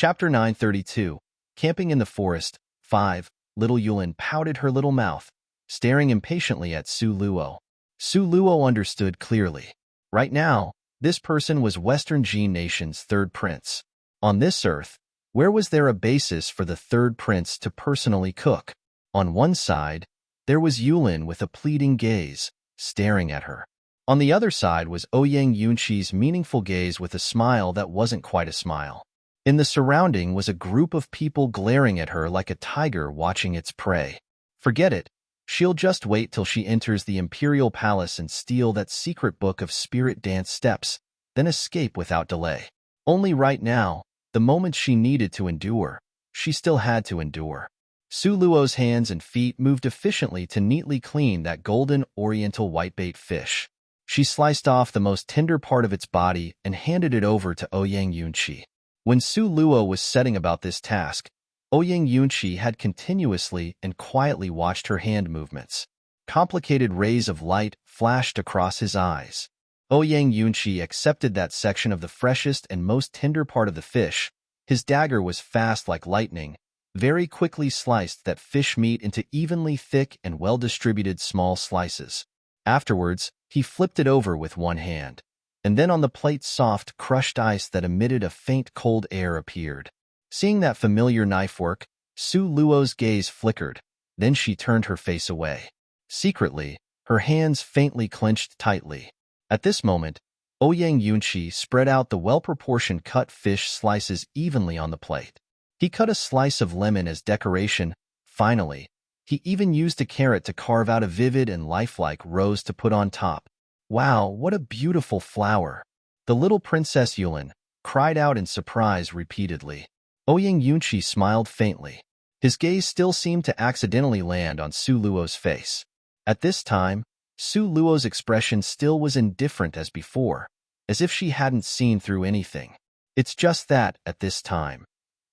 Chapter 932. Camping in the Forest. 5. Little Yulin pouted her little mouth, staring impatiently at Su Luo. Su Luo understood clearly. Right now, this person was Western Jin Nation's third prince. On this earth, where was there a basis for the third prince to personally cook? On one side, there was Yulin with a pleading gaze, staring at her. On the other side was Ouyang Yunqi's meaningful gaze with a smile that wasn't quite a smile. In the surrounding was a group of people glaring at her like a tiger watching its prey. Forget it. She'll just wait till she enters the imperial palace and steal that secret book of spirit dance steps, then escape without delay. Only right now, the moment she needed to endure, she still had to endure. Su Luo's hands and feet moved efficiently to neatly clean that golden oriental whitebait fish. She sliced off the most tender part of its body and handed it over to Ouyang Yunqi. When Su Luo was setting about this task, Ouyang Yunqi had continuously and quietly watched her hand movements. Complicated rays of light flashed across his eyes. Ouyang Yunqi accepted that section of the freshest and most tender part of the fish. His dagger was fast like lightning, very quickly sliced that fish meat into evenly thick and well-distributed small slices. Afterwards, he flipped it over with one hand, and then on the plate soft, crushed ice that emitted a faint cold air appeared. Seeing that familiar knife work, Su Luo's gaze flickered, then she turned her face away. Secretly, her hands faintly clenched tightly. At this moment, Ouyang Yunqi spread out the well-proportioned cut fish slices evenly on the plate. He cut a slice of lemon as decoration. Finally, he even used a carrot to carve out a vivid and lifelike rose to put on top. Wow, what a beautiful flower! The little Princess Yulin cried out in surprise repeatedly. Ouyang Yunqi smiled faintly. His gaze still seemed to accidentally land on Su Luo's face. At this time, Su Luo's expression still was indifferent as before, as if she hadn't seen through anything. It's just that, at this time,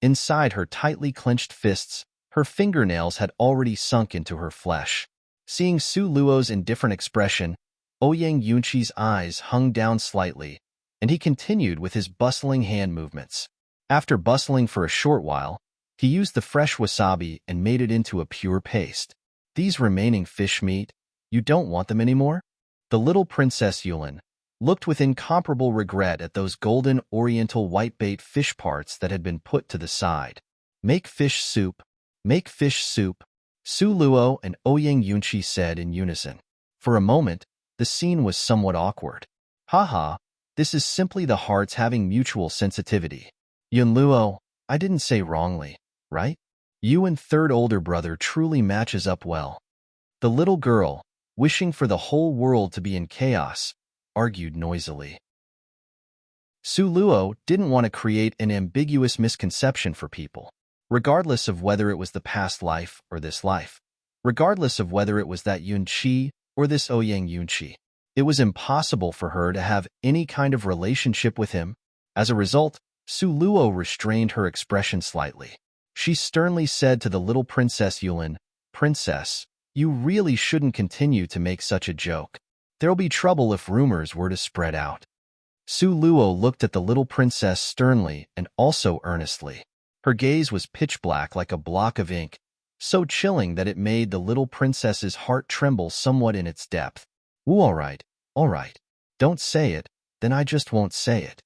inside her tightly clenched fists, her fingernails had already sunk into her flesh. Seeing Su Luo's indifferent expression, Ouyang Yunqi's eyes hung down slightly, and he continued with his bustling hand movements. After bustling for a short while, he used the fresh wasabi and made it into a pure paste. These remaining fish meat, you don't want them anymore? The little Princess Yulin looked with incomparable regret at those golden oriental whitebait fish parts that had been put to the side. Make fish soup. Make fish soup, Su Luo and Ouyang Yunqi said in unison. For a moment, the scene was somewhat awkward. Haha, this is simply the hearts having mutual sensitivity. Yun Luo, I didn't say wrongly, right? You and third older brother truly matches up well. The little girl, wishing for the whole world to be in chaos, argued noisily. Su Luo didn't want to create an ambiguous misconception for people. Regardless of whether it was the past life or this life, regardless of whether it was that Yunqi or this Ouyang Yunqi, it was impossible for her to have any kind of relationship with him. As a result, Su Luo restrained her expression slightly. She sternly said to the little Princess Yulin, "Princess, you really shouldn't continue to make such a joke. There'll be trouble if rumors were to spread out." Su Luo looked at the little princess sternly and also earnestly. Her gaze was pitch black like a block of ink, so chilling that it made the little princess's heart tremble somewhat in its depth. "Ooh, all right. Don't say it, then I just won't say it."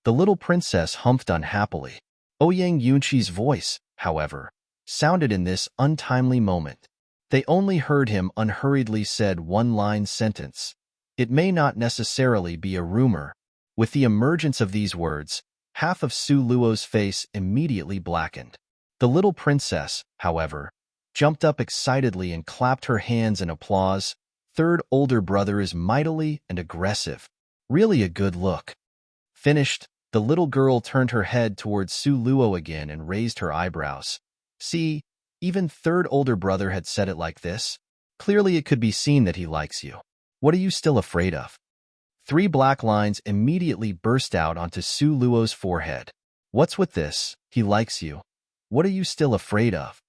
The little princess humphed unhappily. Ouyang Yunqi's voice, however, sounded in this untimely moment. They only heard him unhurriedly said one-line sentence. It may not necessarily be a rumor. With the emergence of these words, half of Su Luo's face immediately blackened. The little princess, however, jumped up excitedly and clapped her hands in applause. Third older brother is mightily and aggressive. Really a good look. Finished, the little girl turned her head towards Su Luo again and raised her eyebrows. See, even third older brother had said it like this. Clearly it could be seen that he likes you. What are you still afraid of? 3 black lines immediately burst out onto Su Luo's forehead. What's with this? He likes you. What are you still afraid of?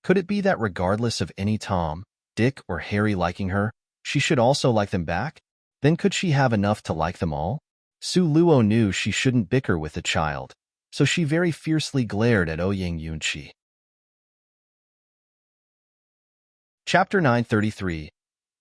Could it be that regardless of any Tom, Dick, or Harry liking her, she should also like them back? Then could she have enough to like them all? Su Luo knew she shouldn't bicker with the child, so she very fiercely glared at Ouyang Yunqi. Chapter 933.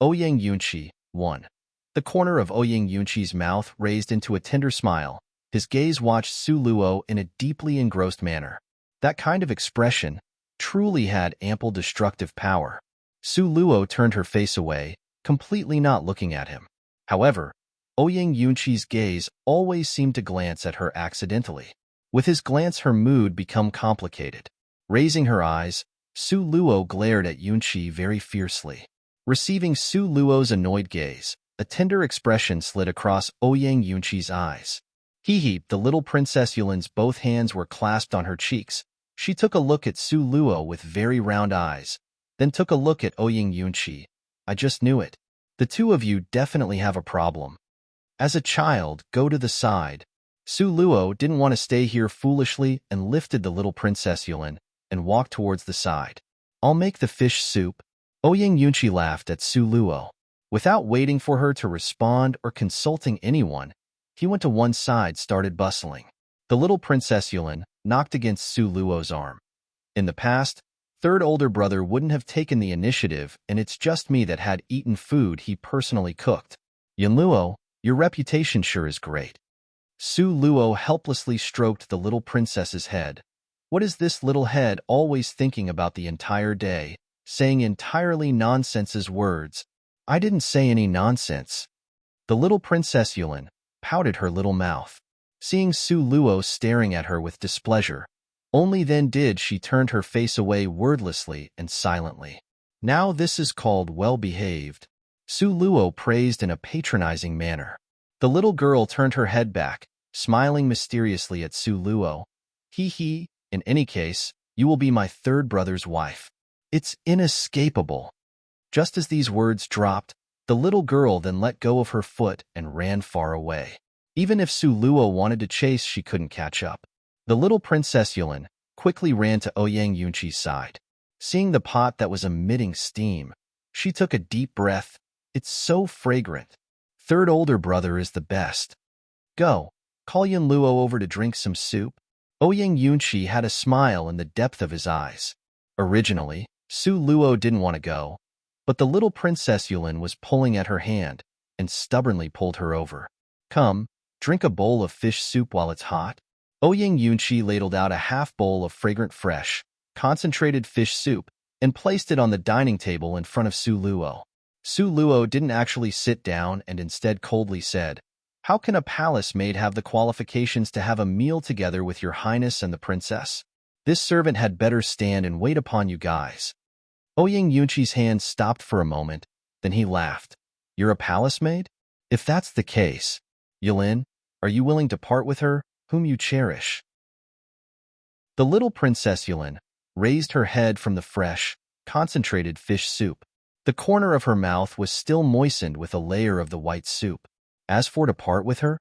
Ouyang Yunqi 1. The corner of Ouyang Yunqi's mouth raised into a tender smile. His gaze watched Su Luo in a deeply engrossed manner. That kind of expression truly had ample destructive power. Su Luo turned her face away, completely not looking at him. However, Ouyang Yunqi's gaze always seemed to glance at her accidentally. With his glance, her mood became complicated. Raising her eyes, Su Luo glared at Yunqi very fiercely. Receiving Su Luo's annoyed gaze, a tender expression slid across Ouyang Yunqi's eyes. The little Princess Yulin's both hands were clasped on her cheeks. She took a look at Su Luo with very round eyes, then took a look at Ouyang Yunqi. I just knew it. The two of you definitely have a problem. As a child, go to the side. Su Luo didn't want to stay here foolishly and lifted the little Princess Yulin and walked towards the side. I'll make the fish soup. Ouyang Yunqi laughed at Su Luo. Without waiting for her to respond or consulting anyone, he went to one side, started bustling. The little Princess Yulin knocked against Su Luo's arm. In the past, third older brother wouldn't have taken the initiative, and it's just me that had eaten food he personally cooked. Yun Luo, your reputation sure is great. Su Luo helplessly stroked the little princess's head. What is this little head always thinking about the entire day, saying entirely nonsense's words? I didn't say any nonsense. The little Princess Yulin pouted her little mouth. Seeing Su Luo staring at her with displeasure, only then did she turn her face away wordlessly and silently. Now this is called well-behaved, Su Luo praised in a patronizing manner. The little girl turned her head back, smiling mysteriously at Su Luo. In any case, you will be my third brother's wife. It's inescapable. Just as these words dropped, the little girl then let go of her foot and ran far away. Even if Su Luo wanted to chase, she couldn't catch up. The little Princess Yulin quickly ran to Ouyang Yunqi's side. Seeing the pot that was emitting steam, she took a deep breath. It's so fragrant. Third older brother is the best. Go, call Yun Luo over to drink some soup. Ouyang Yunqi had a smile in the depth of his eyes. Originally, Su Luo didn't want to go, but the little Princess Yulin was pulling at her hand and stubbornly pulled her over. Come, drink a bowl of fish soup while it's hot. Ouyang Yunqi ladled out a half bowl of fragrant fresh, concentrated fish soup and placed it on the dining table in front of Su Luo. Su Luo didn't actually sit down and instead coldly said, "How can a palace maid have the qualifications to have a meal together with your highness and the princess? This servant had better stand and wait upon you guys." Ouyang Yunqi's hand stopped for a moment, then he laughed. You're a palace maid? If that's the case, Yulin, are you willing to part with her, whom you cherish? The little Princess Yulin raised her head from the fresh, concentrated fish soup. The corner of her mouth was still moistened with a layer of the white soup. As for to part with her,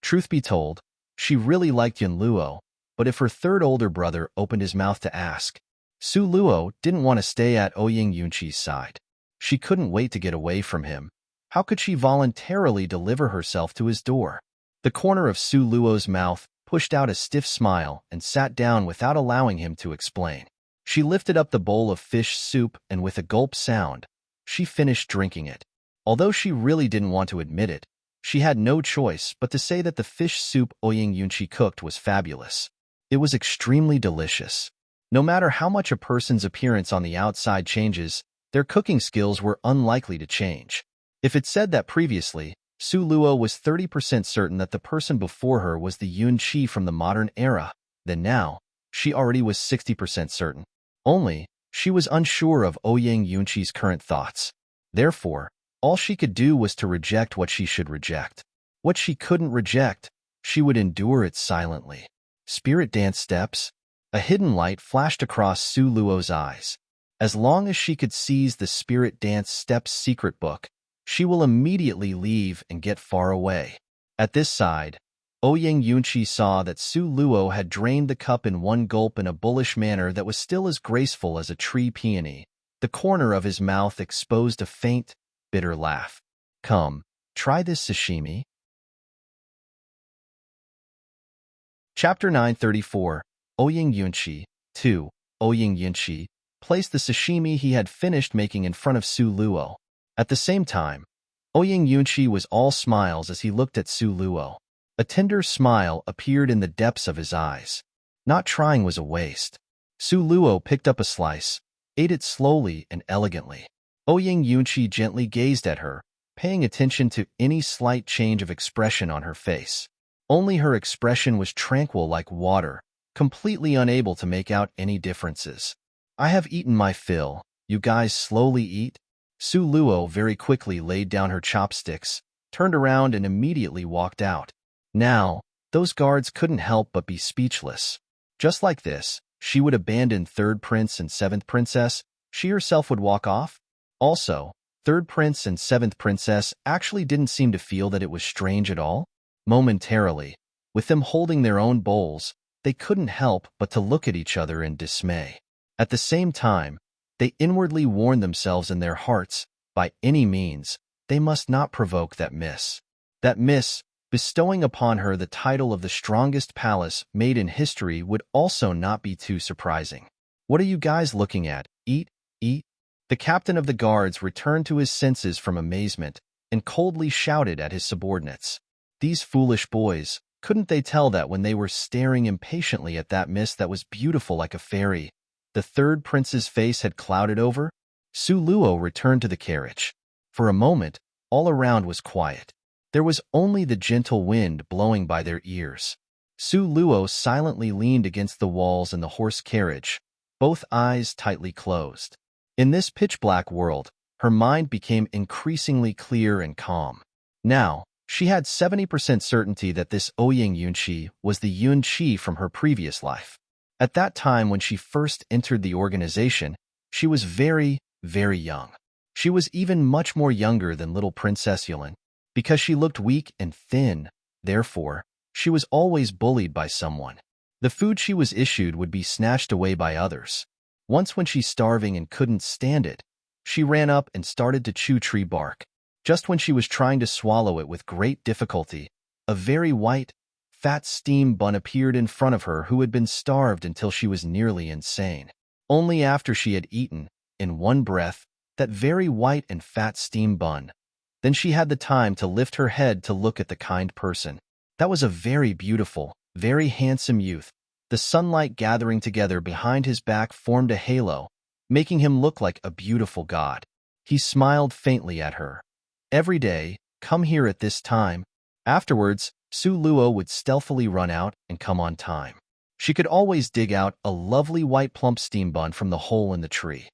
truth be told, she really liked Yun Luo, but if her third older brother opened his mouth to ask, Su Luo didn't want to stay at Ouyang Yunqi's side. She couldn't wait to get away from him. How could she voluntarily deliver herself to his door? The corner of Su Luo's mouth pushed out a stiff smile and sat down without allowing him to explain. She lifted up the bowl of fish soup and with a gulp sound, she finished drinking it. Although she really didn't want to admit it, she had no choice but to say that the fish soup Ouyang Yunqi cooked was fabulous. It was extremely delicious. No matter how much a person's appearance on the outside changes, their cooking skills were unlikely to change. If it said that previously, Su Luo was 30% certain that the person before her was the Yun Qi from the modern era, then now, she already was 60% certain. Only, she was unsure of Ouyang Yunqi's current thoughts. Therefore, all she could do was to reject what she should reject. What she couldn't reject, she would endure it silently. Spirit dance steps? A hidden light flashed across Su Luo's eyes. As long as she could seize the spirit dance steps secret book, she will immediately leave and get far away. At this side, Ouyang Yunqi saw that Su Luo had drained the cup in one gulp in a bullish manner that was still as graceful as a tree peony. The corner of his mouth exposed a faint, bitter laugh. Come, try this sashimi. Chapter 934, Oying Yunqi. 2. Oying Yunqi placed the sashimi he had finished making in front of Su Luo. At the same time, Oying Yunqi was all smiles as he looked at Su Luo. A tender smile appeared in the depths of his eyes. Not trying was a waste. Su Luo picked up a slice, ate it slowly and elegantly. Oying Yunqi gently gazed at her, paying attention to any slight change of expression on her face. Only her expression was tranquil like water, completely unable to make out any differences. I have eaten my fill. You guys slowly eat? Su Luo very quickly laid down her chopsticks, turned around and immediately walked out. Now, those guards couldn't help but be speechless. Just like this, she would abandon third prince and seventh princess, she herself would walk off? Also, third prince and seventh princess actually didn't seem to feel that it was strange at all. Momentarily, with them holding their own bowls, they couldn't help but to look at each other in dismay. At the same time, they inwardly warned themselves in their hearts, by any means, they must not provoke that miss. That miss, bestowing upon her the title of the strongest palace made in history, would also not be too surprising. What are you guys looking at? Eat, eat. The captain of the guards returned to his senses from amazement and coldly shouted at his subordinates. These foolish boys, couldn't they tell that when they were staring impatiently at that miss that was beautiful like a fairy, the third prince's face had clouded over? Su Luo returned to the carriage. For a moment, all around was quiet. There was only the gentle wind blowing by their ears. Su Luo silently leaned against the walls in the horse carriage, both eyes tightly closed. In this pitch-black world, her mind became increasingly clear and calm. Now, she had 70% certainty that this Oying Yunqi was the Yunqi from her previous life. At that time when she first entered the organization, she was very, very young. She was even much more younger than little Princess Yulin. Because she looked weak and thin, therefore, she was always bullied by someone. The food she was issued would be snatched away by others. Once when she's starving and couldn't stand it, she ran up and started to chew tree bark. Just when she was trying to swallow it with great difficulty, a very white, fat steam bun appeared in front of her who had been starved until she was nearly insane. Only after she had eaten, in one breath, that very white and fat steam bun, then she had the time to lift her head to look at the kind person. That was a very beautiful, very handsome youth. The sunlight gathering together behind his back formed a halo, making him look like a beautiful god. He smiled faintly at her. Every day, come here at this time. Afterwards, Su Luo would stealthily run out and come on time. She could always dig out a lovely white plump steam bun from the hole in the tree.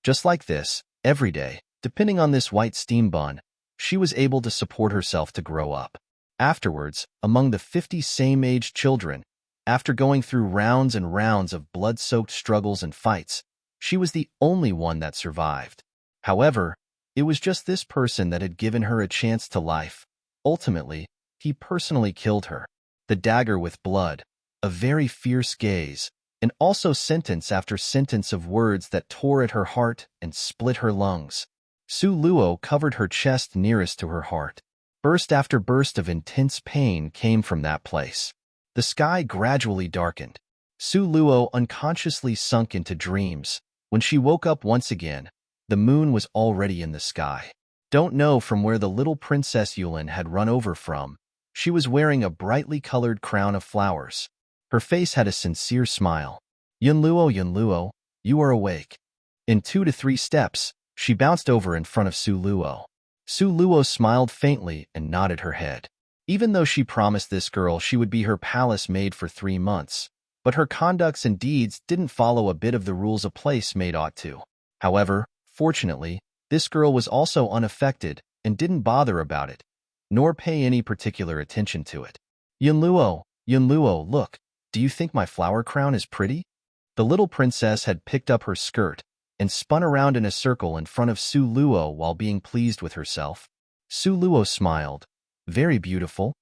Just like this, every day, depending on this white steam bun, she was able to support herself to grow up. Afterwards, among the 50 same-aged children, after going through rounds and rounds of blood-soaked struggles and fights, she was the only one that survived. However, it was just this person that had given her a chance to life. Ultimately, he personally killed her. The dagger with blood, a very fierce gaze, and also sentence after sentence of words that tore at her heart and split her lungs. Su Luo covered her chest nearest to her heart. Burst after burst of intense pain came from that place. The sky gradually darkened. Su Luo unconsciously sunk into dreams. When she woke up once again, the moon was already in the sky. Don't know from where the little Princess Yulin had run over from. She was wearing a brightly colored crown of flowers. Her face had a sincere smile. Yunluo, you are awake. In 2 to 3 steps, she bounced over in front of Su Luo. Su Luo smiled faintly and nodded her head. Even though she promised this girl she would be her palace maid for 3 months, but her conducts and deeds didn't follow a bit of the rules a place maid ought to. However, fortunately, this girl was also unaffected and didn't bother about it, nor pay any particular attention to it. Yunluo, look, do you think my flower crown is pretty? The little princess had picked up her skirt and spun around in a circle in front of Su Luo while being pleased with herself. Su Luo smiled. Very beautiful.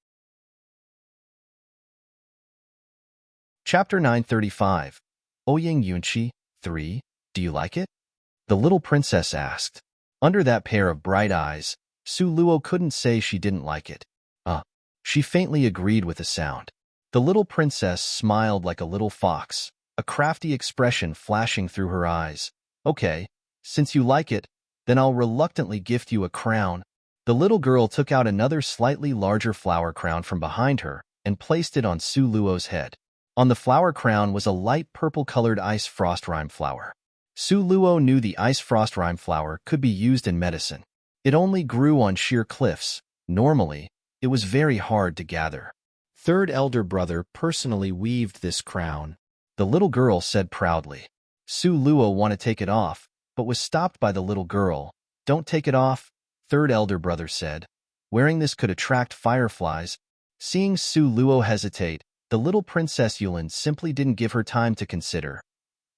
Chapter 935. Oying Yunqi. 3. Do you like it? The little princess asked. Under that pair of bright eyes, Su Luo couldn't say she didn't like it. She faintly agreed with a sound. The little princess smiled like a little fox, a crafty expression flashing through her eyes. Okay, since you like it, then I'll reluctantly gift you a crown. The little girl took out another slightly larger flower crown from behind her and placed it on Su Luo's head. On the flower crown was a light purple-colored ice frost rime flower. Su Luo knew the ice frost rime flower could be used in medicine. It only grew on sheer cliffs. Normally, it was very hard to gather. Third elder brother personally weaved this crown, the little girl said proudly. Su Luo wanted to take it off, but was stopped by the little girl. Don't take it off, third elder brother said. Wearing this could attract fireflies. Seeing Su Luo hesitate, the little Princess Yulin simply didn't give her time to consider.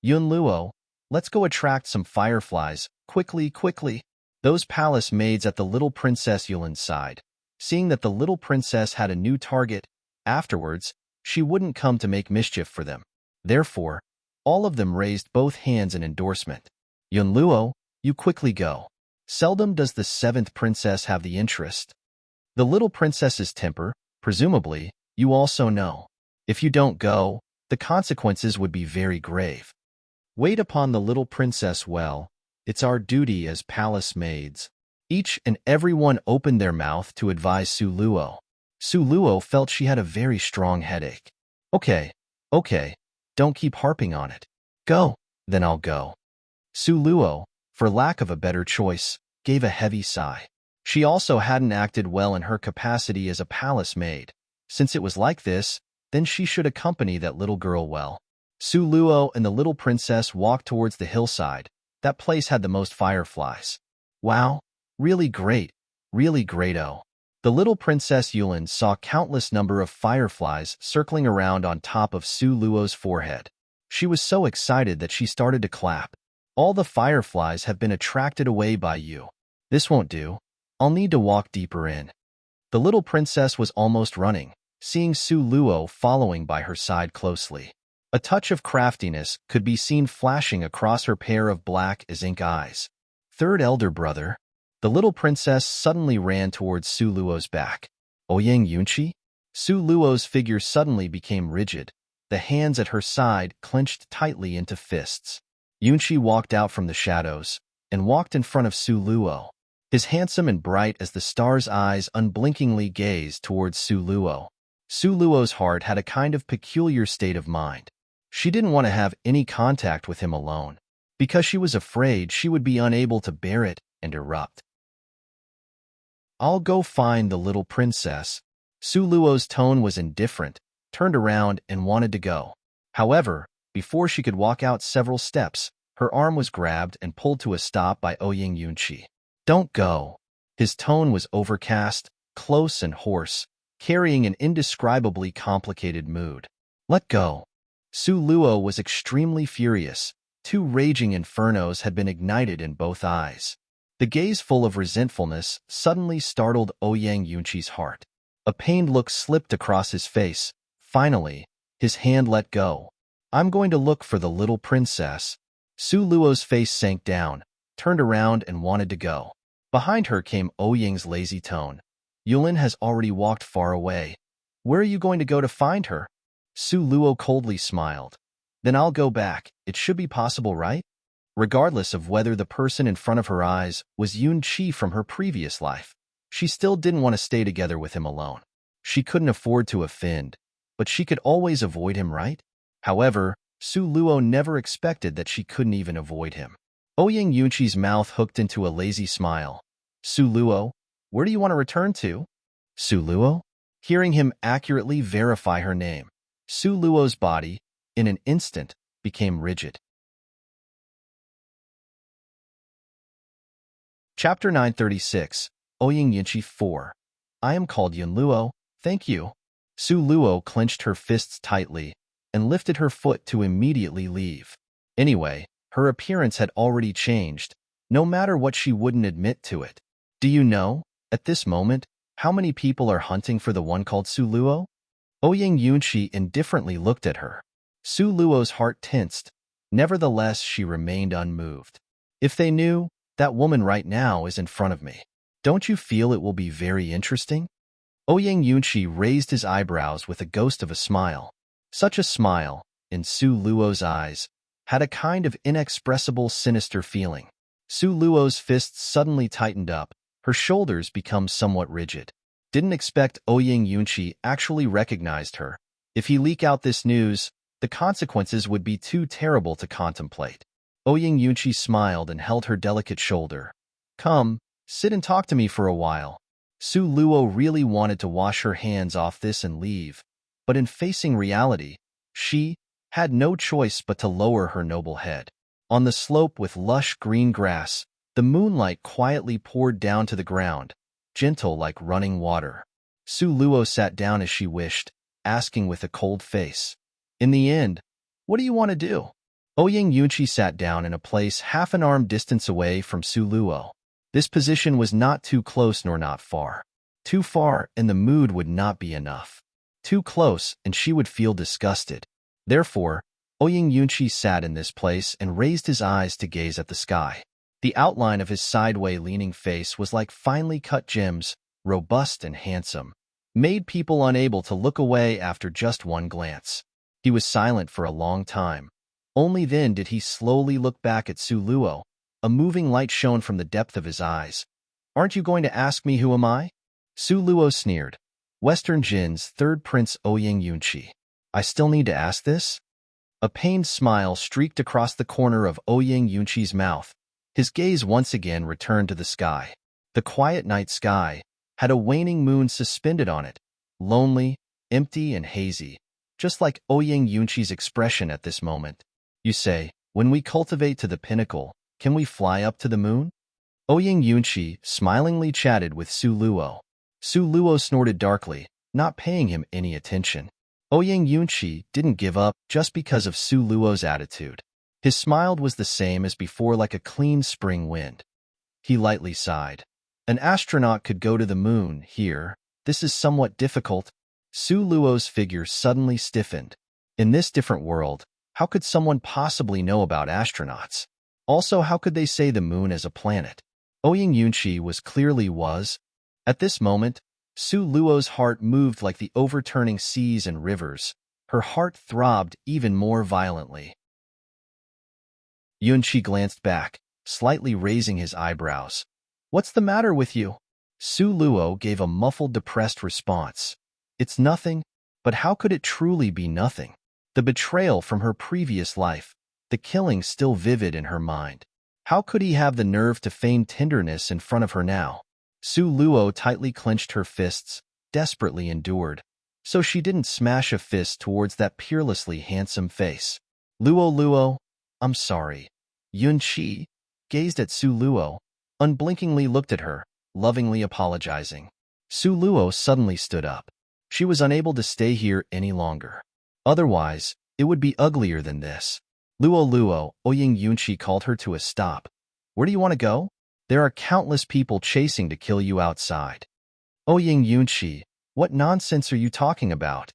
Yun Luo, let's go attract some fireflies, quickly, quickly. Those palace maids at the little Princess Yulin's side. Seeing that the little princess had a new target, afterwards, she wouldn't come to make mischief for them. Therefore, all of them raised both hands in endorsement. Yun Luo, you quickly go. Seldom does the seventh princess have the interest. The little princess's temper, presumably, you also know. If you don't go, the consequences would be very grave. Wait upon the little princess well. It's our duty as palace maids. Each and every one opened their mouth to advise Su Luo. Su Luo felt she had a very strong headache. Okay, don't keep harping on it. Go, then I'll go. Su Luo, for lack of a better choice, gave a heavy sigh. She also hadn't acted well in her capacity as a palace maid. Since it was like this, then she should accompany that little girl well. Su Luo and the little princess walked towards the hillside. That place had the most fireflies. Wow, really great, oh. The little Princess Yulin saw countless number of fireflies circling around on top of Su Luo's forehead. She was so excited that she started to clap. All the fireflies have been attracted away by you. This won't do. I'll need to walk deeper in. The little princess was almost running, seeing Su Luo following by her side closely. A touch of craftiness could be seen flashing across her pair of black as ink eyes. Third elder brother. The little princess suddenly ran towards Su Luo's back. Ouyang Yunqi? Su Luo's figure suddenly became rigid. The hands at her side clenched tightly into fists. Yunqi walked out from the shadows and walked in front of Su Luo. His handsome and bright as the star's eyes unblinkingly gazed towards Su Luo. Su Luo's heart had a kind of peculiar state of mind. She didn't want to have any contact with him alone, because she was afraid she would be unable to bear it and erupt. I'll go find the little princess. Su Luo's tone was indifferent, turned around and wanted to go. However, before she could walk out several steps, her arm was grabbed and pulled to a stop by Ouyang Yunqi. Don't go. His tone was overcast, close and hoarse, carrying an indescribably complicated mood. Let go. Su Luo was extremely furious. Two raging infernos had been ignited in both eyes. The gaze full of resentfulness suddenly startled Ouyang Yunqi's heart. A pained look slipped across his face. Finally, his hand let go. I'm going to look for the little princess. Su Luo's face sank down, turned around and wanted to go. Behind her came Ouyang's lazy tone. Yulin has already walked far away. Where are you going to go to find her? Su Luo coldly smiled. Then I'll go back. It should be possible, right? Regardless of whether the person in front of her eyes was Yun Qi from her previous life, she still didn't want to stay together with him alone. She couldn't afford to offend, but she could always avoid him, right? However, Su Luo never expected that she couldn't even avoid him. Ouyang Yunqi's mouth hooked into a lazy smile. Su Luo, where do you want to return to? Su Luo? Hearing him accurately verify her name, Su Luo's body, in an instant, became rigid. Chapter 936, Ouyang Yunqi 4. I am called Yun Luo, thank you. Su Luo clenched her fists tightly and lifted her foot to immediately leave. Anyway, her appearance had already changed, no matter what she wouldn't admit to it. Do you know, at this moment, how many people are hunting for the one called Su Luo? Ouyang Yunqi indifferently looked at her. Su Luo's heart tensed. Nevertheless, she remained unmoved. If they knew, that woman right now is in front of me. Don't you feel it will be very interesting? Ouyang Yunqi raised his eyebrows with a ghost of a smile. Such a smile, in Su Luo's eyes, had a kind of inexpressible sinister feeling. Su Luo's fists suddenly tightened up, her shoulders become somewhat rigid. Didn't expect Ouyang Yunqi actually recognized her. If he leak out this news, the consequences would be too terrible to contemplate. Ouyang Yunqi smiled and held her delicate shoulder. Come, sit and talk to me for a while. Su Luo really wanted to wash her hands off this and leave, but in facing reality, she had no choice but to lower her noble head. On the slope with lush green grass, the moonlight quietly poured down to the ground, gentle like running water. Su Luo sat down as she wished, asking with a cold face, "In the end, what do you want to do?" Ouyang Yunqi sat down in a place half an arm distance away from Su Luo. This position was not too close nor not far. Too far, and the mood would not be enough. Too close, and she would feel disgusted. Therefore, Ouyang Yunqi sat in this place and raised his eyes to gaze at the sky. The outline of his sideway-leaning face was like finely cut gems, robust and handsome, made people unable to look away after just one glance. He was silent for a long time. Only then did he slowly look back at Su Luo. A moving light shone from the depth of his eyes. "Aren't you going to ask me who am I?" Su Luo sneered. "Western Jin's third prince Ouyang Yunqi. I still need to ask this?" A pained smile streaked across the corner of Ouyang Yunqi's mouth. His gaze once again returned to the sky. The quiet night sky had a waning moon suspended on it, lonely, empty, and hazy, just like Ouyang Yunqi's expression at this moment. "You say, when we cultivate to the pinnacle, can we fly up to the moon?" Ouyang Yunqi smilingly chatted with Su Luo. Su Luo snorted darkly, not paying him any attention. Ouyang Yunqi didn't give up just because of Su Luo's attitude. His smile was the same as before, like a clean spring wind. He lightly sighed. "An astronaut could go to the moon here. This is somewhat difficult." Su Luo's figure suddenly stiffened. In this different world, how could someone possibly know about astronauts? Also, how could they say the moon is a planet? Ouyang Yunqi was. At this moment, Su Luo's heart moved like the overturning seas and rivers. Her heart throbbed even more violently. Yunqi glanced back, slightly raising his eyebrows. "What's the matter with you?" Su Luo gave a muffled, depressed response. "It's nothing, but how could it truly be nothing? The betrayal from her previous life, the killing still vivid in her mind. How could he have the nerve to feign tenderness in front of her now?" Su Luo tightly clenched her fists, desperately endured, so she didn't smash a fist towards that peerlessly handsome face. Luo, I'm sorry." Yunqi gazed at Su Luo, unblinkingly looked at her, lovingly apologizing. Su Luo suddenly stood up. She was unable to stay here any longer. Otherwise, it would be uglier than this. Luo, Ouyang Yunqi called her to a stop. "Where do you want to go? There are countless people chasing to kill you outside." "Ouyang Yunqi, what nonsense are you talking about?"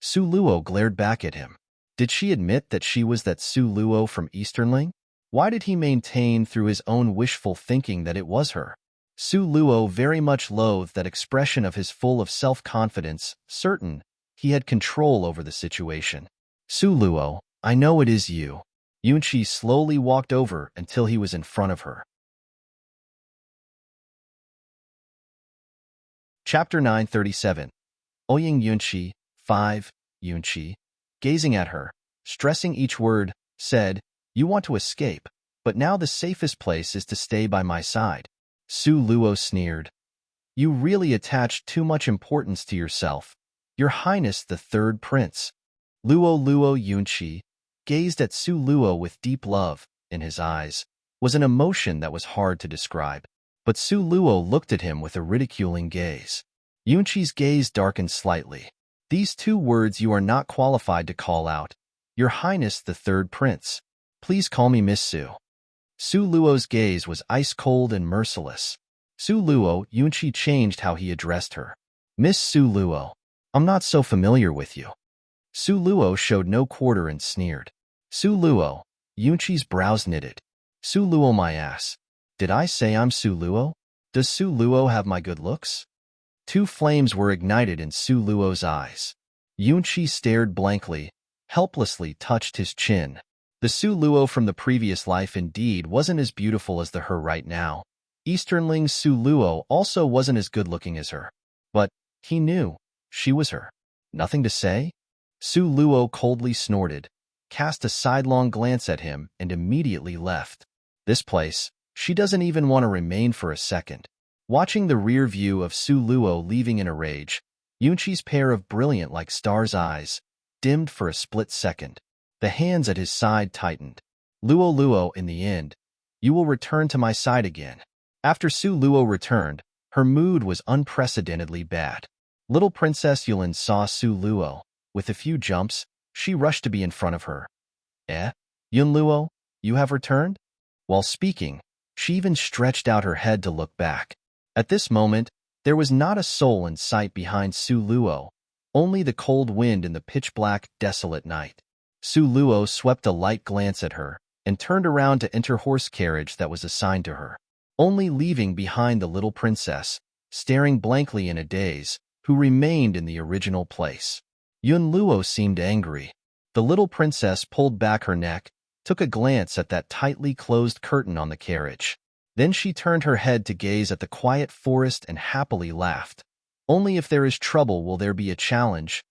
Su Luo glared back at him. Did she admit that she was that Su Luo from Easternling? Why did he maintain through his own wishful thinking that it was her? Su Luo very much loathed that expression of his full of self-confidence, certain he had control over the situation. "Su Luo, I know it is you." Yunqi slowly walked over until he was in front of her. Chapter 937. Ouyang Yunqi, 5. Yunqi, gazing at her, stressing each word, said, "You want to escape, but now the safest place is to stay by my side." Su Luo sneered. "You really attached too much importance to yourself. Your Highness the Third Prince." Luo Yunqi gazed at Su Luo with deep love in his eyes. Was an emotion that was hard to describe. But Su Luo looked at him with a ridiculing gaze. Yunqi's gaze darkened slightly. "These two words you are not qualified to call out. Your Highness the Third Prince. Please call me Miss Su." Su Luo's gaze was ice-cold and merciless. Su Luo, Yunqi changed how he addressed her. "Miss Su Luo, I'm not so familiar with you." Su Luo showed no quarter and sneered. "Su Luo," Yunqi's brows knitted. "Su Luo my ass. Did I say I'm Su Luo? Does Su Luo have my good looks?" Two flames were ignited in Su Luo's eyes. Yunqi stared blankly, helplessly touched his chin. The Su Luo from the previous life indeed wasn't as beautiful as the her right now. Easternling Su Luo also wasn't as good-looking as her. But he knew she was her. Nothing to say? Su Luo coldly snorted, cast a sidelong glance at him, and immediately left. This place, she doesn't even want to remain for a second. Watching the rear view of Su Luo leaving in a rage, Yunqi's pair of brilliant like stars eyes dimmed for a split second. The hands at his side tightened. Luo, in the end, you will return to my side again. After Su Luo returned, her mood was unprecedentedly bad. Little Princess Yulin saw Su Luo. With a few jumps, she rushed to be in front of her. Yun Luo, you have returned? While speaking, she even stretched out her head to look back. At this moment, there was not a soul in sight behind Su Luo, only the cold wind in the pitch-black, desolate night. Su Luo swept a light glance at her and turned around to enter horse carriage that was assigned to her, only leaving behind the little princess, staring blankly in a daze, who remained in the original place. Yun Luo seemed angry. The little princess pulled back her neck, took a glance at that tightly closed curtain on the carriage. Then she turned her head to gaze at the quiet forest and happily laughed. Only if there is trouble will there be a challenge.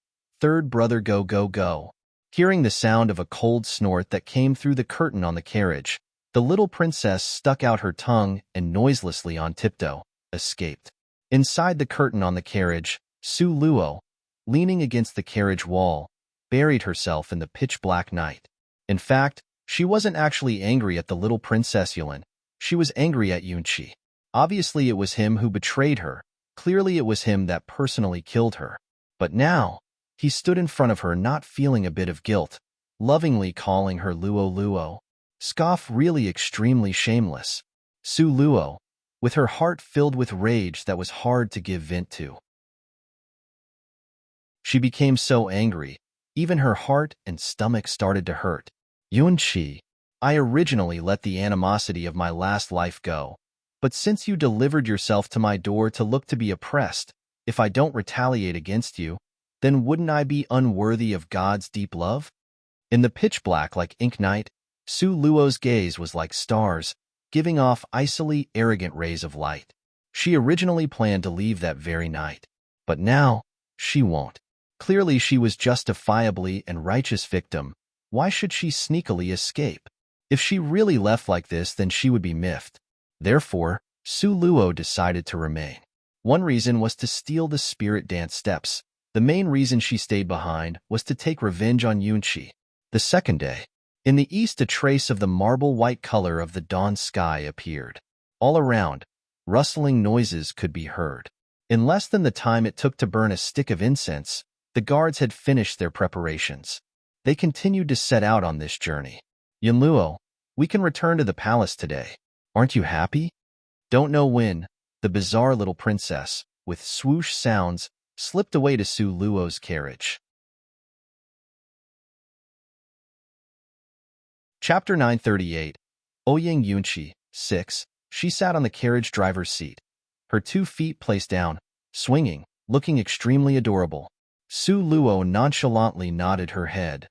Third brother go. Hearing the sound of a cold snort that came through the curtain on the carriage, the little princess stuck out her tongue and noiselessly on tiptoe escaped. Inside the curtain on the carriage, Su Luo, leaning against the carriage wall, buried herself in the pitch-black night. In fact, she wasn't actually angry at the little Princess Yulin. She was angry at Yunqi. Obviously it was him who betrayed her. Clearly it was him that personally killed her. But now, he stood in front of her not feeling a bit of guilt, lovingly calling her Luo. Scoff really extremely shameless. Su Luo, with her heart filled with rage that was hard to give vent to. She became so angry, even her heart and stomach started to hurt. Yunqi, I originally let the animosity of my last life go, but since you delivered yourself to my door to look to be oppressed, if I don't retaliate against you, then wouldn't I be unworthy of God's deep love? In the pitch-black like ink night, Su Luo's gaze was like stars, giving off icily arrogant rays of light. She originally planned to leave that very night, but now, she won't. Clearly she was justifiably and righteous victim. Why should she sneakily escape? If she really left like this, then she would be miffed. Therefore, Su Luo decided to remain. One reason was to steal the spirit dance steps. The main reason she stayed behind was to take revenge on Yunqi. The second day, in the east a trace of the marble-white color of the dawn sky appeared. All around, rustling noises could be heard. In less than the time it took to burn a stick of incense, the guards had finished their preparations. They continued to set out on this journey. Yun Luo, we can return to the palace today. Aren't you happy? Don't know when, the bizarre little princess, with swoosh sounds, slipped away to Su Luo's carriage. Chapter 938. Ouyang Yunqi, 6. She sat on the carriage driver's seat, her 2 feet placed down, swinging, looking extremely adorable. Su Luo nonchalantly nodded her head.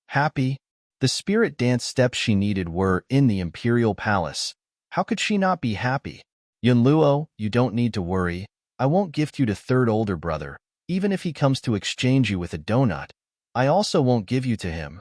Happy? The spirit dance steps she needed were in the imperial palace. How could she not be happy? Yun Luo, you don't need to worry. I won't gift you to third older brother, even if he comes to exchange you with a donut. I also won't give you to him.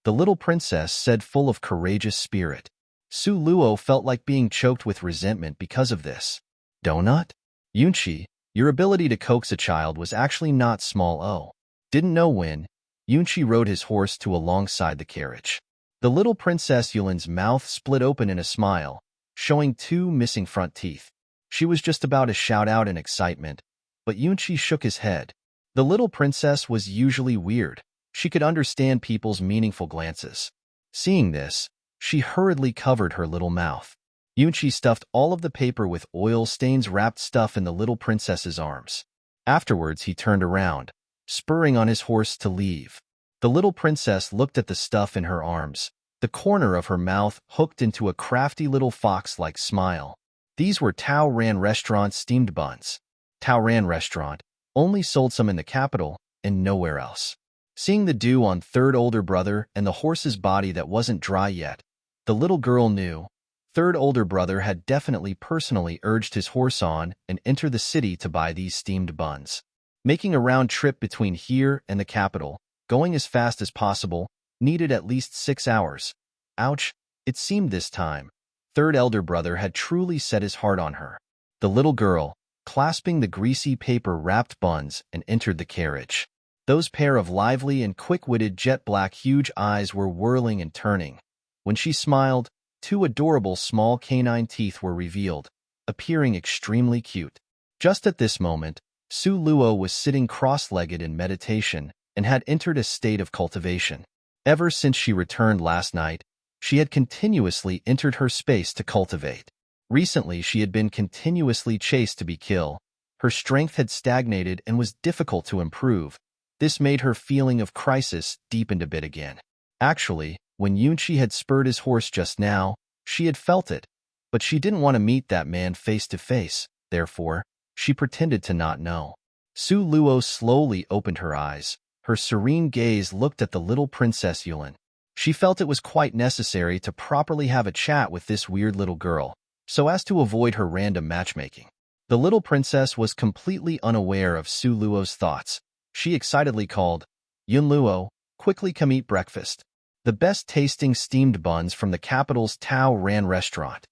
The little princess said, full of courageous spirit. Su Luo felt like being choked with resentment because of this. Donut? Yunqi, your ability to coax a child was actually not small. Didn't know when. Yunqi rode his horse to alongside the carriage. The little Princess Yulin's mouth split open in a smile, showing 2 missing front teeth. She was just about to shout out in excitement, but Yunqi shook his head. The little princess was usually weird. She could understand people's meaningful glances. Seeing this, she hurriedly covered her little mouth. Yunqi stuffed all of the paper with oil stains wrapped stuff in the little princess's arms. Afterwards, he turned around, spurring on his horse to leave. The little princess looked at the stuff in her arms, the corner of her mouth hooked into a crafty little fox-like smile. These were Tao Ran restaurant steamed buns. Taoran restaurant, only sold some in the capital and nowhere else. Seeing the dew on third older brother and the horse's body that wasn't dry yet, the little girl knew third older brother had definitely personally urged his horse on and enter the city to buy these steamed buns. Making a round trip between here and the capital, going as fast as possible, needed at least 6 hours. Ouch, it seemed this time. Third elder brother had truly set his heart on her. The little girl, clasping the greasy paper-wrapped buns, and entered the carriage. Those pair of lively and quick-witted jet-black huge eyes were whirling and turning. When she smiled, 2 adorable small canine teeth were revealed, appearing extremely cute. Just at this moment, Su Luo was sitting cross-legged in meditation and had entered a state of cultivation. Ever since she returned last night, she had continuously entered her space to cultivate. Recently, she had been continuously chased to be killed. Her strength had stagnated and was difficult to improve. This made her feeling of crisis deepened a bit again. Actually, when Yunqi had spurred his horse just now, she had felt it, but she didn't want to meet that man face to face. Therefore, she pretended to not know. Su Luo slowly opened her eyes. Her serene gaze looked at the little Princess Yulin. She felt it was quite necessary to properly have a chat with this weird little girl, so as to avoid her random matchmaking. The little princess was completely unaware of Su Luo's thoughts. She excitedly called, "Yun Luo, quickly come eat breakfast. The best-tasting steamed buns from the capital's Taoran restaurant."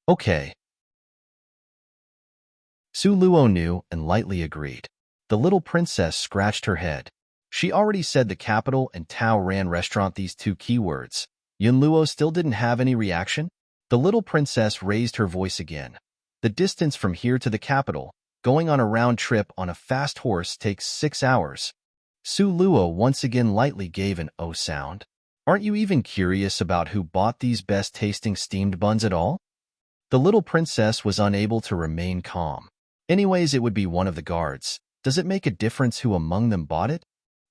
"Okay." Su Luo knew and lightly agreed. The little princess scratched her head. She already said the capital and Taoran restaurant, these 2 keywords. Yun Luo still didn't have any reaction? The little princess raised her voice again. "The distance from here to the capital, going on a round trip on a fast horse, takes 6 hours. Su Luo once again lightly gave an "oh" sound. "Aren't you even curious about who bought these best-tasting steamed buns at all?" The little princess was unable to remain calm. "Anyways, it would be one of the guards. Does it make a difference who among them bought it?"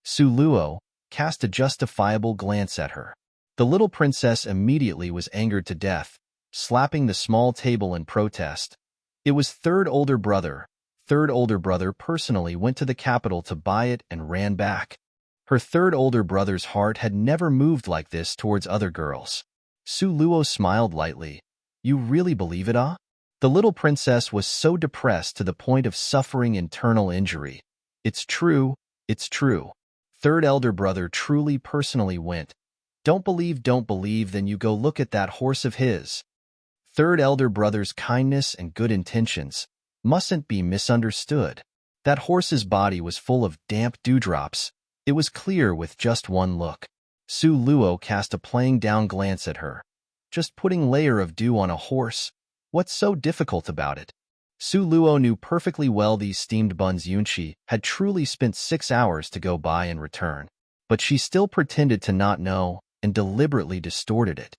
Su Luo cast a justifiable glance at her. The little princess immediately was angered to death, slapping the small table in protest. It was third older brother. Third older brother personally went to the capital to buy it and ran back. Her third older brother's heart had never moved like this towards other girls. Su Luo smiled lightly. "You really believe it, ah?" The little princess was so depressed to the point of suffering internal injury. "It's true, it's true. Third elder brother truly personally went. Don't believe, then you go look at that horse of his." Third elder brother's kindness and good intentions mustn't be misunderstood. That horse's body was full of damp dewdrops. It was clear with just one look. Su Luo cast a playing down glance at her. Just putting layer of dew on a horse. What's so difficult about it? Su Luo knew perfectly well these steamed buns Yunqi had truly spent 6 hours to go buy and return. But she still pretended to not know and deliberately distorted it.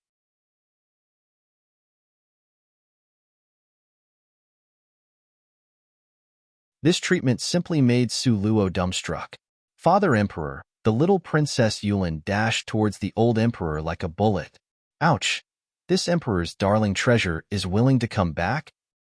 This treatment simply made Su Luo dumbstruck. "Father Emperor," the little Princess Yulin dashed towards the old emperor like a bullet. "Ouch! This emperor's darling treasure is willing to come back?"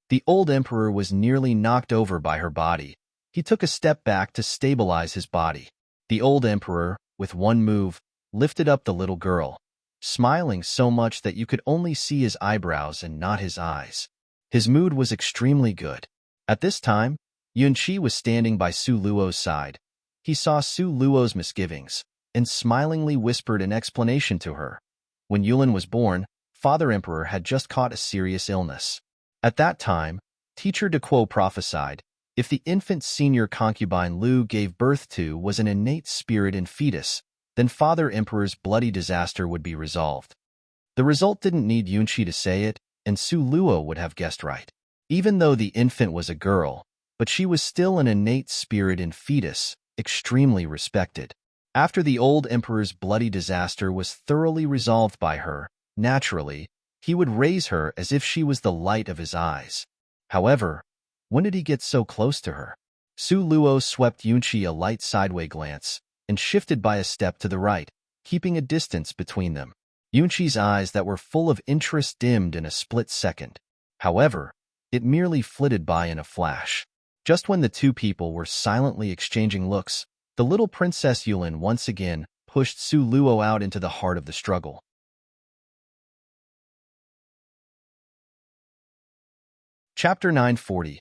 The old emperor was nearly knocked over by her body. He took a step back to stabilize his body. The old emperor, with one move, lifted up the little girl, smiling so much that you could only see his eyebrows and not his eyes. His mood was extremely good. At this time, Yunqi was standing by Su Luo's side. He saw Su Luo's misgivings and smilingly whispered an explanation to her. When Yulin was born, Father Emperor had just caught a serious illness. At that time, Teacher De Quo prophesied, if the infant senior concubine Lu gave birth to was an innate spirit in fetus, then Father Emperor's bloody disaster would be resolved. The result didn't need Yunqi to say it, and Su Luo would have guessed right. Even though the infant was a girl, but she was still an innate spirit in fetus, extremely respected. After the old emperor's bloody disaster was thoroughly resolved by her, naturally, he would raise her as if she was the light of his eyes. However, when did he get so close to her? Su Luo swept Yunqi a light sideway glance and shifted by a step to the right, keeping a distance between them. Yunqi's eyes that were full of interest dimmed in a split second. However, it merely flitted by in a flash. Just when the two people were silently exchanging looks, the little Princess Yulin once again pushed Su Luo out into the heart of the struggle. Chapter 940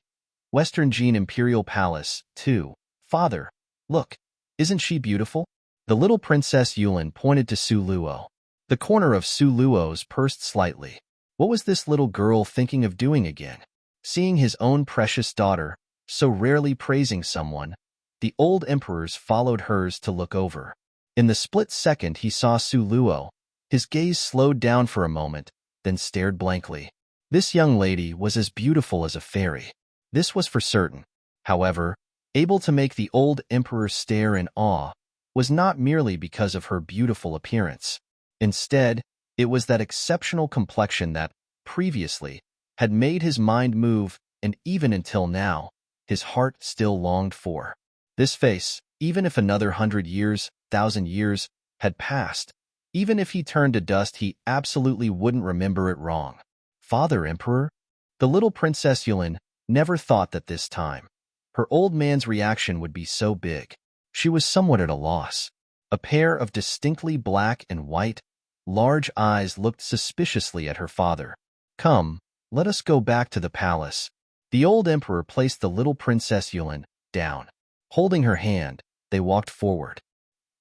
Western Jin Imperial Palace 2 Father, look, isn't she beautiful? The little Princess Yulin pointed to Su Luo. The corner of Su Luo's pursed slightly. What was this little girl thinking of doing again? Seeing his own precious daughter so rarely praising someone, the old emperors followed hers to look over. In the split second he saw Su Luo, his gaze slowed down for a moment, then stared blankly. This young lady was as beautiful as a fairy. This was for certain. However, able to make the old emperor stare in awe was not merely because of her beautiful appearance. Instead, it was that exceptional complexion that, previously, had made his mind move, and even until now, his heart still longed for. This face, even if another 100 years, 1,000 years, had passed, even if he turned to dust, he absolutely wouldn't remember it wrong. Father Emperor? The little Princess Yulin never thought that this time her old man's reaction would be so big. She was somewhat at a loss. A pair of distinctly black and white, large eyes looked suspiciously at her father. Come, let us go back to the palace. The old emperor placed the little Princess Yulin down. Holding her hand, they walked forward.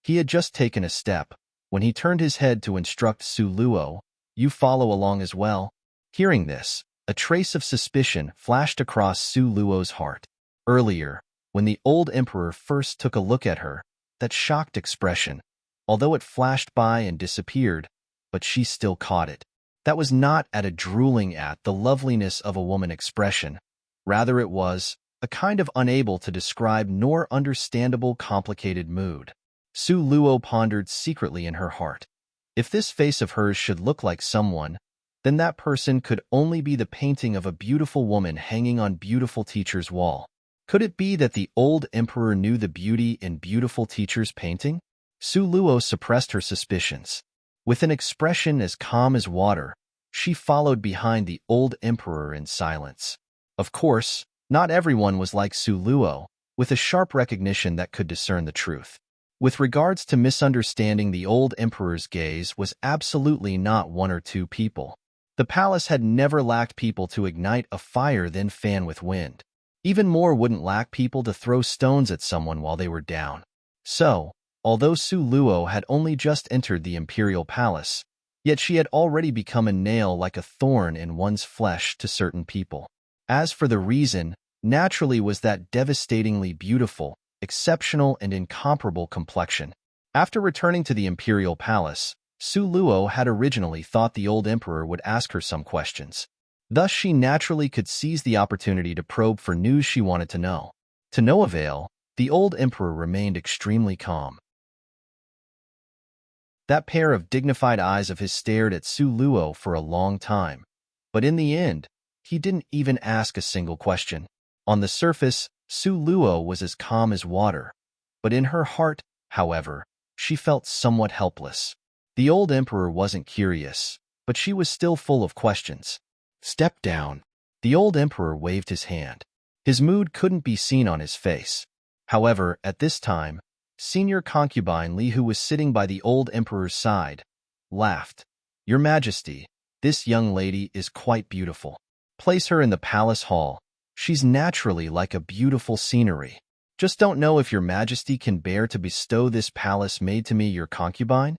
He had just taken a step when he turned his head to instruct Su Luo, "You follow along as well." Hearing this, a trace of suspicion flashed across Su Luo's heart. Earlier, when the old emperor first took a look at her, that shocked expression, although it flashed by and disappeared, but she still caught it. That was not at a drooling at the loveliness of a woman expression. Rather, it was a kind of unable to describe nor understandable complicated mood. Su Luo pondered secretly in her heart. If this face of hers should look like someone, then that person could only be the painting of a beautiful woman hanging on beautiful teacher's wall. Could it be that the old emperor knew the beauty in beautiful teacher's painting? Su Luo suppressed her suspicions. With an expression as calm as water, she followed behind the old emperor in silence. Of course, not everyone was like Su Luo, with a sharp recognition that could discern the truth. With regards to misunderstanding, the old emperor's gaze was absolutely not one or two people. The palace had never lacked people to ignite a fire then fan with wind. Even more wouldn't lack people to throw stones at someone while they were down. So, although Su Luo had only just entered the imperial palace, yet she had already become a nail like a thorn in one's flesh to certain people. As for the reason, naturally was that devastatingly beautiful, exceptional and incomparable complexion. After returning to the imperial palace, Su Luo had originally thought the old emperor would ask her some questions. Thus she naturally could seize the opportunity to probe for news she wanted to know. To no avail, the old emperor remained extremely calm. That pair of dignified eyes of his stared at Su Luo for a long time, but in the end, he didn't even ask a single question. On the surface, Su Luo was as calm as water, but in her heart, however, she felt somewhat helpless. The old emperor wasn't curious, but she was still full of questions. "Step down." The old emperor waved his hand. His mood couldn't be seen on his face. However, at this time, senior concubine Li, who was sitting by the old emperor's side, laughed. "Your Majesty, this young lady is quite beautiful. Place her in the palace hall. She's naturally like a beautiful scenery. Just don't know if your Majesty can bear to bestow this palace maid to me, your concubine?"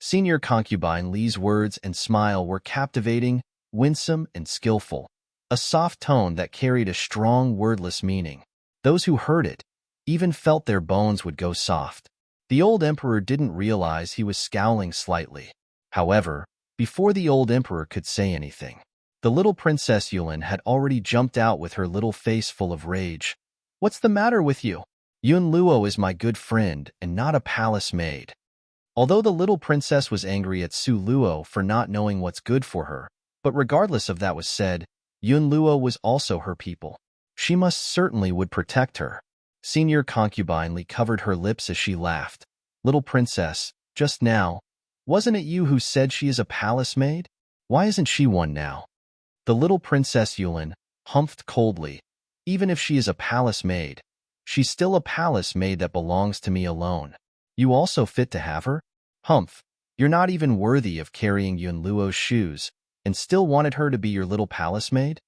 Senior concubine Li's words and smile were captivating, winsome, and skillful, a soft tone that carried a strong wordless meaning. Those who heard it even felt their bones would go soft. The old emperor didn't realize he was scowling slightly. However, before the old emperor could say anything, the little Princess Yulin had already jumped out with her little face full of rage. "What's the matter with you? Yun Luo is my good friend and not a palace maid." Although the little princess was angry at Su Luo for not knowing what's good for her, but regardless of that was said, Yun Luo was also her people. She most certainly would protect her. Senior concubine Li covered her lips as she laughed. "Little princess, just now, wasn't it you who said she is a palace maid? Why isn't she one now?" The little Princess Yulin humphed coldly. Even if she is a palace maid, she's still a palace maid that belongs to me alone. You also fit to have her? Humph, you're not even worthy of carrying Yun Luo's shoes, and still wanted her to be your little palace maid?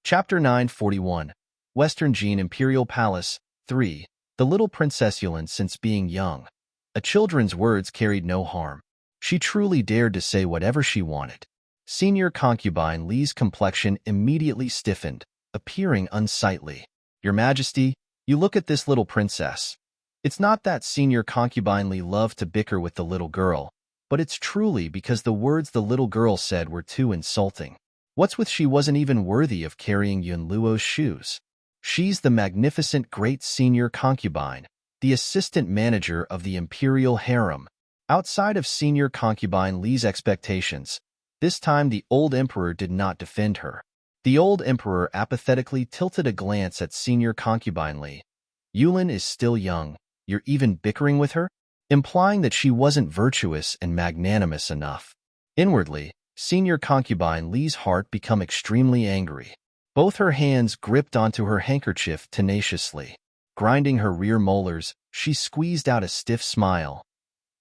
Chapter 941, Western Jin Imperial Palace, 3. The little Princess Yulin since being young. A children's words carried no harm. She truly dared to say whatever she wanted. Senior concubine Li's complexion immediately stiffened, appearing unsightly. Your Majesty, you look at this little princess. It's not that senior concubine Li loved to bicker with the little girl, but it's truly because the words the little girl said were too insulting. What's with she wasn't even worthy of carrying Yun Luo's shoes? She's the magnificent great senior concubine, the assistant manager of the imperial harem. Outside of senior concubine Li's expectations, this time the old emperor did not defend her. The old emperor apathetically tilted a glance at senior concubine Li. Yulin is still young. You're even bickering with her? Implying that she wasn't virtuous and magnanimous enough. Inwardly, senior concubine Li's heart became extremely angry. Both her hands gripped onto her handkerchief tenaciously. Grinding her rear molars, she squeezed out a stiff smile.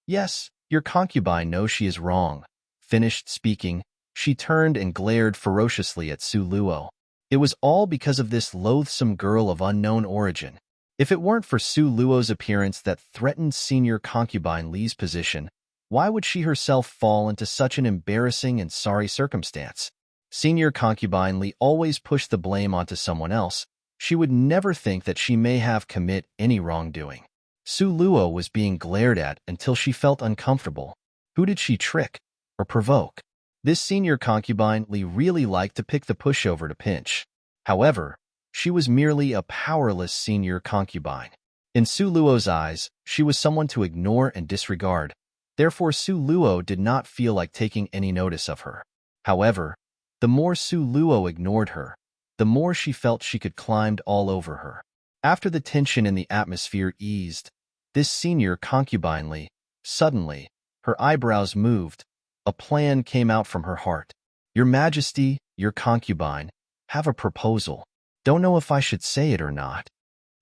Yes, your concubine knows she is wrong. Finished speaking, she turned and glared ferociously at Su Luo. It was all because of this loathsome girl of unknown origin. If it weren't for Su Luo's appearance that threatened senior concubine Li's position, why would she herself fall into such an embarrassing and sorry circumstance? Senior concubine Li always pushed the blame onto someone else. She would never think that she may have commit any wrongdoing. Su Luo was being glared at until she felt uncomfortable. Who did she trick or provoke? This senior concubine Li really liked to pick the pushover to pinch. However, she was merely a powerless senior concubine. In Su Luo's eyes, she was someone to ignore and disregard. Therefore, Su Luo did not feel like taking any notice of her. However, the more Su Luo ignored her, the more she felt she could climb all over her. After the tension in the atmosphere eased, this senior concubine Li, suddenly, her eyebrows moved. A plan came out from her heart. Your Majesty, your concubine, have a proposal. Don't know if I should say it or not.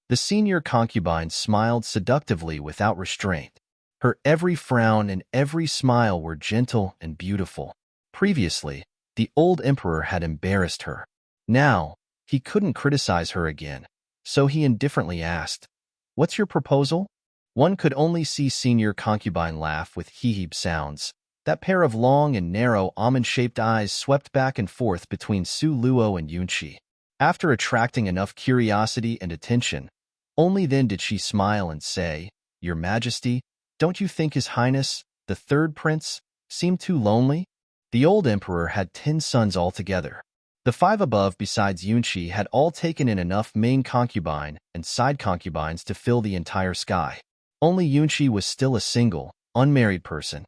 The senior concubine smiled seductively without restraint. Her every frown and every smile were gentle and beautiful. Previously, the old emperor had embarrassed her. Now, he couldn't criticize her again, so he indifferently asked, "What's your proposal?" One could only see senior concubine laugh with hee-hee sounds. That pair of long and narrow almond-shaped eyes swept back and forth between Su Luo and Yunqi. After attracting enough curiosity and attention, only then did she smile and say, "Your Majesty, don't you think His Highness, the third prince, seemed too lonely?" The old emperor had 10 sons altogether. The 5 above besides Yunqi had all taken in enough main concubine and side concubines to fill the entire sky. Only Yunqi was still a single, unmarried person.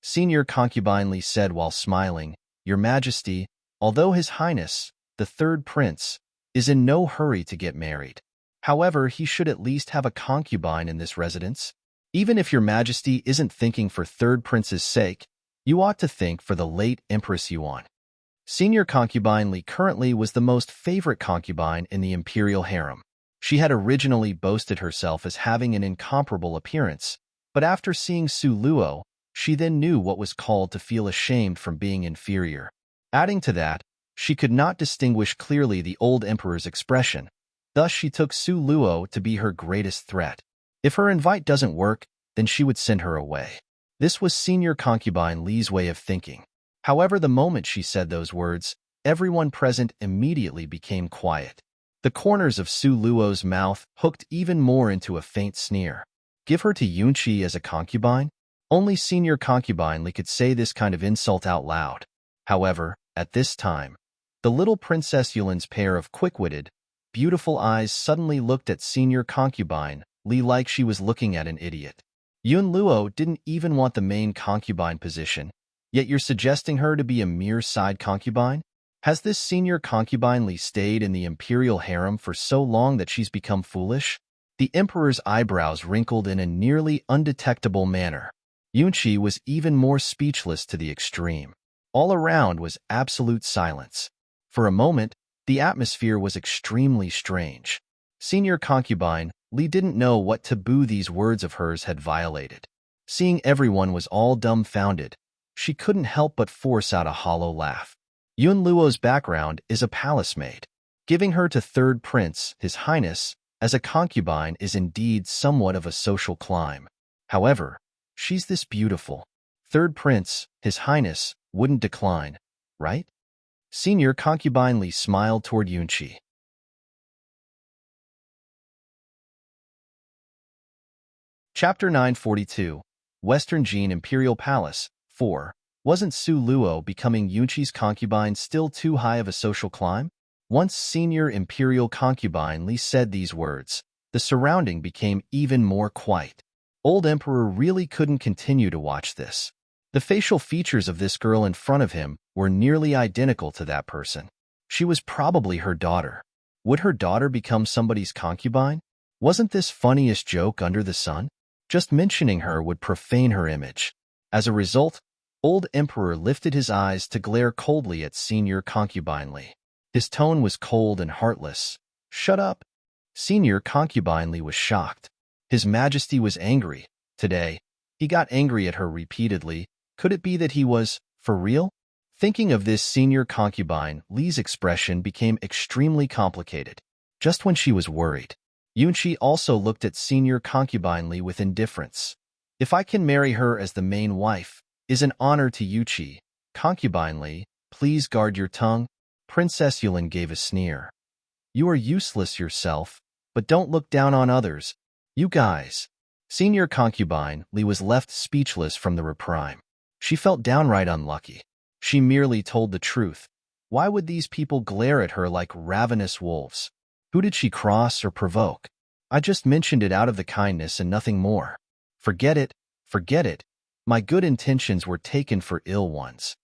Senior concubine Li said while smiling, "Your Majesty, although His Highness, the third prince, is in no hurry to get married. However, he should at least have a concubine in this residence. Even if Your Majesty isn't thinking for third prince's sake, you ought to think for the late Empress Yuan." Senior concubine Li currently was the most favorite concubine in the imperial harem. She had originally boasted herself as having an incomparable appearance, but after seeing Su Luo, she then knew what was called to feel ashamed from being inferior. Adding to that, she could not distinguish clearly the old emperor's expression. Thus she took Su Luo to be her greatest threat. If her invite doesn't work, then she would send her away. This was senior concubine Li's way of thinking. However, the moment she said those words, everyone present immediately became quiet. The corners of Su Luo's mouth hooked even more into a faint sneer. Give her to Yunqi as a concubine? Only senior concubine Li could say this kind of insult out loud. However, at this time, the little Princess Yulin's pair of quick-witted, beautiful eyes suddenly looked at senior concubine Li like she was looking at an idiot. Yun Luo didn't even want the main concubine position, yet you're suggesting her to be a mere side concubine? Has this senior concubine Li stayed in the imperial harem for so long that she's become foolish? The emperor's eyebrows wrinkled in a nearly undetectable manner. Yunqi was even more speechless to the extreme. All around was absolute silence. For a moment, the atmosphere was extremely strange. Senior concubine, Li didn't know what taboo these words of hers had violated. Seeing everyone was all dumbfounded, she couldn't help but force out a hollow laugh. Yun Luo's background is a palace maid. Giving her to third prince, His Highness, as a concubine is indeed somewhat of a social climb. However, she's this beautiful. Third prince, His Highness, wouldn't decline, right? Senior concubine Li smiled toward Yunqi. Chapter 942, Western Jin Imperial Palace, 4. Wasn't Su Luo becoming Yunqi's concubine still too high of a social climb? Once senior imperial concubine Li said these words, the surrounding became even more quiet. Old Emperor really couldn't continue to watch this. The facial features of this girl in front of him were nearly identical to that person. She was probably her daughter. Would her daughter become somebody's concubine? Wasn't this funniest joke under the sun? Just mentioning her would profane her image. As a result, Old Emperor lifted his eyes to glare coldly at senior concubine Li. His tone was cold and heartless. Shut up. Senior concubine Li was shocked. His Majesty was angry. Today, he got angry at her repeatedly. Could it be that he was, for real? Thinking of this, senior concubine Li's expression became extremely complicated. Just when she was worried, Yunqi also looked at senior concubine Li with indifference. If I can marry her as the main wife, is an honor to Yunqi. Concubine Li, please guard your tongue. Princess Yulin gave a sneer. You are useless yourself, but don't look down on others. You guys. Senior concubine Li was left speechless from the reprime. She felt downright unlucky. She merely told the truth. Why would these people glare at her like ravenous wolves? Who did she cross or provoke? I just mentioned it out of the kindness and nothing more. Forget it, forget it. My good intentions were taken for ill ones.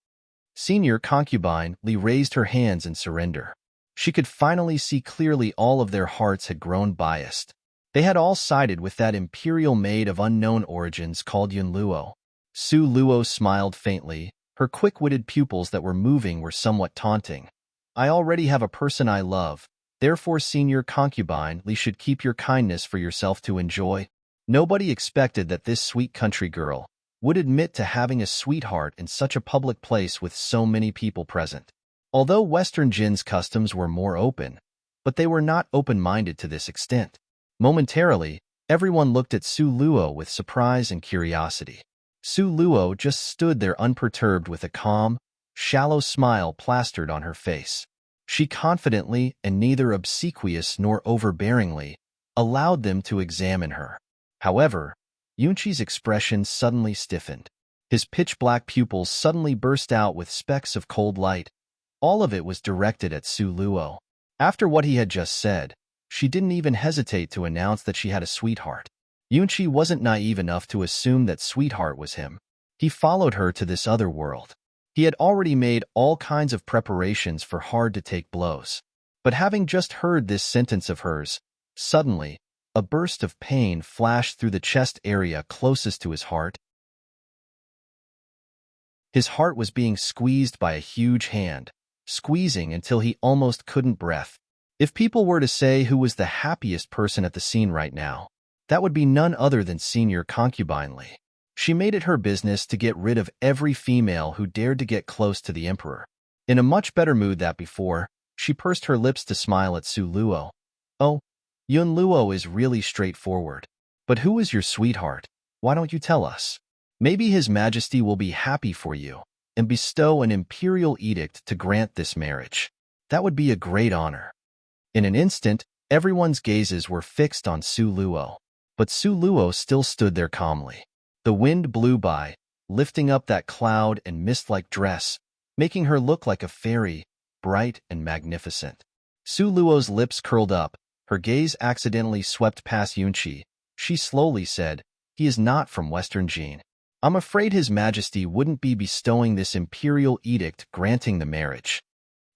Senior concubine Li raised her hands in surrender. She could finally see clearly all of their hearts had grown biased. They had all sided with that imperial maid of unknown origins called Yun Luo. Su Luo smiled faintly. Her quick-witted pupils that were moving were somewhat taunting. I already have a person I love. Therefore, senior concubine Li should keep your kindness for yourself to enjoy. Nobody expected that this sweet country girl would admit to having a sweetheart in such a public place with so many people present. Although Western Jin's customs were more open, but they were not open-minded to this extent. Momentarily, everyone looked at Su Luo with surprise and curiosity. Su Luo just stood there unperturbed with a calm, shallow smile plastered on her face. She confidently and neither obsequious nor overbearingly allowed them to examine her. However, Yunqi's expression suddenly stiffened. His pitch-black pupils suddenly burst out with specks of cold light. All of it was directed at Su Luo. After what he had just said, she didn't even hesitate to announce that she had a sweetheart. Yunqi wasn't naive enough to assume that sweetheart was him. He followed her to this other world. He had already made all kinds of preparations for hard-to-take blows. But having just heard this sentence of hers, suddenly, a burst of pain flashed through the chest area closest to his heart. His heart was being squeezed by a huge hand, squeezing until he almost couldn't breathe. If people were to say who was the happiest person at the scene right now, that would be none other than senior concubine Li. She made it her business to get rid of every female who dared to get close to the emperor. In a much better mood than before, she pursed her lips to smile at Su Luo. Oh, Yun Luo is really straightforward. But who is your sweetheart? Why don't you tell us? Maybe His Majesty will be happy for you and bestow an imperial edict to grant this marriage. That would be a great honor. In an instant, everyone's gazes were fixed on Su Luo. But Su Luo still stood there calmly. The wind blew by, lifting up that cloud and mist-like dress, making her look like a fairy, bright and magnificent. Su Luo's lips curled up. Her gaze accidentally swept past Yunqi. She slowly said, he is not from Western Jin. I'm afraid His Majesty wouldn't be bestowing this imperial edict granting the marriage.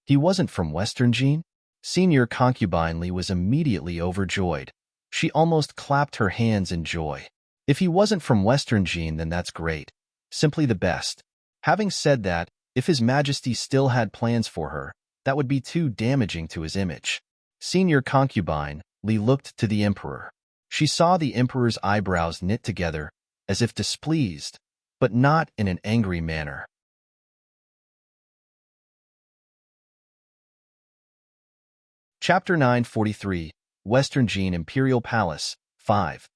He wasn't from Western Jin? Senior concubine Li was immediately overjoyed. She almost clapped her hands in joy. If he wasn't from Western Gene, then that's great. Simply the best. Having said that, if His Majesty still had plans for her, that would be too damaging to his image. Senior concubine, Li looked to the Emperor. She saw the Emperor's eyebrows knit together, as if displeased, but not in an angry manner. Chapter 943, Western Gene Imperial Palace, 5.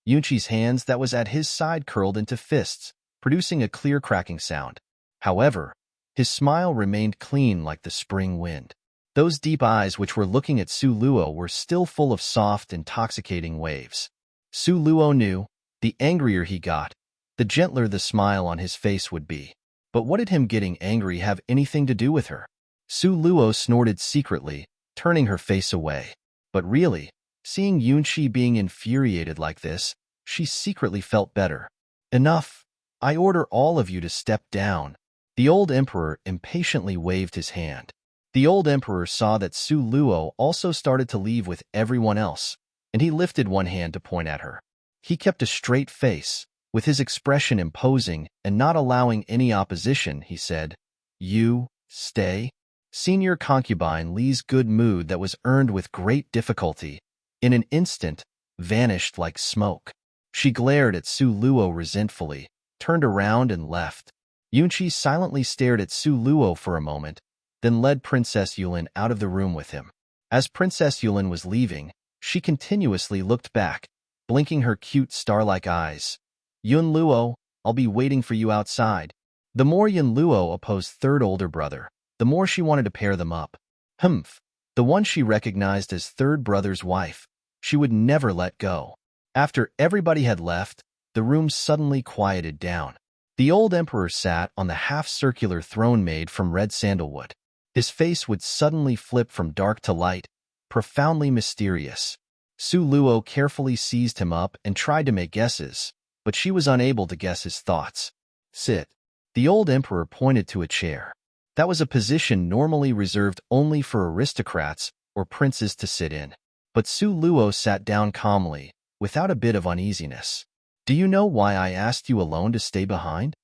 Yunqi's hands that was at his side curled into fists, producing a clear cracking sound. However, his smile remained clean like the spring wind. Those deep eyes which were looking at Su Luo were still full of soft, intoxicating waves. Su Luo knew, the angrier he got, the gentler the smile on his face would be. But what did him getting angry have anything to do with her? Su Luo snorted secretly, turning her face away. But really, seeing Yunqi being infuriated like this, she secretly felt better. Enough. I order all of you to step down. The old emperor impatiently waved his hand. The old emperor saw that Su Luo also started to leave with everyone else, and he lifted one hand to point at her. He kept a straight face, with his expression imposing and not allowing any opposition. He said, "You, stay." Senior concubine Li's good mood that was earned with great difficulty, in an instant, vanished like smoke. She glared at Su Luo resentfully, turned around and left. Yunqi silently stared at Su Luo for a moment, then led Princess Yulin out of the room with him. As Princess Yulin was leaving, she continuously looked back, blinking her cute star-like eyes. "Yun Luo, I'll be waiting for you outside." The more Yun Luo opposed third older brother, the more she wanted to pair them up. Humph, the one she recognized as third brother's wife, she would never let go. After everybody had left, the room suddenly quieted down. The old emperor sat on the half-circular throne made from red sandalwood. His face would suddenly flip from dark to light, profoundly mysterious. Su Luo carefully seized him up and tried to make guesses, but she was unable to guess his thoughts. "Sit." The old emperor pointed to a chair. That was a position normally reserved only for aristocrats or princes to sit in. But Su Luo sat down calmly, without a bit of uneasiness. "Do you know why I asked you alone to stay behind?"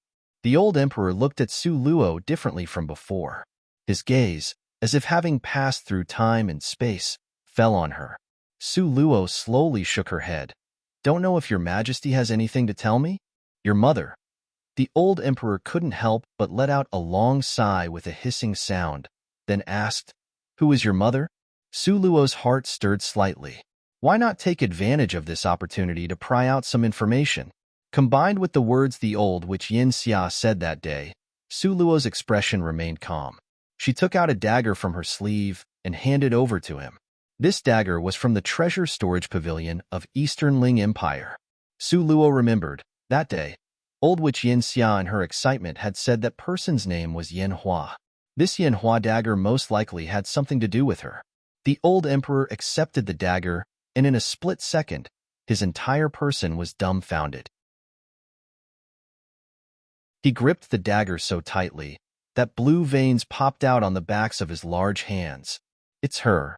The old emperor looked at Su Luo differently from before. His gaze, as if having passed through time and space, fell on her. Su Luo slowly shook her head. "Don't know if your majesty has anything to tell me?" "Your mother." The old emperor couldn't help but let out a long sigh with a hissing sound, then asked, "Who is your mother?" Su Luo's heart stirred slightly. Why not take advantage of this opportunity to pry out some information? Combined with the words the old which Yin Xia said that day, Su Luo's expression remained calm. She took out a dagger from her sleeve and handed over to him. This dagger was from the treasure storage pavilion of Eastern Ling Empire. Su Luo remembered, that day, old witch Yin Xia in her excitement had said that person's name was Yin Hua. This Yin Hua dagger most likely had something to do with her. The old emperor accepted the dagger, and in a split second, his entire person was dumbfounded. He gripped the dagger so tightly that blue veins popped out on the backs of his large hands. "It's her.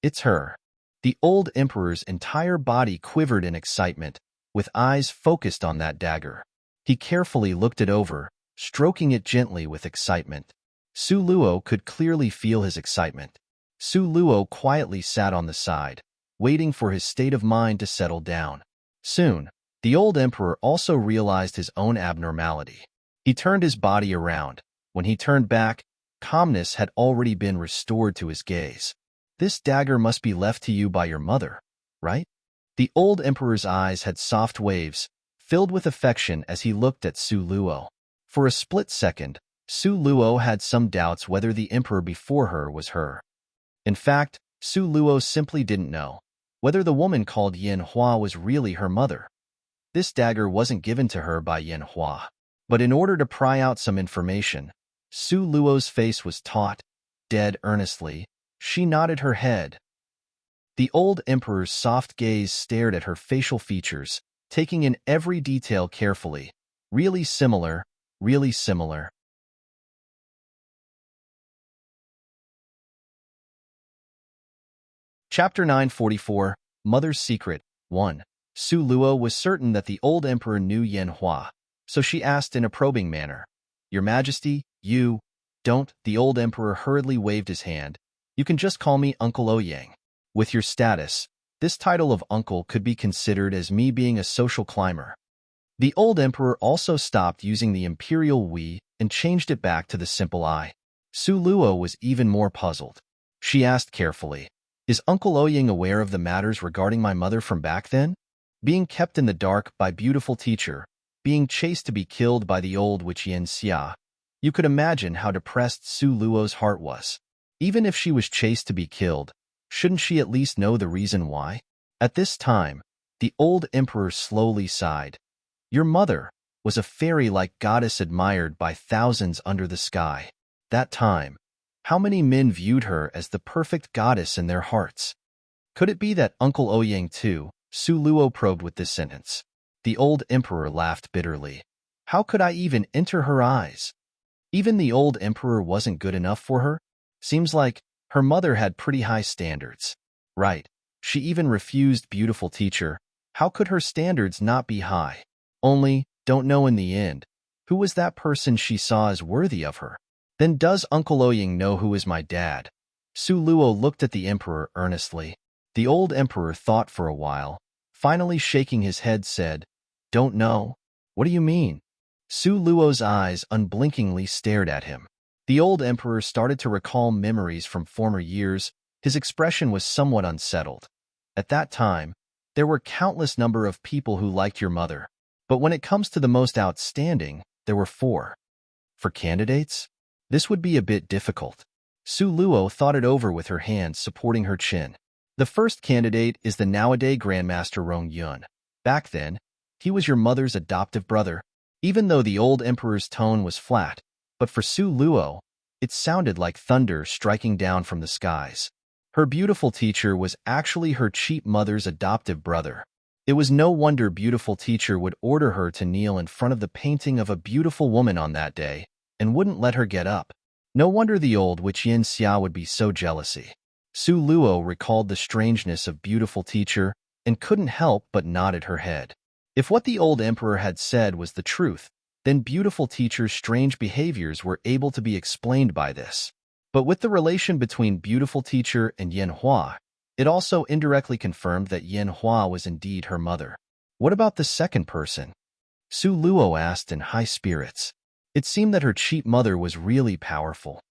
It's her." The old emperor's entire body quivered in excitement, with eyes focused on that dagger. He carefully looked it over, stroking it gently with excitement. Su Luo could clearly feel his excitement. Su Luo quietly sat on the side, waiting for his state of mind to settle down. Soon, the old emperor also realized his own abnormality. He turned his body around. When he turned back, calmness had already been restored to his gaze. "This dagger must be left to you by your mother, right?" The old emperor's eyes had soft waves, filled with affection as he looked at Su Luo. For a split second, Su Luo had some doubts whether the emperor before her was her. In fact, Su Luo simply didn't know whether the woman called Yin Hua was really her mother. This dagger wasn't given to her by Yin Hua. But in order to pry out some information, Su Luo's face was taut, dead earnestly. She nodded her head. The old emperor's soft gaze stared at her facial features, taking in every detail carefully. Really similar, really similar. Chapter 944, Mother's Secret, 1. Su Luo was certain that the old emperor knew Yan Hua, so she asked in a probing manner, "Your Majesty, you..." "Don't," the old emperor hurriedly waved his hand. "You can just call me Uncle Ouyang. With your status, this title of uncle could be considered as me being a social climber." The old emperor also stopped using the imperial we and changed it back to the simple I. Su Luo was even more puzzled. She asked carefully, "Is Uncle Ouyang aware of the matters regarding my mother from back then? Being kept in the dark by beautiful teacher, being chased to be killed by the old witch Yin Xia." You could imagine how depressed Su Luo's heart was. Even if she was chased to be killed, shouldn't she at least know the reason why? At this time, the old emperor slowly sighed. "Your mother was a fairy-like goddess admired by thousands under the sky. That time, how many men viewed her as the perfect goddess in their hearts? Could it be that Uncle Ouyang too?" Su Luo probed with this sentence. The old emperor laughed bitterly. "How could I even enter her eyes? Even the old emperor wasn't good enough for her? Seems like her mother had pretty high standards. Right, she even refused beautiful teacher. How could her standards not be high? Only, don't know in the end, who was that person she saw as worthy of her? Then does Uncle Ouyang know who is my dad?" Su Luo looked at the emperor earnestly. The old emperor thought for a while, finally shaking his head said, "Don't know? What do you mean?" Su Luo's eyes unblinkingly stared at him. The old emperor started to recall memories from former years. His expression was somewhat unsettled. "At that time, there were countless number of people who liked your mother. But when it comes to the most outstanding, there were 4. For candidates? This would be a bit difficult." Su Luo thought it over with her hands supporting her chin. "The first candidate is the nowadays Grandmaster Rong Yun. Back then, he was your mother's adoptive brother." Even though the old emperor's tone was flat, but for Su Luo, it sounded like thunder striking down from the skies. Her beautiful teacher was actually her cheap mother's adoptive brother. It was no wonder beautiful teacher would order her to kneel in front of the painting of a beautiful woman on that day, and wouldn't let her get up. No wonder the old witch Yin Xia would be so jealousy. Su Luo recalled the strangeness of beautiful teacher, and couldn't help but nodded her head. If what the old emperor had said was the truth, then beautiful teacher's strange behaviors were able to be explained by this. But with the relation between beautiful teacher and Yan Hua, it also indirectly confirmed that Yan Hua was indeed her mother. What about the second person? Su Luo asked in high spirits. It seemed that her cheap mother was really powerful.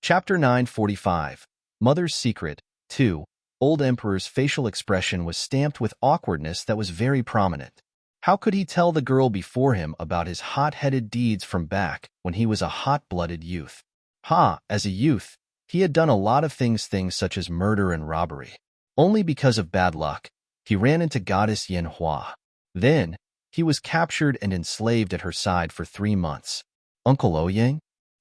Chapter 945. Mother's Secret. 2. Old Emperor's facial expression was stamped with awkwardness that was very prominent. How could he tell the girl before him about his hot-headed deeds from back when he was a hot-blooded youth? As a youth, he had done a lot of things such as murder and robbery. Only because of bad luck, he ran into goddess Yan Hua. Then, he was captured and enslaved at her side for 3 months. Uncle Ouyang?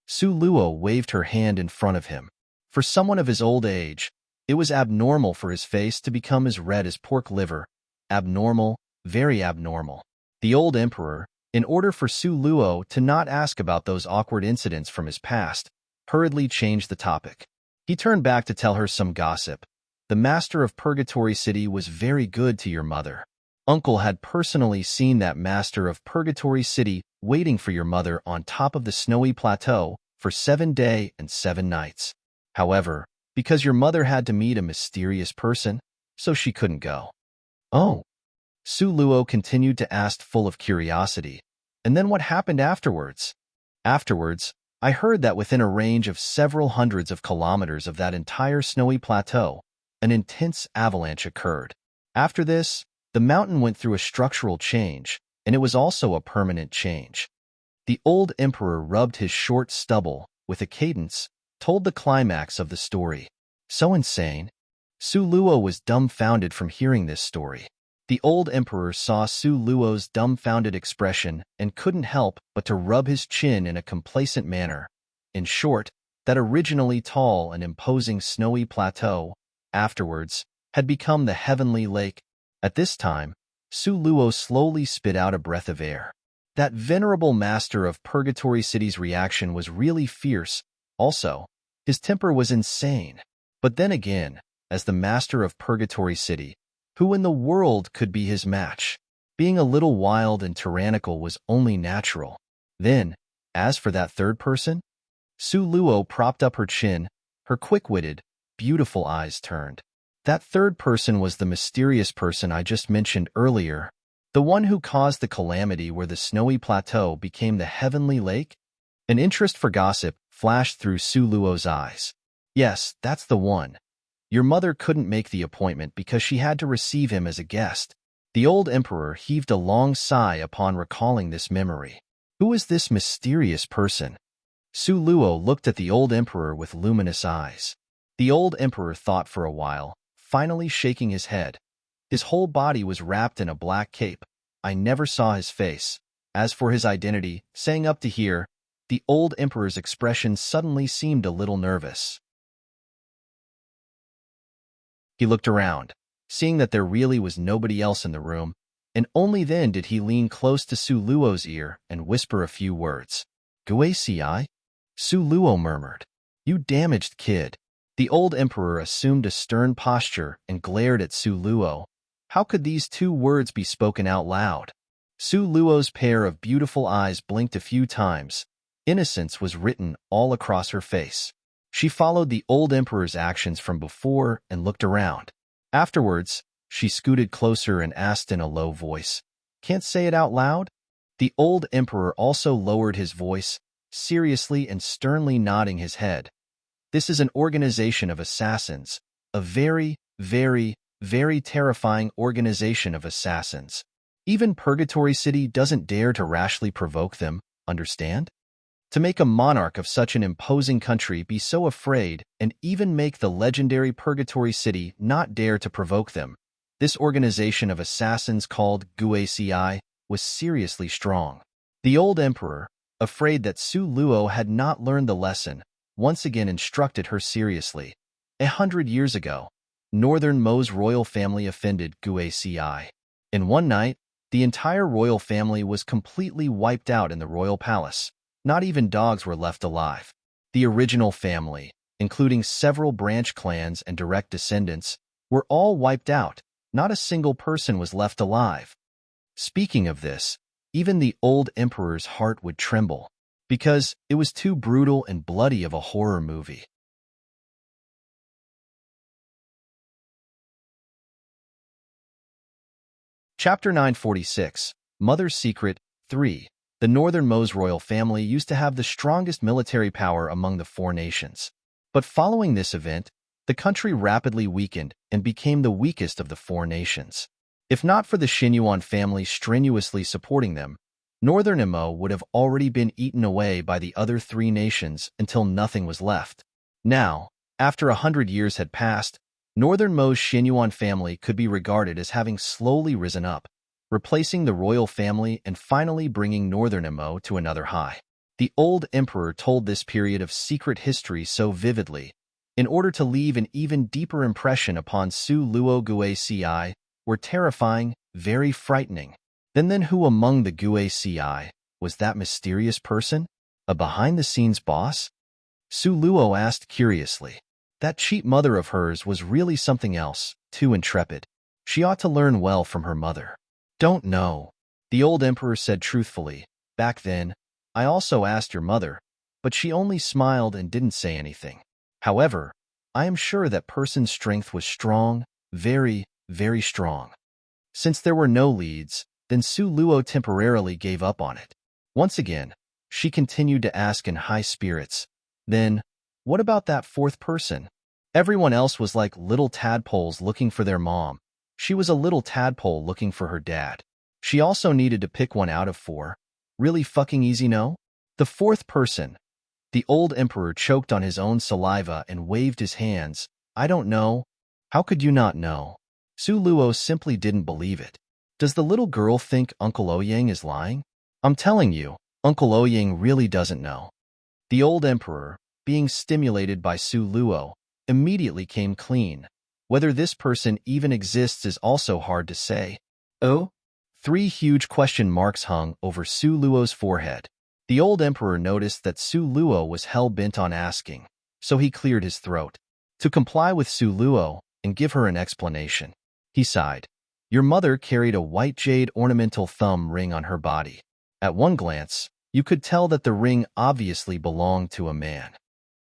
Su Luo waved her hand in front of him. For someone of his old age, it was abnormal for his face to become as red as pork liver. Abnormal, very abnormal. The old emperor, in order for Su Luo to not ask about those awkward incidents from his past, hurriedly changed the topic. He turned back to tell her some gossip. The master of Purgatory City was very good to your mother. Uncle had personally seen that master of Purgatory City waiting for your mother on top of the snowy plateau for 7 days and 7 nights. However, because your mother had to meet a mysterious person, so she couldn't go. Oh. Su Luo continued to ask full of curiosity. And then what happened afterwards? Afterwards, I heard that within a range of several hundreds of kilometers of that entire snowy plateau, an intense avalanche occurred. After this, the mountain went through a structural change, and it was also a permanent change. The old emperor rubbed his short stubble with a cadence, told the climax of the story. So insane. Su Luo was dumbfounded from hearing this story. The old emperor saw Su Luo's dumbfounded expression and couldn't help but to rub his chin in a complacent manner. In short, that originally tall and imposing snowy plateau, afterwards, had become the heavenly lake. At this time, Su Luo slowly spit out a breath of air. That venerable master of Purgatory City's reaction was really fierce. Also, his temper was insane. But then again, as the master of Purgatory City, who in the world could be his match? Being a little wild and tyrannical was only natural. Then, as for that third person? Su Luo propped up her chin, her quick-witted, beautiful eyes turned. That third person was the mysterious person I just mentioned earlier, the one who caused the calamity where the snowy plateau became the heavenly lake? An interest for gossip flashed through Su Luo's eyes. Yes, that's the one. Your mother couldn't make the appointment because she had to receive him as a guest. The old emperor heaved a long sigh upon recalling this memory. Who is this mysterious person? Su Luo looked at the old emperor with luminous eyes. The old emperor thought for a while, finally shaking his head. His whole body was wrapped in a black cape. I never saw his face. As for his identity, saying up to here, the old emperor's expression suddenly seemed a little nervous. He looked around, seeing that there really was nobody else in the room, and only then did he lean close to Su Luo's ear and whisper a few words. Gui Ci? Su Luo murmured. You damaged kid. The old emperor assumed a stern posture and glared at Su Luo. How could these two words be spoken out loud? Su Luo's pair of beautiful eyes blinked a few times. Innocence was written all across her face. She followed the old emperor's actions from before and looked around. Afterwards, she scooted closer and asked in a low voice, Can't say it out loud? The old emperor also lowered his voice, seriously and sternly nodding his head. This is an organization of assassins, a very, very, very terrifying organization of assassins. Even Purgatory City doesn't dare to rashly provoke them, understand? To make a monarch of such an imposing country be so afraid and even make the legendary Purgatory City not dare to provoke them, this organization of assassins called Gui Ci was seriously strong. The old emperor, afraid that Su Luo had not learned the lesson, once again instructed her seriously. 100 years ago, Northern Mo's royal family offended Gui Ci. In one night, the entire royal family was completely wiped out in the royal palace. Not even dogs were left alive. The original family, including several branch clans and direct descendants, were all wiped out. Not a single person was left alive. Speaking of this, even the old emperor's heart would tremble, because it was too brutal and bloody of a horror movie. Chapter 946, Mother's Secret 3. The Northern Mo's royal family used to have the strongest military power among the four nations. But following this event, the country rapidly weakened and became the weakest of the four nations. If not for the Xinyuan family strenuously supporting them, Northern Mo would have already been eaten away by the other three nations until nothing was left. Now, after 100 years had passed, Northern Mo's Xinyuan family could be regarded as having slowly risen up, replacing the royal family and finally bringing Northern Mo to another high. The old emperor told this period of secret history so vividly, in order to leave an even deeper impression upon Su Luo. Gui Ci were terrifying, very frightening. Then who among the Gui Ci was that mysterious person? A behind-the-scenes boss? Su Luo asked curiously. That cheap mother of hers was really something else, too intrepid. She ought to learn well from her mother. Don't know. The old emperor said truthfully. Back then, I also asked your mother, but she only smiled and didn't say anything. However, I am sure that person's strength was strong, very, very strong. Since there were no leads, then Su Luo temporarily gave up on it. Once again, she continued to ask in high spirits. Then, what about that fourth person? Everyone else was like little tadpoles looking for their mom. She was a little tadpole looking for her dad. She also needed to pick one out of four. Really fucking easy, no? The fourth person. The old emperor choked on his own saliva and waved his hands. I don't know. How could you not know? Su Luo simply didn't believe it. Does the little girl think Uncle Ouyang is lying? I'm telling you, Uncle Ouyang really doesn't know. The old emperor, being stimulated by Su Luo, immediately came clean. Whether this person even exists is also hard to say. Oh? 3 huge question marks hung over Su Luo's forehead. The old emperor noticed that Su Luo was hell-bent on asking, so he cleared his throat. To comply with Su Luo and give her an explanation, he sighed. Your mother carried a white jade ornamental thumb ring on her body. At one glance, you could tell that the ring obviously belonged to a man.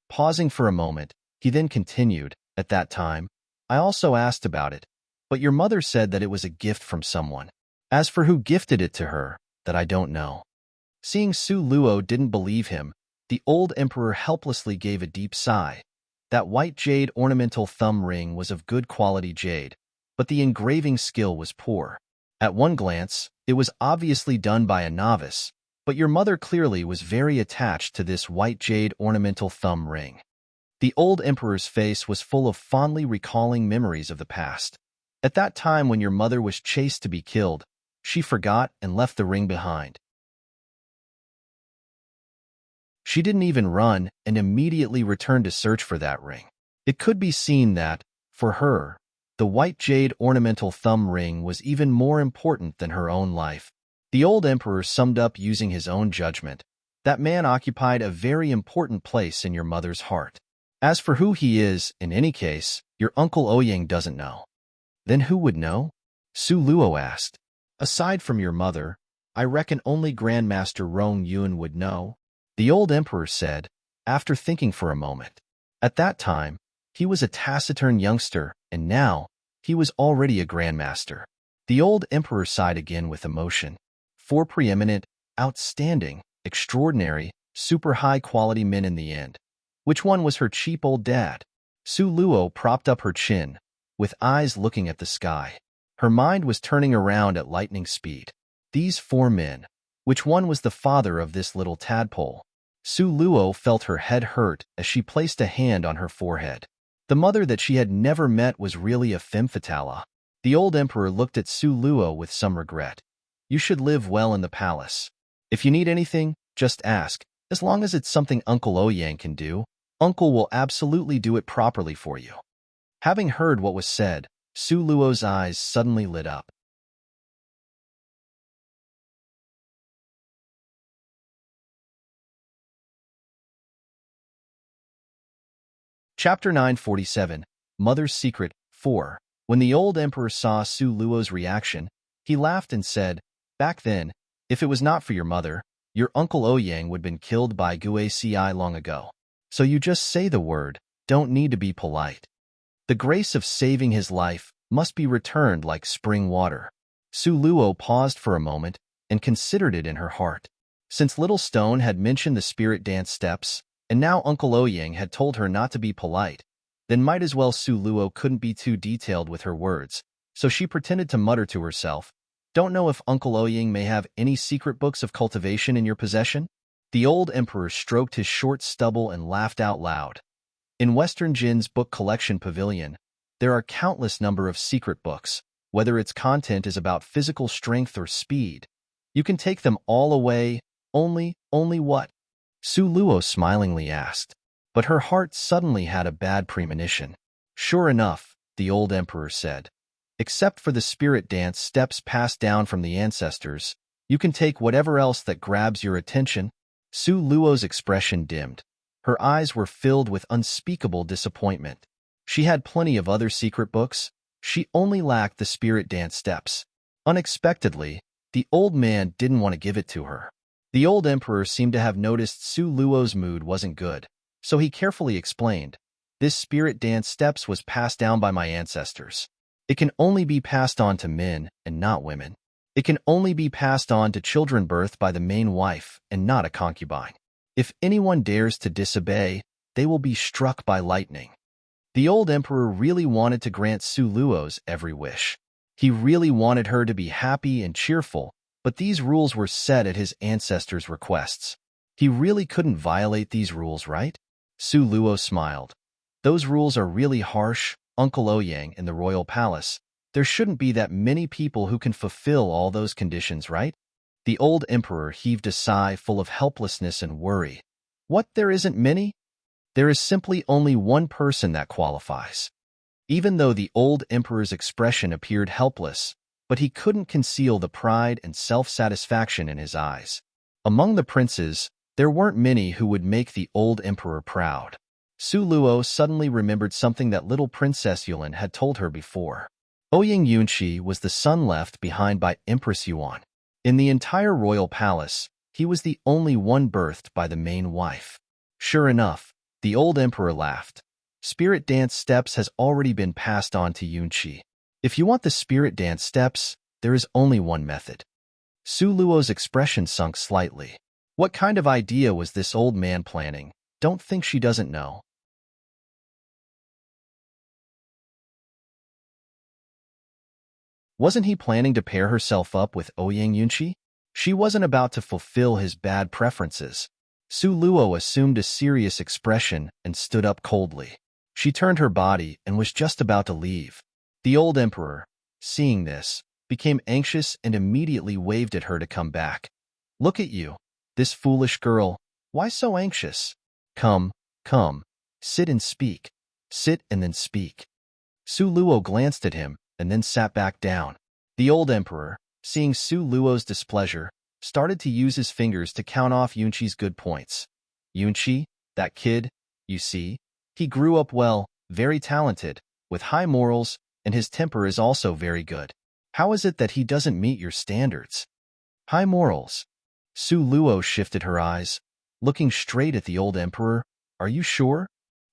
Pausing for a moment, he then continued, at that time, I also asked about it, but your mother said that it was a gift from someone. As for who gifted it to her, that I don't know. Seeing Su Luo didn't believe him, the old emperor helplessly gave a deep sigh. That white jade ornamental thumb ring was of good quality jade, but the engraving skill was poor. At one glance, it was obviously done by a novice, but your mother clearly was very attached to this white jade ornamental thumb ring. The old emperor's face was full of fondly recalling memories of the past. At that time when your mother was chased to be killed, she forgot and left the ring behind. She didn't even run and immediately returned to search for that ring. It could be seen that, for her, the white jade ornamental thumb ring was even more important than her own life. The old emperor summed up using his own judgment. That man occupied a very important place in your mother's heart. As for who he is, in any case, your uncle Ouyang doesn't know. Then who would know? Su Luo asked. Aside from your mother, I reckon only Grandmaster Rong Yun would know, the old emperor said, after thinking for a moment. At that time, he was a taciturn youngster, and now, he was already a grandmaster. The old emperor sighed again with emotion. 4 preeminent, outstanding, extraordinary, super high-quality men in the end. Which one was her cheap old dad? Su Luo propped up her chin, with eyes looking at the sky. Her mind was turning around at lightning speed. These 4 men. Which one was the father of this little tadpole? Su Luo felt her head hurt as she placed a hand on her forehead. The mother that she had never met was really a femme fatale. The old emperor looked at Su Luo with some regret. You should live well in the palace. If you need anything, just ask. As long as it's something Uncle Ouyang can do, Uncle will absolutely do it properly for you. Having heard what was said, Su Luo's eyes suddenly lit up. Chapter 947, Mother's Secret, 4. When the old emperor saw Su Luo's reaction, he laughed and said, Back then, if it was not for your mother, your Uncle Ouyang would have been killed by Guaci long ago. So you just say the word, don't need to be polite. The grace of saving his life must be returned like spring water. Su Luo paused for a moment and considered it in her heart. Since Little Stone had mentioned the spirit dance steps, and now Uncle Ouyang had told her not to be polite, then might as well Su Luo couldn't be too detailed with her words, so she pretended to mutter to herself, Don't know if Uncle Ouyang may have any secret books of cultivation in your possession? The old emperor stroked his short stubble and laughed out loud. In Western Jin's book collection pavilion, there are countless number of secret books, whether its content is about physical strength or speed. You can take them all away, only what? Su Luo smilingly asked, but her heart suddenly had a bad premonition. Sure enough, the old emperor said, except for the spirit dance steps passed down from the ancestors, you can take whatever else that grabs your attention. Su Luo's expression dimmed. Her eyes were filled with unspeakable disappointment. She had plenty of other secret books. She only lacked the spirit dance steps. Unexpectedly, the old man didn't want to give it to her. The old emperor seemed to have noticed Su Luo's mood wasn't good, so he carefully explained, This spirit dance steps was passed down by my ancestors. It can only be passed on to men and not women. It can only be passed on to children birthed by the main wife and not a concubine. If anyone dares to disobey, they will be struck by lightning. The old emperor really wanted to grant Su Luo's every wish. He really wanted her to be happy and cheerful, but these rules were set at his ancestors' requests. He really couldn't violate these rules, right? Su Luo smiled. Those rules are really harsh, Uncle Ouyang in the royal palace. There shouldn't be that many people who can fulfill all those conditions, right? The old emperor heaved a sigh full of helplessness and worry. What, there isn't many? There is simply only one person that qualifies. Even though the old emperor's expression appeared helpless, but he couldn't conceal the pride and self-satisfaction in his eyes. Among the princes, there weren't many who would make the old emperor proud. Su Luo suddenly remembered something that little Princess Yulin had told her before. Ouyang Yunqi was the son left behind by Empress Yuan. In the entire royal palace, he was the only one birthed by the main wife. Sure enough, the old emperor laughed. Spirit dance steps has already been passed on to Yunqi. If you want the spirit dance steps, there is only one method. Su Luo's expression sunk slightly. What kind of idea was this old man planning? Don't think she doesn't know. Wasn't he planning to pair herself up with Ouyang Yunqi? She wasn't about to fulfill his bad preferences. Su Luo assumed a serious expression and stood up coldly. She turned her body and was just about to leave. The old emperor, seeing this, became anxious and immediately waved at her to come back. Look at you, this foolish girl. Why so anxious? Come, come, sit and speak. Sit and then speak. Su Luo glanced at him and then sat back down. The old emperor, seeing Su Luo's displeasure, started to use his fingers to count off Yunqi's good points. Yunqi, that kid, you see, he grew up well, very talented, with high morals, and his temper is also very good. How is it that he doesn't meet your standards? High morals. Su Luo shifted her eyes, looking straight at the old emperor. Are you sure?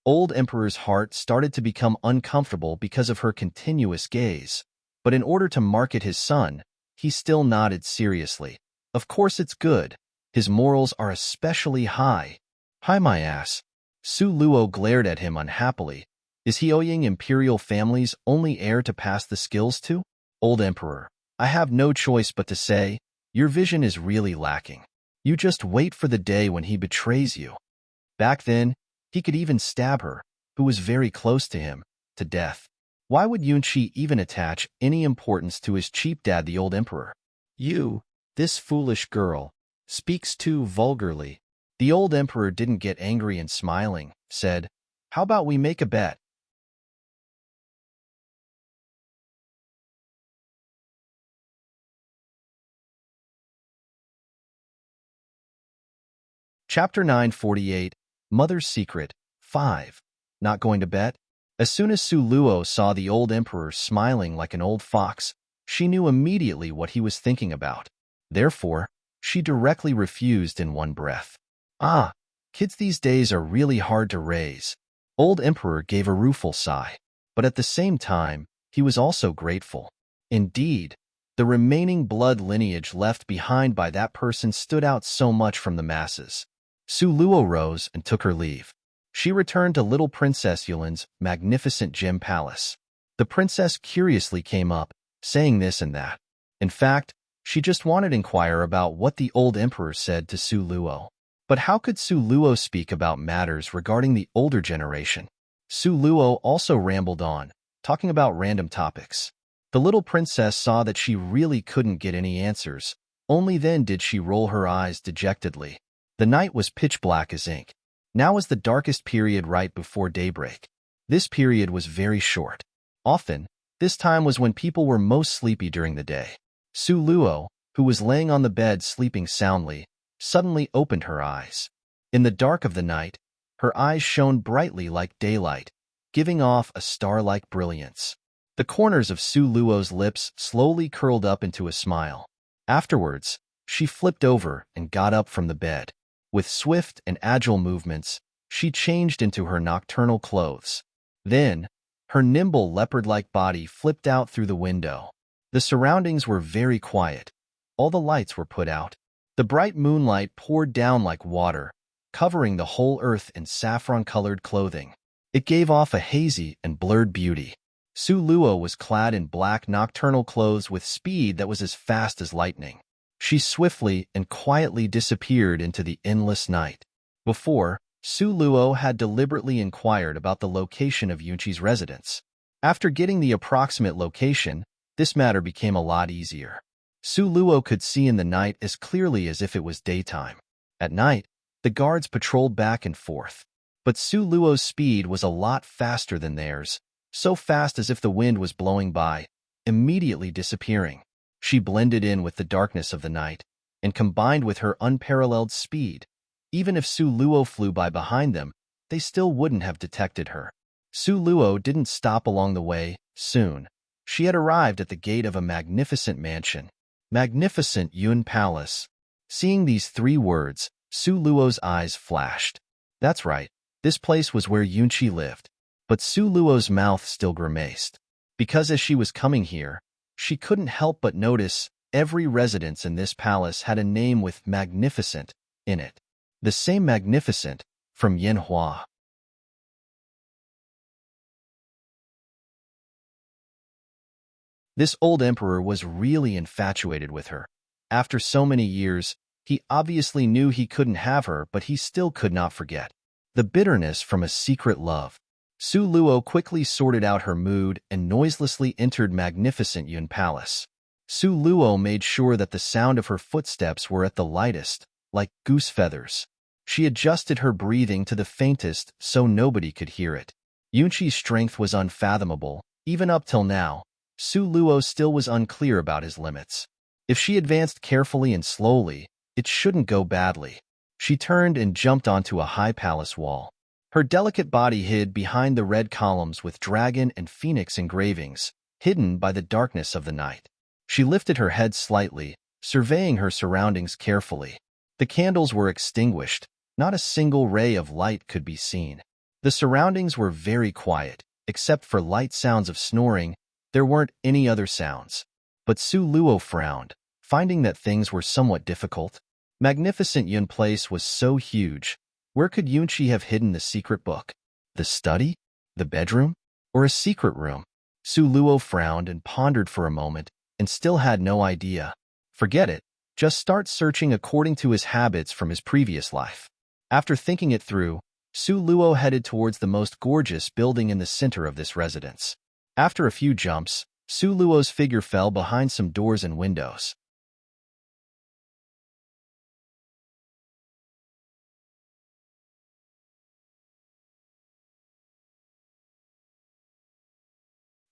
Old emperor's heart started to become uncomfortable because of her continuous gaze, but in order to market his son, he still nodded seriously. Of course it's good. His morals are especially high. Hi my ass. Su Luo glared at him unhappily. Is he Ouyang imperial family's only heir to pass the skills to? Old emperor, I have no choice but to say, your vision is really lacking. You just wait for the day when he betrays you. Back then, he could even stab her, who was very close to him, to death. Why would Yunqi even attach any importance to his cheap dad, the old emperor? You, this foolish girl, speaks too vulgarly. The old emperor didn't get angry and smiling, said, how about we make a bet? Chapter 948, Mother's Secret, 5. Not going to bet? As soon as Su Luo saw the old emperor smiling like an old fox, she knew immediately what he was thinking about. Therefore, she directly refused in one breath. Ah, kids these days are really hard to raise. Old emperor gave a rueful sigh, but at the same time, he was also grateful. Indeed, the remaining blood lineage left behind by that person stood out so much from the masses. Su Luo rose and took her leave. She returned to little Princess Yulin's magnificent gem palace. The princess curiously came up, saying this and that. In fact, she just wanted to inquire about what the old emperor said to Su Luo. But how could Su Luo speak about matters regarding the older generation? Su Luo also rambled on, talking about random topics. The little princess saw that she really couldn't get any answers. Only then did she roll her eyes dejectedly. The night was pitch black as ink. Now was the darkest period right before daybreak. This period was very short. Often, this time was when people were most sleepy during the day. Su Luo, who was laying on the bed sleeping soundly, suddenly opened her eyes. In the dark of the night, her eyes shone brightly like daylight, giving off a star-like brilliance. The corners of Su Luo's lips slowly curled up into a smile. Afterwards, she flipped over and got up from the bed. With swift and agile movements, she changed into her nocturnal clothes. Then, her nimble leopard-like body flipped out through the window. The surroundings were very quiet. All the lights were put out. The bright moonlight poured down like water, covering the whole earth in saffron-colored clothing. It gave off a hazy and blurred beauty. Su Luo was clad in black nocturnal clothes with speed that was as fast as lightning. She swiftly and quietly disappeared into the endless night. Before, Su Luo had deliberately inquired about the location of Yunqi's residence. After getting the approximate location, this matter became a lot easier. Su Luo could see in the night as clearly as if it was daytime. At night, the guards patrolled back and forth. But Su Luo's speed was a lot faster than theirs, so fast as if the wind was blowing by, immediately disappearing. She blended in with the darkness of the night, and combined with her unparalleled speed, even if Su Luo flew by behind them, they still wouldn't have detected her. Su Luo didn't stop along the way. Soon, she had arrived at the gate of a magnificent mansion. Magnificent Yun Palace. Seeing these 3 words, Su Luo's eyes flashed. That's right, this place was where Yunqi lived. But Su Luo's mouth still grimaced. Because as she was coming here, she couldn't help but notice every residence in this palace had a name with magnificent in it. The same magnificent from Yanhua. This old emperor was really infatuated with her. After so many years, he obviously knew he couldn't have her, but he still could not forget the bitterness from a secret love. Su Luo quickly sorted out her mood and noiselessly entered magnificent Yun Palace. Su Luo made sure that the sound of her footsteps were at the lightest, like goose feathers. She adjusted her breathing to the faintest so nobody could hear it. Yunqi's strength was unfathomable. Even up till now, Su Luo still was unclear about his limits. If she advanced carefully and slowly, it shouldn't go badly. She turned and jumped onto a high palace wall. Her delicate body hid behind the red columns with dragon and phoenix engravings, hidden by the darkness of the night. She lifted her head slightly, surveying her surroundings carefully. The candles were extinguished. Not a single ray of light could be seen. The surroundings were very quiet, except for light sounds of snoring. There weren't any other sounds. But Su Luo frowned, finding that things were somewhat difficult. Magnificent Yun Place was so huge. Where could Yunqi have hidden the secret book? The study? The bedroom? Or a secret room? Su Luo frowned and pondered for a moment, and still had no idea. Forget it. Just start searching according to his habits from his previous life. After thinking it through, Su Luo headed towards the most gorgeous building in the center of this residence. After a few jumps, Su Luo's figure fell behind some doors and windows.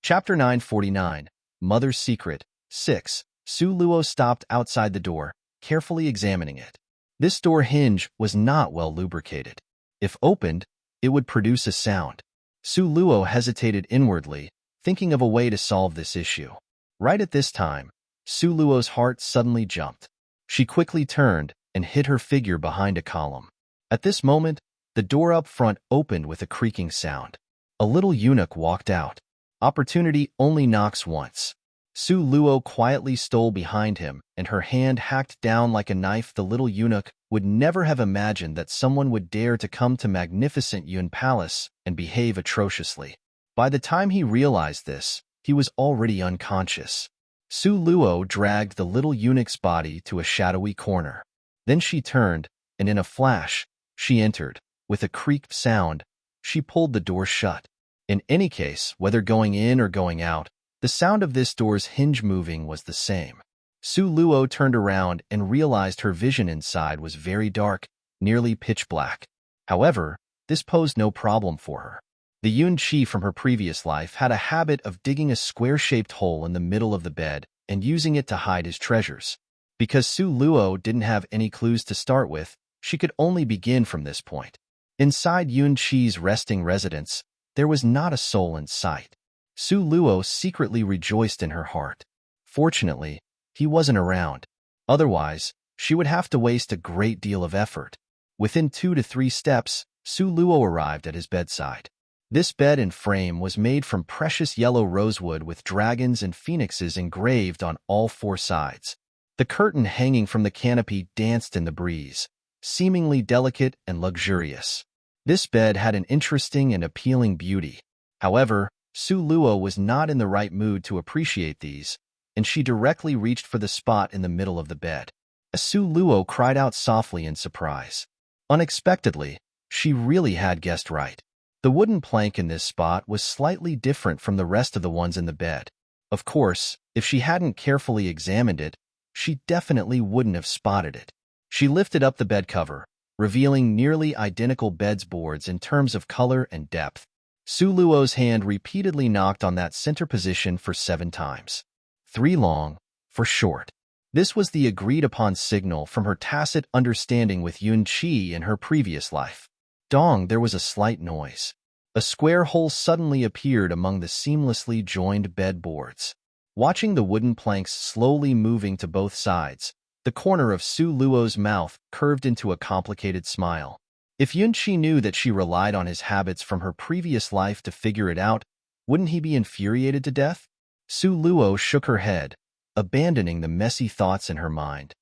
Chapter 949, Mother's Secret, 6. Su Luo stopped outside the door, carefully examining it. This door hinge was not well lubricated. If opened, it would produce a sound. Su Luo hesitated inwardly, thinking of a way to solve this issue. Right at this time, Su Luo's heart suddenly jumped. She quickly turned and hid her figure behind a column. At this moment, the door up front opened with a creaking sound. A little eunuch walked out. Opportunity only knocks once. Su Luo quietly stole behind him, and her hand hacked down like a knife. The little eunuch would never have imagined that someone would dare to come to magnificent Yun Palace and behave atrociously. By the time he realized this, he was already unconscious. Su Luo dragged the little eunuch's body to a shadowy corner. Then she turned, and in a flash, she entered. With a creaked sound, she pulled the door shut. In any case, whether going in or going out, the sound of this door's hinge moving was the same. Su Luo turned around and realized her vision inside was very dark, nearly pitch black. However, this posed no problem for her. The Yun Qi from her previous life had a habit of digging a square-shaped hole in the middle of the bed and using it to hide his treasures. Because Su Luo didn't have any clues to start with, she could only begin from this point. Inside Yun Qi's resting residence, there was not a soul in sight. Su Luo secretly rejoiced in her heart. Fortunately, he wasn't around. Otherwise, she would have to waste a great deal of effort. Within 2 to 3 steps, Su Luo arrived at his bedside. This bed and frame was made from precious yellow rosewood with dragons and phoenixes engraved on all 4 sides. The curtain hanging from the canopy danced in the breeze, seemingly delicate and luxurious. This bed had an interesting and appealing beauty. However, Su Luo was not in the right mood to appreciate these, and she directly reached for the spot in the middle of the bed. Su Luo cried out softly in surprise. Unexpectedly, she really had guessed right. The wooden plank in this spot was slightly different from the rest of the ones in the bed. Of course, if she hadn't carefully examined it, she definitely wouldn't have spotted it. She lifted up the bed cover, revealing nearly identical bedboards in terms of color and depth. Su Luo's hand repeatedly knocked on that center position for 7 times. 3 long, 4 short. This was the agreed-upon signal from her tacit understanding with Yun-Chi in her previous life. Dong, there was a slight noise. A square hole suddenly appeared among the seamlessly joined bedboards. Watching the wooden planks slowly moving to both sides, the corner of Su Luo's mouth curved into a complicated smile. If Yun-Chi knew that she relied on his habits from her previous life to figure it out, wouldn't he be infuriated to death? Su Luo shook her head, abandoning the messy thoughts in her mind.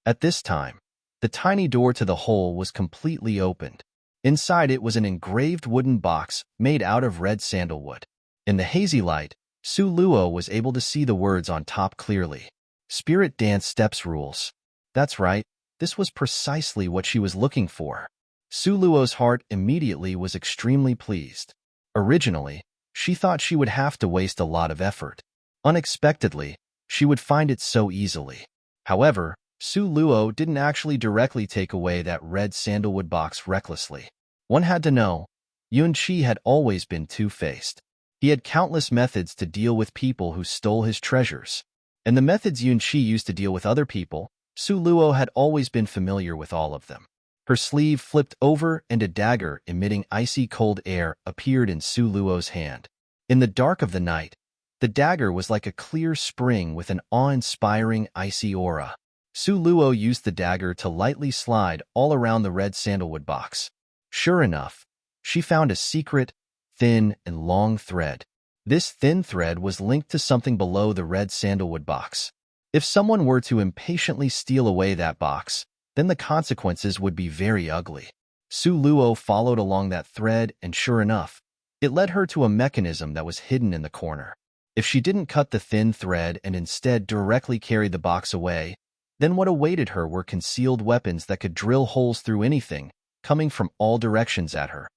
At this time, the tiny door to the hole was completely opened. Inside it was an engraved wooden box made out of red sandalwood. In the hazy light, Su Luo was able to see the words on top clearly. Spirit Dance Steps Rules. That's right, this was precisely what she was looking for. Su Luo's heart immediately was extremely pleased. Originally, she thought she would have to waste a lot of effort. Unexpectedly, she would find it so easily. However, Su Luo didn't actually directly take away that red sandalwood box recklessly. One had to know, Yun-Chi had always been two-faced. He had countless methods to deal with people who stole his treasures. And the methods Yun-Chi used to deal with other people, Su Luo had always been familiar with all of them. Her sleeve flipped over and a dagger emitting icy cold air appeared in Su Luo's hand. In the dark of the night, the dagger was like a clear spring with an awe-inspiring icy aura. Su Luo used the dagger to lightly slide all around the red sandalwood box. Sure enough, she found a secret, thin and long thread. This thin thread was linked to something below the red sandalwood box. If someone were to impatiently steal away that box, then the consequences would be very ugly. Su Luo followed along that thread and sure enough, it led her to a mechanism that was hidden in the corner. If she didn't cut the thin thread and instead directly carried the box away, then what awaited her were concealed weapons that could drill holes through anything, coming from all directions at her.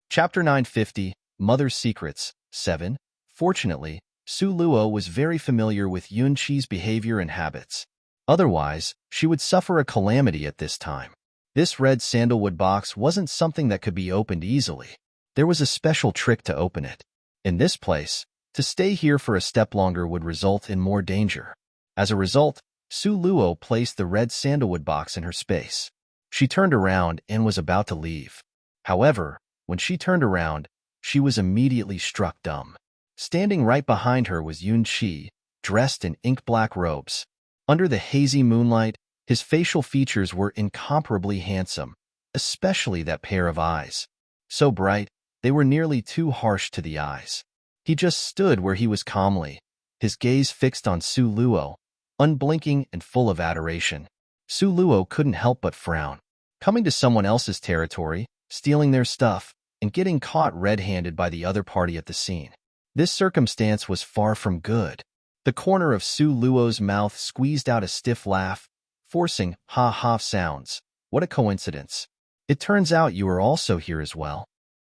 Chapter 950, Mother's Secrets, 7. Fortunately, Su Luo was very familiar with Yun-Chi's behavior and habits. Otherwise, she would suffer a calamity at this time. This red sandalwood box wasn't something that could be opened easily. There was a special trick to open it. In this place, to stay here for a step longer would result in more danger. As a result, Su Luo placed the red sandalwood box in her space. She turned around and was about to leave. However, when she turned around, she was immediately struck dumb. Standing right behind her was Yun-Chi, dressed in ink-black robes. Under the hazy moonlight, his facial features were incomparably handsome, especially that pair of eyes. So bright, they were nearly too harsh to the eyes. He just stood where he was calmly, his gaze fixed on Su Luo, unblinking and full of adoration. Su Luo couldn't help but frown. Coming to someone else's territory, stealing their stuff, and getting caught red-handed by the other party at the scene. This circumstance was far from good. The corner of Su Luo's mouth squeezed out a stiff laugh, forcing ha-ha sounds. What a coincidence. It turns out you are also here as well.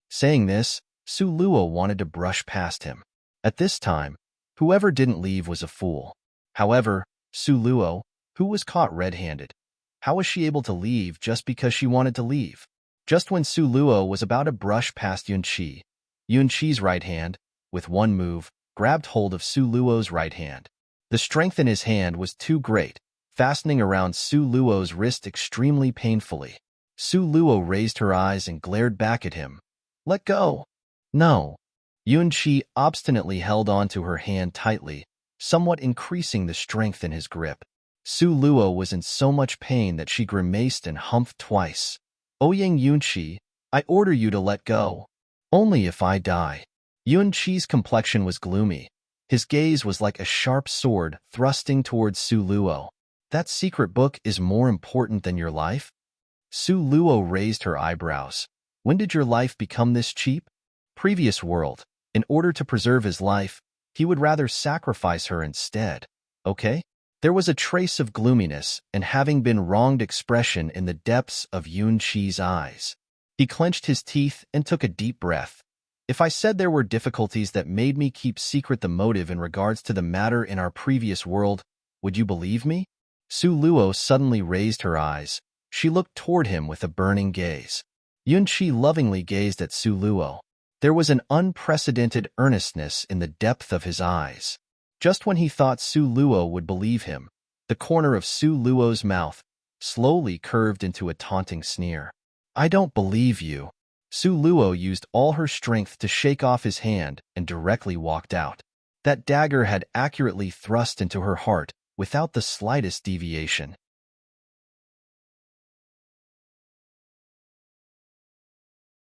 Saying this, Su Luo wanted to brush past him. At this time, whoever didn't leave was a fool. However, Su Luo, who was caught red-handed, how was she able to leave just because she wanted to leave? Just when Su Luo was about to brush past Yun-Chi, Yun-Chi's right hand, with one move, grabbed hold of Su Luo's right hand. The strength in his hand was too great, fastening around Su Luo's wrist extremely painfully. Su Luo raised her eyes and glared back at him. Let go. No. Yun-Chi obstinately held on to her hand tightly, somewhat increasing the strength in his grip. Su Luo was in so much pain that she grimaced and humphed twice. Oyang Yun-Chi, I order you to let go. Only if I die. Yun-Chi's complexion was gloomy. His gaze was like a sharp sword thrusting towards Su Luo. That secret book is more important than your life? Su Luo raised her eyebrows. When did your life become this cheap? Previous world. In order to preserve his life, he would rather sacrifice her instead. Okay? There was a trace of gloominess and having been wronged expression in the depths of Yun-Chi's eyes. He clenched his teeth and took a deep breath. If I said there were difficulties that made me keep secret the motive in regards to the matter in our previous world, would you believe me? Su Luo suddenly raised her eyes. She looked toward him with a burning gaze. Yunqi lovingly gazed at Su Luo. There was an unprecedented earnestness in the depth of his eyes. Just when he thought Su Luo would believe him, the corner of Su Luo's mouth slowly curved into a taunting sneer. I don't believe you. Su Luo used all her strength to shake off his hand and directly walked out. That dagger had accurately thrust into her heart without the slightest deviation.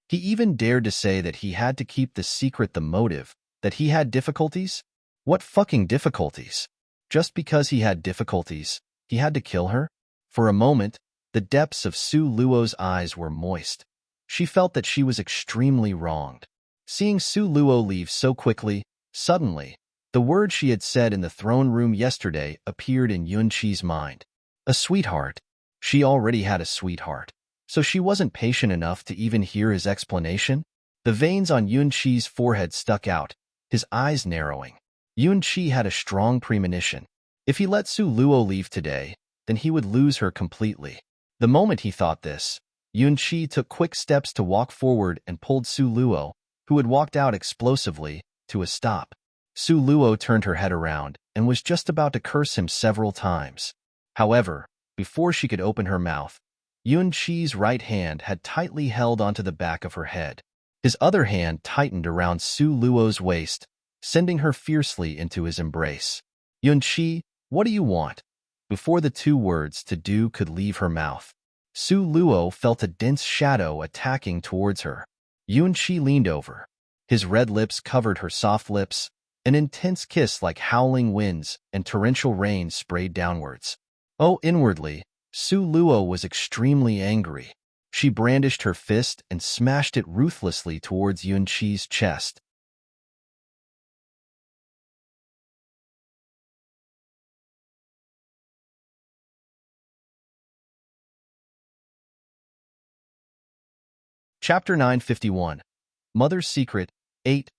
He even dared to say that he had to keep the secret the motive, that he had difficulties? What fucking difficulties? Just because he had difficulties, he had to kill her? For a moment, the depths of Su Luo's eyes were moist. She felt that she was extremely wronged. Seeing Su Luo leave so quickly, suddenly, the word she had said in the throne room yesterday appeared in Yunqi's mind. A sweetheart. She already had a sweetheart. So she wasn't patient enough to even hear his explanation? The veins on Yunqi's forehead stuck out, his eyes narrowing. Yunqi had a strong premonition. If he let Su Luo leave today, then he would lose her completely. The moment he thought this, Yunqi took quick steps to walk forward and pulled Su Luo, who had walked out explosively, to a stop. Su Luo turned her head around and was just about to curse him several times. However, before she could open her mouth, Yunqi's right hand had tightly held onto the back of her head. His other hand tightened around Su Luo's waist, sending her fiercely into his embrace. Yunqi, what do you want? Before the two words "to do" could leave her mouth, Su Luo felt a dense shadow attacking towards her. Yunqi leaned over. His red lips covered her soft lips. An intense kiss like howling winds and torrential rain sprayed downwards. Oh, inwardly, Su Luo was extremely angry. She brandished her fist and smashed it ruthlessly towards Yunqi's chest. Chapter 951. Mother's Secret 8.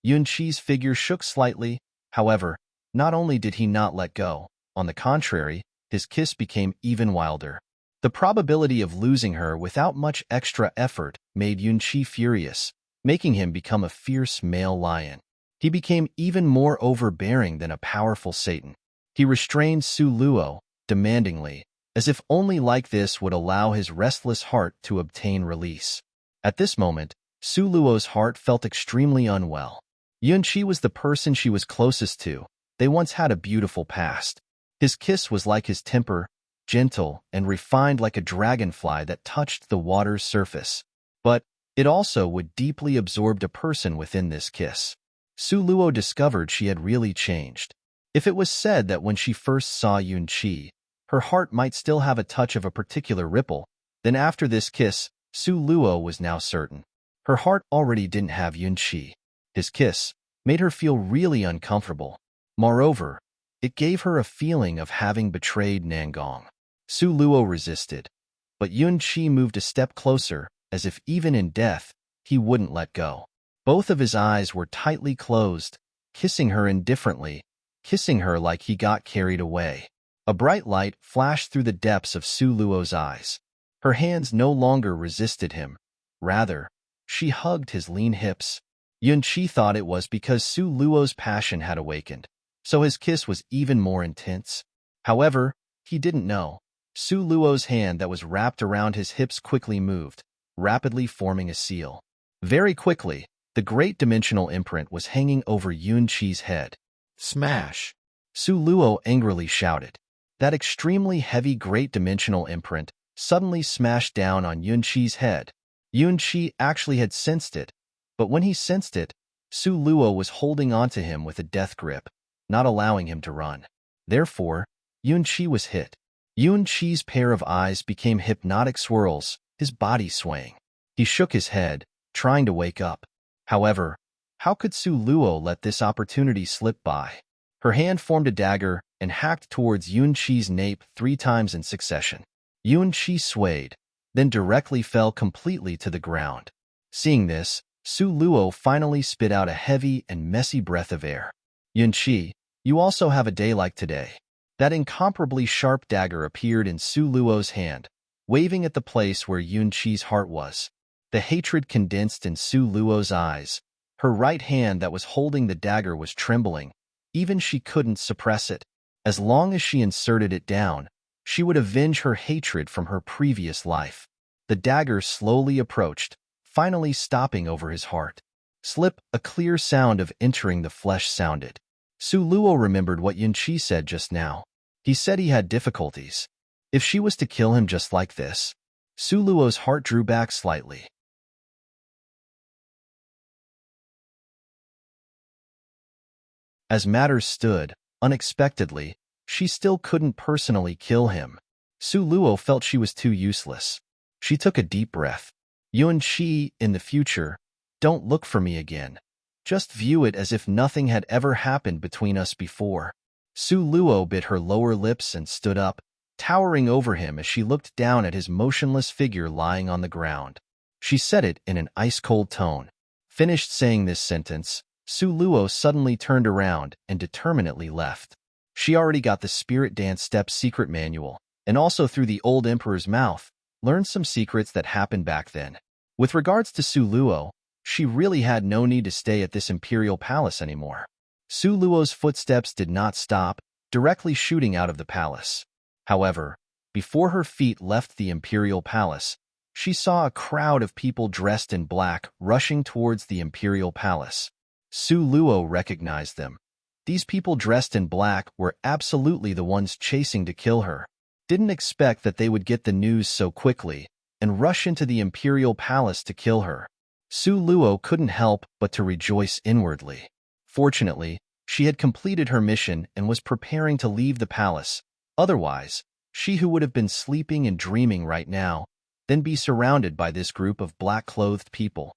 Yunqi's figure shook slightly. However, not only did he not let go, on the contrary, his kiss became even wilder. The probability of losing her without much extra effort made Yunqi furious, making him become a fierce male lion. He became even more overbearing than a powerful Satan. He restrained Su Luo, demandingly, as if only like this would allow his restless heart to obtain release. At this moment, Su Luo's heart felt extremely unwell. Yunqi was the person she was closest to. They once had a beautiful past. His kiss was like his temper, gentle and refined like a dragonfly that touched the water's surface. But it also would deeply absorb a person within this kiss. Su Luo discovered she had really changed. If it was said that when she first saw Yunqi, her heart might still have a touch of a particular ripple, then after this kiss, Su Luo was now certain. Her heart already didn't have Yunqi. His kiss made her feel really uncomfortable. Moreover, it gave her a feeling of having betrayed Nangong. Su Luo resisted, but Yunqi moved a step closer, as if even in death, he wouldn't let go. Both of his eyes were tightly closed, kissing her indifferently, kissing her like he got carried away. A bright light flashed through the depths of Su Luo's eyes. Her hands no longer resisted him. Rather, she hugged his lean hips. Yunqi thought it was because Su Luo's passion had awakened, so his kiss was even more intense. However, he didn't know. Su Luo's hand that was wrapped around his hips quickly moved, rapidly forming a seal. Very quickly, the great dimensional imprint was hanging over Yunqi's head. Smash! Su Luo angrily shouted. That extremely heavy great dimensional imprint suddenly smashed down on Yunqi's head. Yunqi actually had sensed it, but when he sensed it, Su Luo was holding onto him with a death grip, not allowing him to run. Therefore, Yunqi was hit. Yunqi's pair of eyes became hypnotic swirls, his body swaying. He shook his head, trying to wake up. However, how could Su Luo let this opportunity slip by? Her hand formed a dagger and hacked towards Yunqi's nape 3 times in succession. Yunqi swayed, then directly fell completely to the ground. Seeing this, Su Luo finally spit out a heavy and messy breath of air. Yunqi, you also have a day like today. That incomparably sharp dagger appeared in Su Luo's hand, waving at the place where Yunqi's heart was. The hatred condensed in Su Luo's eyes. Her right hand that was holding the dagger was trembling. Even she couldn't suppress it. As long as she inserted it down, she would avenge her hatred from her previous life. The dagger slowly approached, finally stopping over his heart. Slip, a clear sound of entering the flesh sounded. Su Luo remembered what Yunqi said just now. He said he had difficulties. If she was to kill him just like this, Su Luo's heart drew back slightly. As matters stood, unexpectedly, she still couldn't personally kill him. Su Luo felt she was too useless. She took a deep breath. Yunqi, in the future, don't look for me again. Just view it as if nothing had ever happened between us before. Su Luo bit her lower lips and stood up, towering over him as she looked down at his motionless figure lying on the ground. She said it in an ice-cold tone. Finished saying this sentence, Su Luo suddenly turned around and determinedly left. She already got the Spirit Dance Step secret manual, and also through the old emperor's mouth, learned some secrets that happened back then. With regards to Su Luo, she really had no need to stay at this imperial palace anymore. Su Luo's footsteps did not stop, directly shooting out of the palace. However, before her feet left the imperial palace, she saw a crowd of people dressed in black rushing towards the imperial palace. Su Luo recognized them. These people dressed in black were absolutely the ones chasing to kill her. Didn't expect that they would get the news so quickly and rush into the imperial palace to kill her. Su Luo couldn't help but to rejoice inwardly. Fortunately, she had completed her mission and was preparing to leave the palace. Otherwise, she who would have been sleeping and dreaming right now, then be surrounded by this group of black-clothed people.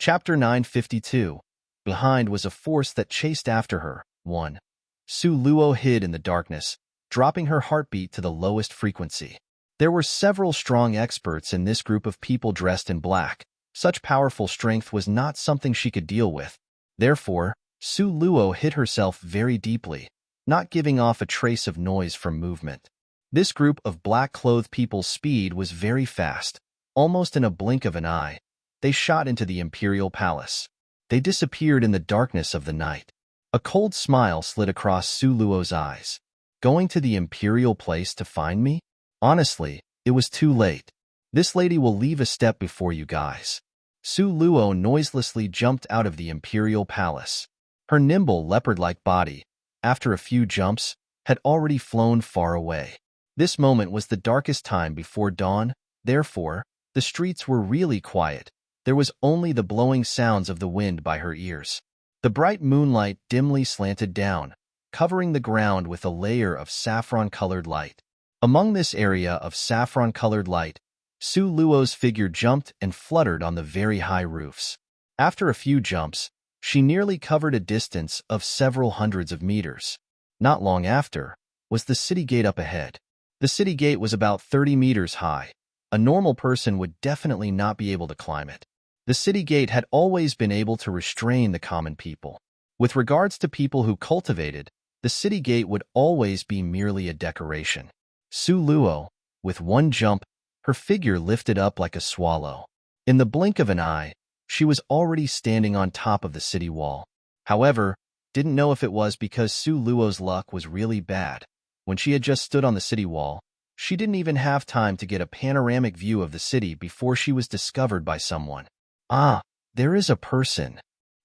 Chapter 952. Behind was a force that chased after her. 1. Su Luo hid in the darkness, dropping her heartbeat to the lowest frequency. There were several strong experts in this group of people dressed in black. Such powerful strength was not something she could deal with. Therefore, Su Luo hid herself very deeply, not giving off a trace of noise from movement. This group of black-clothed people's speed was very fast. Almost in a blink of an eye, they shot into the imperial palace. They disappeared in the darkness of the night. A cold smile slid across Su Luo's eyes. Going to the imperial place to find me? Honestly, it was too late. This lady will leave a step before you guys. Su Luo noiselessly jumped out of the imperial palace. Her nimble leopard-like body, after a few jumps, had already flown far away. This moment was the darkest time before dawn. Therefore, the streets were really quiet. There was only the blowing sounds of the wind by her ears. The bright moonlight dimly slanted down, covering the ground with a layer of saffron-colored light. Among this area of saffron-colored light, Su Luo's figure jumped and fluttered on the very high roofs. After a few jumps, she nearly covered a distance of several hundreds of meters. Not long after, was the city gate up ahead. The city gate was about 30 meters high. A normal person would definitely not be able to climb it. The city gate had always been able to restrain the common people. With regards to people who cultivated, the city gate would always be merely a decoration. Su Luo, with one jump, her figure lifted up like a swallow. In the blink of an eye, she was already standing on top of the city wall. However, didn't know if it was because Su Luo's luck was really bad. When she had just stood on the city wall, she didn't even have time to get a panoramic view of the city before she was discovered by someone. Ah, there is a person.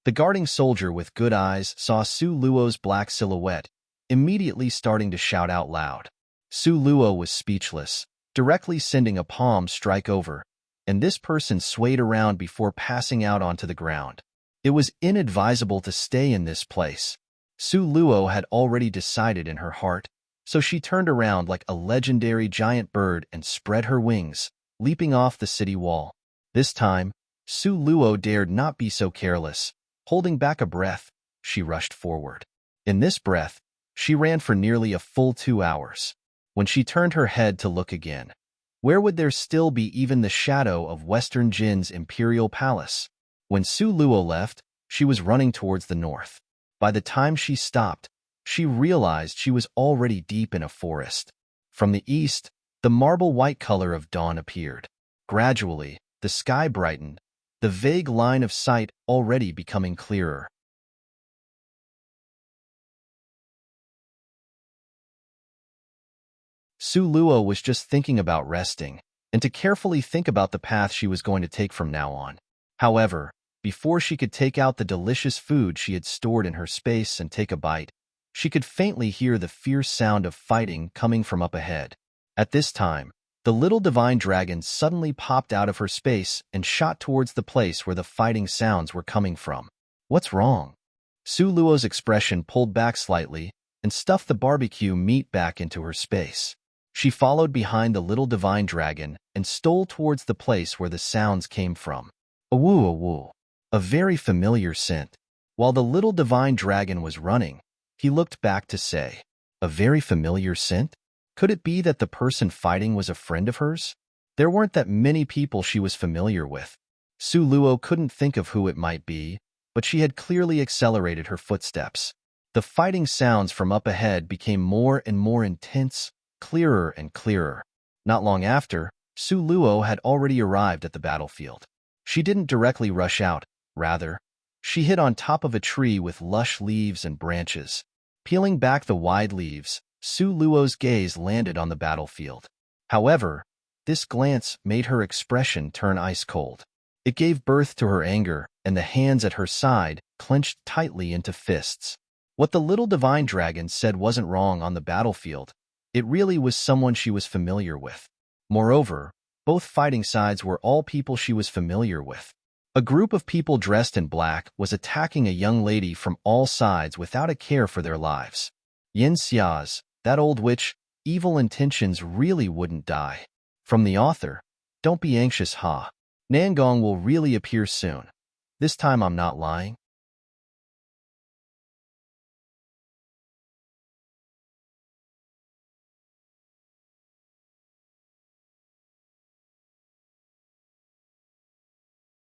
The guarding soldier with good eyes saw Su Luo's black silhouette, immediately starting to shout out loud. Su Luo was speechless, directly sending a palm strike over, and this person swayed around before passing out onto the ground. It was inadvisable to stay in this place. Su Luo had already decided in her heart, so she turned around like a legendary giant bird and spread her wings, leaping off the city wall. This time, Su Luo dared not be so careless. Holding back a breath, she rushed forward. In this breath, she ran for nearly a full 2 hours. When she turned her head to look again, where would there still be even the shadow of Western Jin's imperial palace? When Su Luo left, she was running towards the north. By the time she stopped, she realized she was already deep in a forest. From the east, the marble white color of dawn appeared. Gradually, the sky brightened, the vague line of sight already becoming clearer. Su Luo was just thinking about resting, and to carefully think about the path she was going to take from now on. However, before she could take out the delicious food she had stored in her space and take a bite, she could faintly hear the fierce sound of fighting coming from up ahead. At this time, the little divine dragon suddenly popped out of her space and shot towards the place where the fighting sounds were coming from. What's wrong? Su Luo's expression pulled back slightly and stuffed the barbecue meat back into her space. She followed behind the little divine dragon and stole towards the place where the sounds came from. Awoo, awoo. A very familiar scent. While the little divine dragon was running, he looked back to say, a very familiar scent? Could it be that the person fighting was a friend of hers? There weren't that many people she was familiar with. Su Luo couldn't think of who it might be, but she had clearly accelerated her footsteps. The fighting sounds from up ahead became more and more intense, clearer and clearer. Not long after, Su Luo had already arrived at the battlefield. She didn't directly rush out, rather, she hid on top of a tree with lush leaves and branches. Peeling back the wide leaves, Su Luo's gaze landed on the battlefield. However, this glance made her expression turn ice-cold. It gave birth to her anger, and the hands at her side clenched tightly into fists. What the little divine dragon said wasn't wrong on the battlefield. It really was someone she was familiar with. Moreover, both fighting sides were all people she was familiar with. A group of people dressed in black was attacking a young lady from all sides without a care for their lives. Yin Xia's, that old witch, evil intentions really wouldn't die. From the author, don't be anxious, ha. Nangong will really appear soon. This time I'm not lying.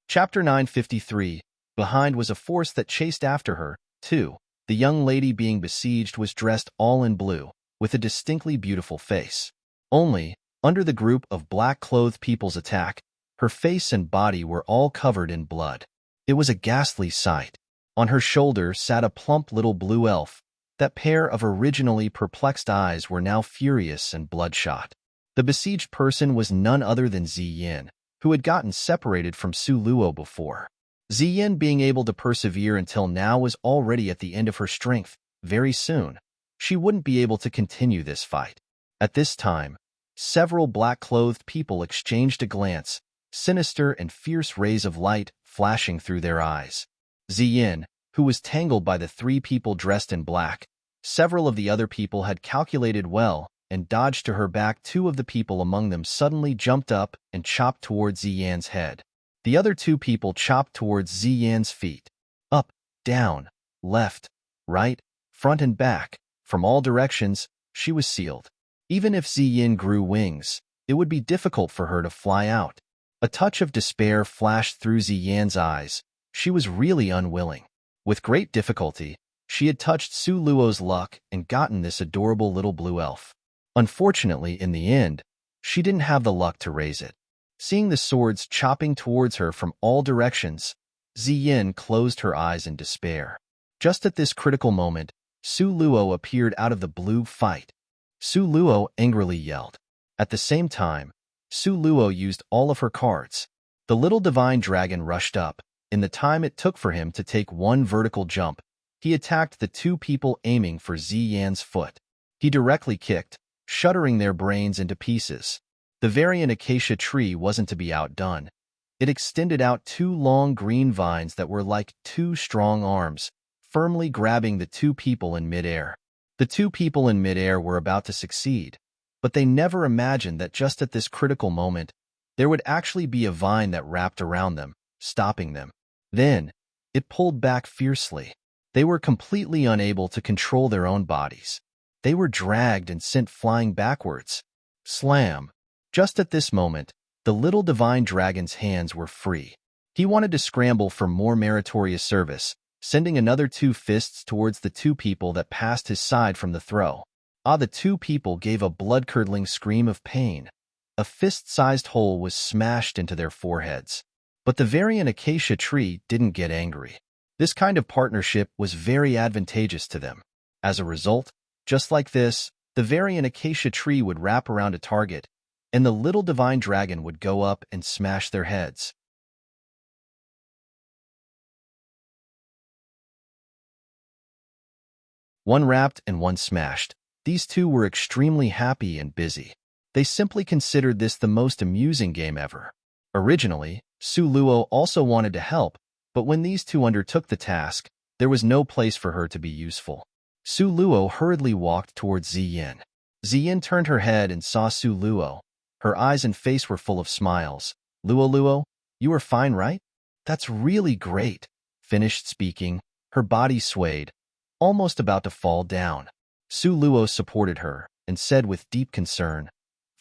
Chapter 953. Behind was a force that chased after her, too. The young lady being besieged was dressed all in blue, with a distinctly beautiful face. Only, under the group of black-clothed people's attack, her face and body were all covered in blood. It was a ghastly sight. On her shoulder sat a plump little blue elf. That pair of originally perplexed eyes were now furious and bloodshot. The besieged person was none other than Ziyin, who had gotten separated from Su Luo before. Ziyin being able to persevere until now was already at the end of her strength. Very soon, she wouldn't be able to continue this fight. At this time, several black-clothed people exchanged a glance, sinister and fierce rays of light flashing through their eyes. Ziyin, who was tangled by the three people dressed in black, several of the other people had calculated well and dodged to her back. Two of the people among them suddenly jumped up and chopped towards Ziyan's head. The other two people chopped towards Ziyan's feet. Up, down, left, right, front and back, from all directions, she was sealed. Even if Ziyin grew wings, it would be difficult for her to fly out. A touch of despair flashed through Ziyan's eyes. She was really unwilling. With great difficulty, she had touched Su Luo's luck and gotten this adorable little blue elf. Unfortunately, in the end, she didn't have the luck to raise it. Seeing the swords chopping towards her from all directions, Ziyin closed her eyes in despair. Just at this critical moment, Su Luo appeared out of the blue fight. Su Luo angrily yelled. At the same time, Su Luo used all of her cards. The little divine dragon rushed up. In the time it took for him to take one vertical jump, he attacked the two people aiming for Ziyan's foot. He directly kicked, shattering their brains into pieces. The variant acacia tree wasn't to be outdone. It extended out two long green vines that were like two strong arms, firmly grabbing the two people in midair. The two people in midair were about to succeed, but they never imagined that just at this critical moment, there would actually be a vine that wrapped around them, stopping them. Then, it pulled back fiercely. They were completely unable to control their own bodies. They were dragged and sent flying backwards. Slam! Just at this moment, the little divine dragon's hands were free. He wanted to scramble for more meritorious service, sending another 2 fists towards the 2 people that passed his side from the throw. The 2 people gave a blood-curdling scream of pain. A fist-sized hole was smashed into their foreheads. But the Varian acacia tree didn't get angry. This kind of partnership was very advantageous to them. As a result, just like this, the Varian acacia tree would wrap around a target, and the little divine dragon would go up and smash their heads. One wrapped and one smashed. These 2 were extremely happy and busy. They simply considered this the most amusing game ever. Originally, Su Luo also wanted to help, but when these 2 undertook the task, there was no place for her to be useful. Su Luo hurriedly walked towards Ziyin. Ziyin turned her head and saw Su Luo. Her eyes and face were full of smiles. Luo, you are fine, right? That's really great. Finished speaking, her body swayed, almost about to fall down. Su Luo supported her and said with deep concern,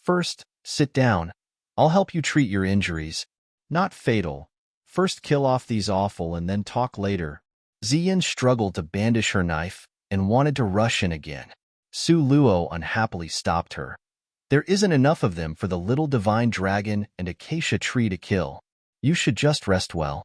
"First, sit down. I'll help you treat your injuries. Not fatal. First kill off these awful and then talk later." Ziyin struggled to bandage her knife and wanted to rush in again. Su Luo unhappily stopped her. "There isn't enough of them for the little divine dragon and acacia tree to kill. You should just rest well."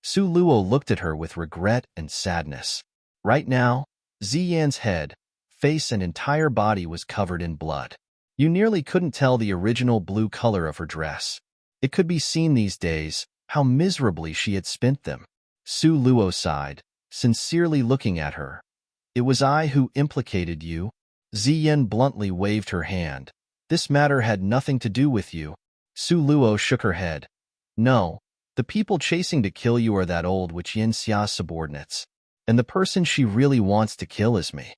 Su Luo looked at her with regret and sadness. Right now, Ziyan's head, face and entire body was covered in blood. You nearly couldn't tell the original blue color of her dress. It could be seen these days how miserably she had spent them. Su Luo sighed, sincerely looking at her. "It was I who implicated you." Ziyin bluntly waved her hand. "This matter had nothing to do with you." Su Luo shook her head. "No, the people chasing to kill you are that old witch Yin Xia's subordinates. And the person she really wants to kill is me."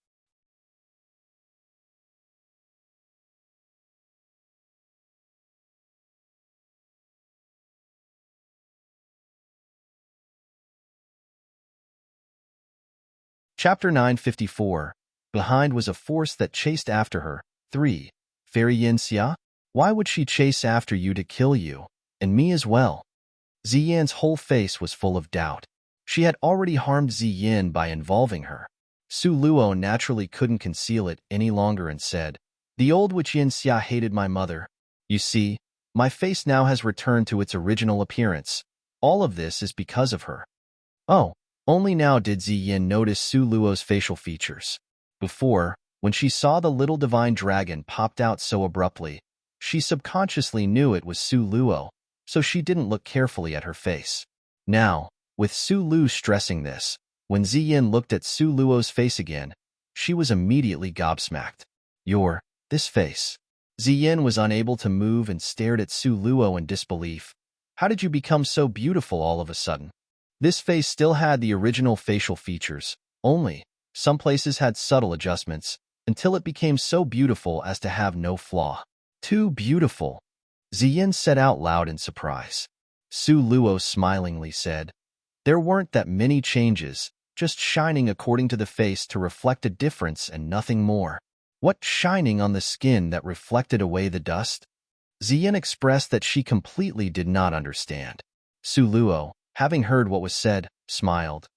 Chapter 954. Behind was a force that chased after her. 3. Fairy Yin Xia? Why would she chase after you to kill you? And me as well? Ziyan's whole face was full of doubt. She had already harmed Ziyin by involving her. Su Luo naturally couldn't conceal it any longer and said, "The old witch Yin Xia hated my mother. You see, my face now has returned to its original appearance. All of this is because of her." Oh, only now did Ziyin notice Su Luo's facial features. Before, when she saw the little divine dragon popped out so abruptly, she subconsciously knew it was Su Luo, so she didn't look carefully at her face. Now, with Su Lu stressing this, when Ziyin looked at Su Luo's face again, she was immediately gobsmacked. This face." Ziyin was unable to move and stared at Su Luo in disbelief. "How did you become so beautiful all of a sudden?" This face still had the original facial features, only some places had subtle adjustments, until it became so beautiful as to have no flaw. "Too beautiful," Ziyin said out loud in surprise. Su Luo smilingly said, "There weren't that many changes, just shining according to the face to reflect a difference and nothing more." "What shining on the skin that reflected away the dust?" Ziyin expressed that she completely did not understand. Su Luo, having heard what was said, smiled.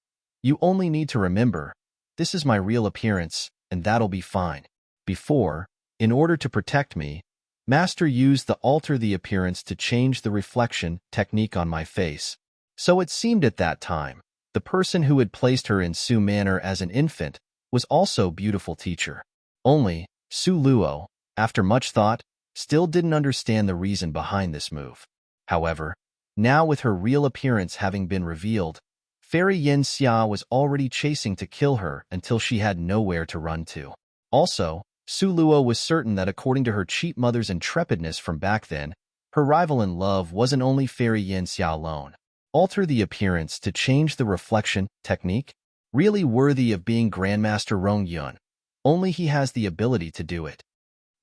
"You only need to remember, this is my real appearance, and that'll be fine. Before, in order to protect me, Master used the alter the appearance to change the reflection technique on my face. So it seemed at that time, the person who had placed her in Su Manor as an infant was also beautiful teacher. Only, Su Luo, after much thought, still didn't understand the reason behind this move. However, now with her real appearance having been revealed, Fairy Yin Xia was already chasing to kill her until she had nowhere to run to. Also, Su Luo was certain that according to her cheap mother's intrepidness from back then, her rival in love wasn't only Fairy Yin Xia alone. Alter the appearance to change the reflection technique? Really worthy of being Grandmaster Rong Yun. Only he has the ability to do it.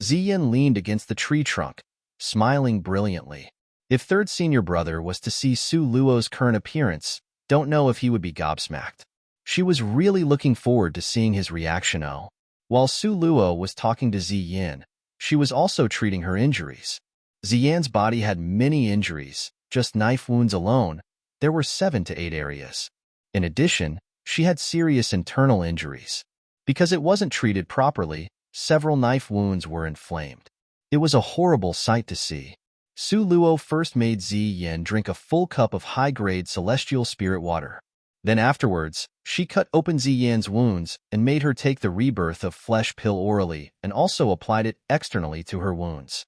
Ziyin leaned against the tree trunk, smiling brilliantly. If third senior brother was to see Su Luo's current appearance, don't know if he would be gobsmacked. She was really looking forward to seeing his reaction. Oh. While Su Luo was talking to Ziyin, she was also treating her injuries. Ziyan's body had many injuries, just knife wounds alone. There were 7 to 8 areas. In addition, she had serious internal injuries. Because it wasn't treated properly, several knife wounds were inflamed. It was a horrible sight to see. Su Luo first made Ziyin drink a full cup of high-grade celestial spirit water. Then afterwards, she cut open Ziyin's wounds and made her take the rebirth of flesh pill orally and also applied it externally to her wounds.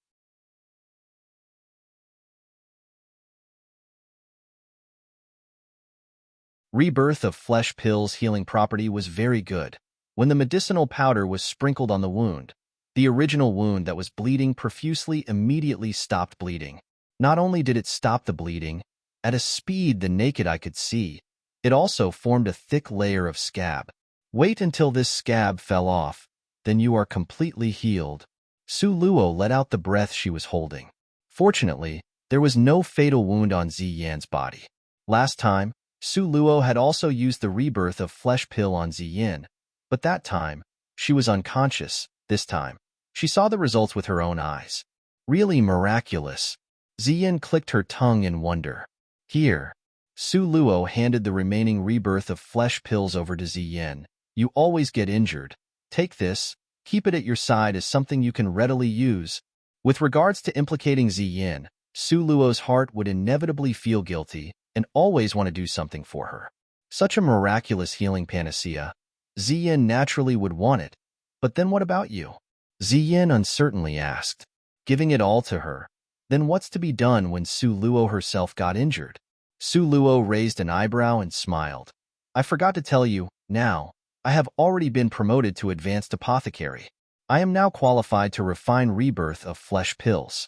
Rebirth of flesh pill's healing property was very good. When the medicinal powder was sprinkled on the wound, the original wound that was bleeding profusely immediately stopped bleeding. Not only did it stop the bleeding, at a speed the naked eye could see, it also formed a thick layer of scab. Wait until this scab fell off, then you are completely healed. Su Luo let out the breath she was holding. Fortunately, there was no fatal wound on Ziyan's body. Last time, Su Luo had also used the rebirth of flesh pill on Ziyin, but that time, she was unconscious. This time, she saw the results with her own eyes. Really miraculous. Ziyin clicked her tongue in wonder. Here. Su Luo handed the remaining rebirth of flesh pills over to Ziyin. You always get injured. Take this, keep it at your side as something you can readily use. With regards to implicating Ziyin, Su Luo's heart would inevitably feel guilty and always want to do something for her. Such a miraculous healing panacea, Ziyin naturally would want it. But then what about you? Ziyin uncertainly asked. Giving it all to her. Then what's to be done when Su Luo herself got injured? Su Luo raised an eyebrow and smiled. I forgot to tell you, now, I have already been promoted to advanced apothecary. I am now qualified to refine rebirth of flesh pills.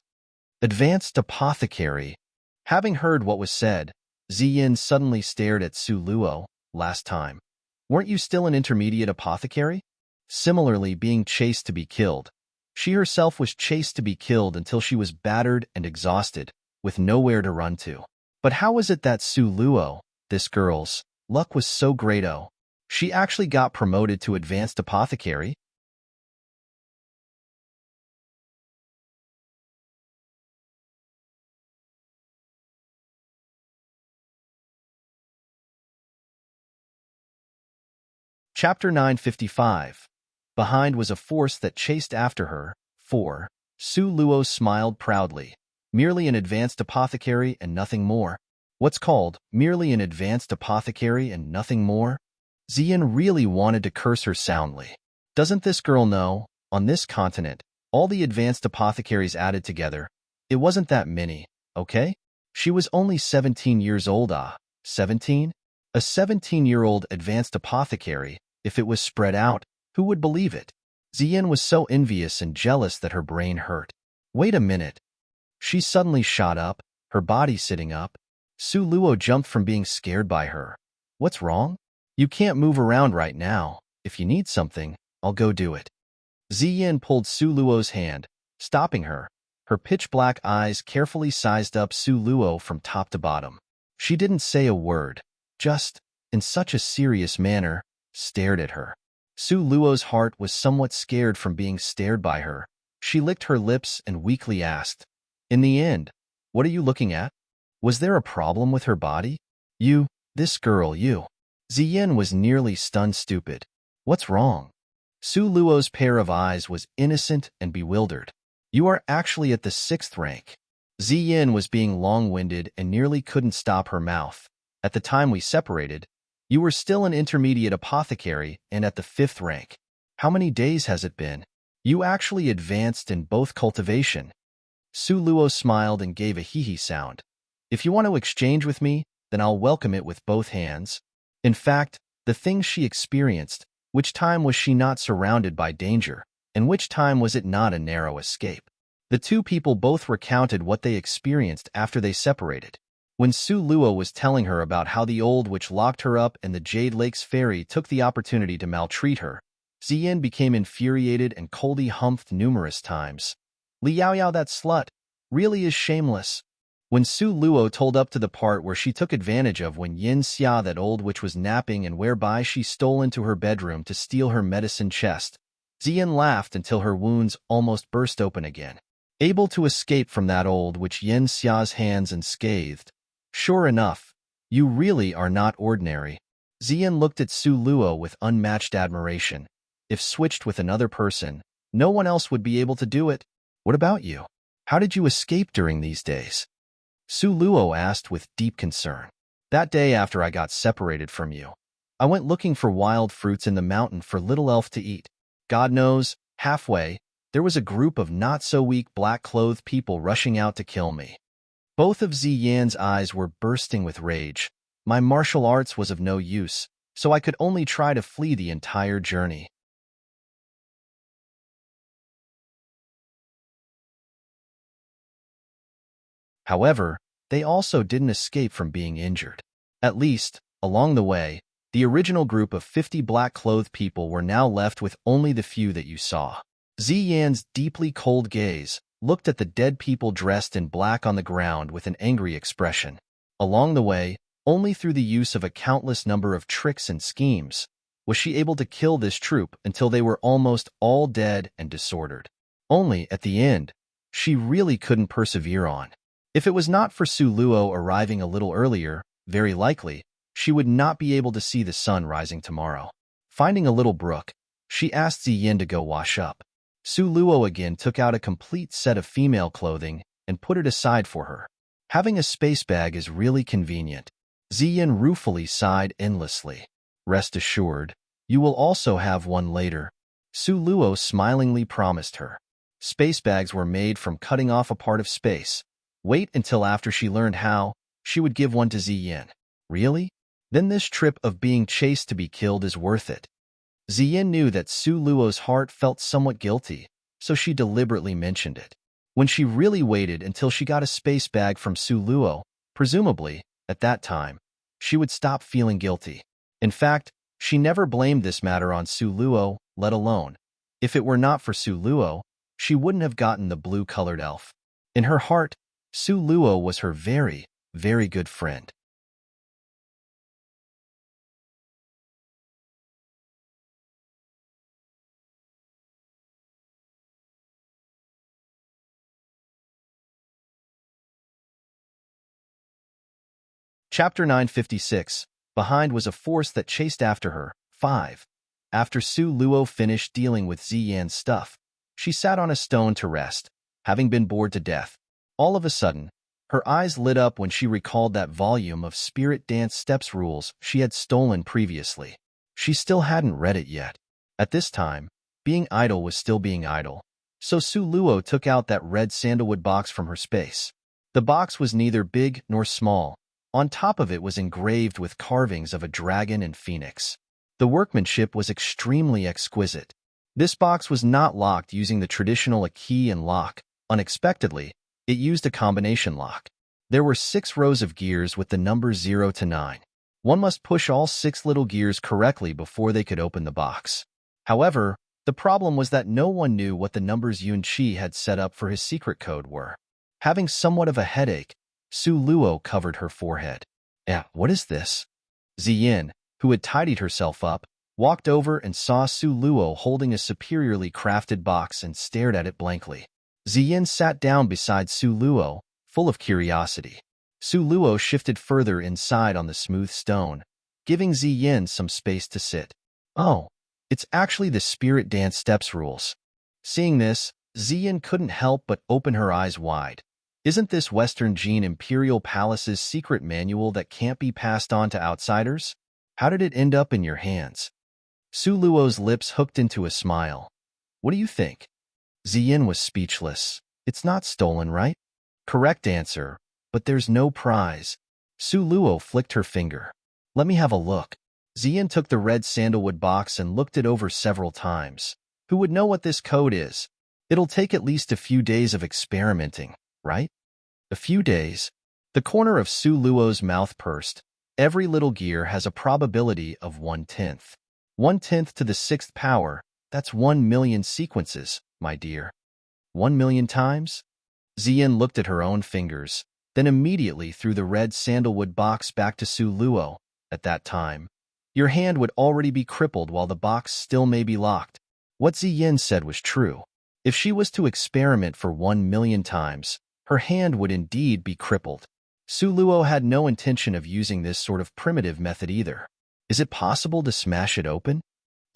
Advanced apothecary. Having heard what was said, Ziyin suddenly stared at Su Luo. Last time, weren't you still an intermediate apothecary? Similarly, being chased to be killed. She herself was chased to be killed until she was battered and exhausted, with nowhere to run to. But how was it that Su Luo, this girl's, luck was so great? Oh, she actually got promoted to advanced apothecary? Chapter 955. Behind was a force that chased after her. 4. Su Luo smiled proudly. Merely an advanced apothecary and nothing more. What's called merely an advanced apothecary and nothing more? Ziyin really wanted to curse her soundly. Doesn't this girl know, on this continent, all the advanced apothecaries added together, it wasn't that many, okay? She was only 17 years old. 17? A 17-year-old advanced apothecary, if it was spread out, who would believe it? Ziyin was so envious and jealous that her brain hurt. Wait a minute. She suddenly shot up, her body sitting up. Su Luo jumped from being scared by her. What's wrong? You can't move around right now. If you need something, I'll go do it. Ziyin pulled Su Luo's hand, stopping her. Her pitch-black eyes carefully sized up Su Luo from top to bottom. She didn't say a word, just, in such a serious manner, stared at her. Su Luo's heart was somewhat scared from being stared by her. She licked her lips and weakly asked, in the end, what are you looking at? Was there a problem with her body? This girl, you. Ziyin was nearly stunned stupid. What's wrong? Su Luo's pair of eyes was innocent and bewildered. You are actually at the 6th rank. Ziyin was being long-winded and nearly couldn't stop her mouth. At the time we separated, you were still an intermediate apothecary and at the 5th rank. How many days has it been? You actually advanced in both cultivation. Su Luo smiled and gave a hee-hee sound. If you want to exchange with me, then I'll welcome it with both hands. In fact, the things she experienced, which time was she not surrounded by danger, and which time was it not a narrow escape? The two people both recounted what they experienced after they separated. When Su Luo was telling her about how the old witch locked her up and the Jade Lake's fairy took the opportunity to maltreat her, Ziyin became infuriated and coldly humphed numerous times. Li Yaoyao, that slut, really is shameless. When Su Luo told up to the part where she took advantage of when Yin Xia, that old witch, was napping and whereby she stole into her bedroom to steal her medicine chest, Ziyin laughed until her wounds almost burst open again. Able to escape from that old witch Yin Xia's hands unscathed. Sure enough, you really are not ordinary. Ziyin looked at Su Luo with unmatched admiration. If switched with another person, no one else would be able to do it. What about you? How did you escape during these days? Su Luo asked with deep concern. That day after I got separated from you, I went looking for wild fruits in the mountain for little elf to eat. God knows, halfway, there was a group of not-so-weak black-clothed people rushing out to kill me. Both of Ziyan's eyes were bursting with rage. My martial arts was of no use, so I could only try to flee the entire journey. However, they also didn't escape from being injured. At least, along the way, the original group of 50 black-clothed people were now left with only the few that you saw. Ziyan's deeply cold gaze looked at the dead people dressed in black on the ground with an angry expression. Along the way, only through the use of a countless number of tricks and schemes was she able to kill this troop until they were almost all dead and disordered. Only at the end, she really couldn't persevere on. If it was not for Su Luo arriving a little earlier, very likely, she would not be able to see the sun rising tomorrow. Finding a little brook, she asked Ziyin to go wash up. Su Luo again took out a complete set of female clothing and put it aside for her. Having a space bag is really convenient. Ziyin ruefully sighed endlessly. Rest assured, you will also have one later. Su Luo smilingly promised her. Space bags were made from cutting off a part of space. Wait until after she learned how, she would give one to Ziyin. Really? Then this trip of being chased to be killed is worth it. Ziyin knew that Su Luo's heart felt somewhat guilty, so she deliberately mentioned it. When she really waited until she got a space bag from Su Luo, presumably, at that time, she would stop feeling guilty. In fact, she never blamed this matter on Su Luo, let alone. If it were not for Su Luo, she wouldn't have gotten the blue-colored elf. In her heart, Su Luo was her very, very good friend. Chapter 956. Behind was a force that chased after her. 5. After Su Luo finished dealing with Ziyan's stuff, she sat on a stone to rest, having been bored to death. All of a sudden, her eyes lit up when she recalled that volume of Spirit Dance Steps rules she had stolen previously. She still hadn't read it yet. At this time, being idle was still being idle, so Su Luo took out that red sandalwood box from her space. The box was neither big nor small. On top of it was engraved with carvings of a dragon and phoenix. The workmanship was extremely exquisite. This box was not locked using the traditional key and lock. Unexpectedly, it used a combination lock. There were 6 rows of gears with the numbers 0 to 9. One must push all 6 little gears correctly before they could open the box. However, the problem was that no one knew what the numbers Yun Qi had set up for his secret code were. Having somewhat of a headache, Su Luo covered her forehead. What is this? Ziyin, who had tidied herself up, walked over and saw Su Luo holding a superiorly crafted box and stared at it blankly. Ziyin sat down beside Su Luo, full of curiosity. Su Luo shifted further inside on the smooth stone, giving Ziyin some space to sit. Oh, it's actually the Spirit Dance Steps rules. Seeing this, Ziyin couldn't help but open her eyes wide. Isn't this Western Jin Imperial Palace's secret manual that can't be passed on to outsiders? How did it end up in your hands? Su Luo's lips hooked into a smile. What do you think? Ziyin was speechless. It's not stolen, right? Correct answer, but there's no prize. Su Luo flicked her finger. Let me have a look. Ziyin took the red sandalwood box and looked it over several times. Who would know what this code is? It'll take at least a few days of experimenting, right? A few days. The corner of Su Luo's mouth pursed. Every little gear has a probability of 1/10. 1/10 to the 6th power, that's 1,000,000 sequences, my dear. 1,000,000 times? Ziyin looked at her own fingers, then immediately threw the red sandalwood box back to Su Luo. At that time, your hand would already be crippled while the box still may be locked. What Ziyin said was true. If she was to experiment for 1,000,000 times, her hand would indeed be crippled. Su Luo had no intention of using this sort of primitive method either. Is it possible to smash it open?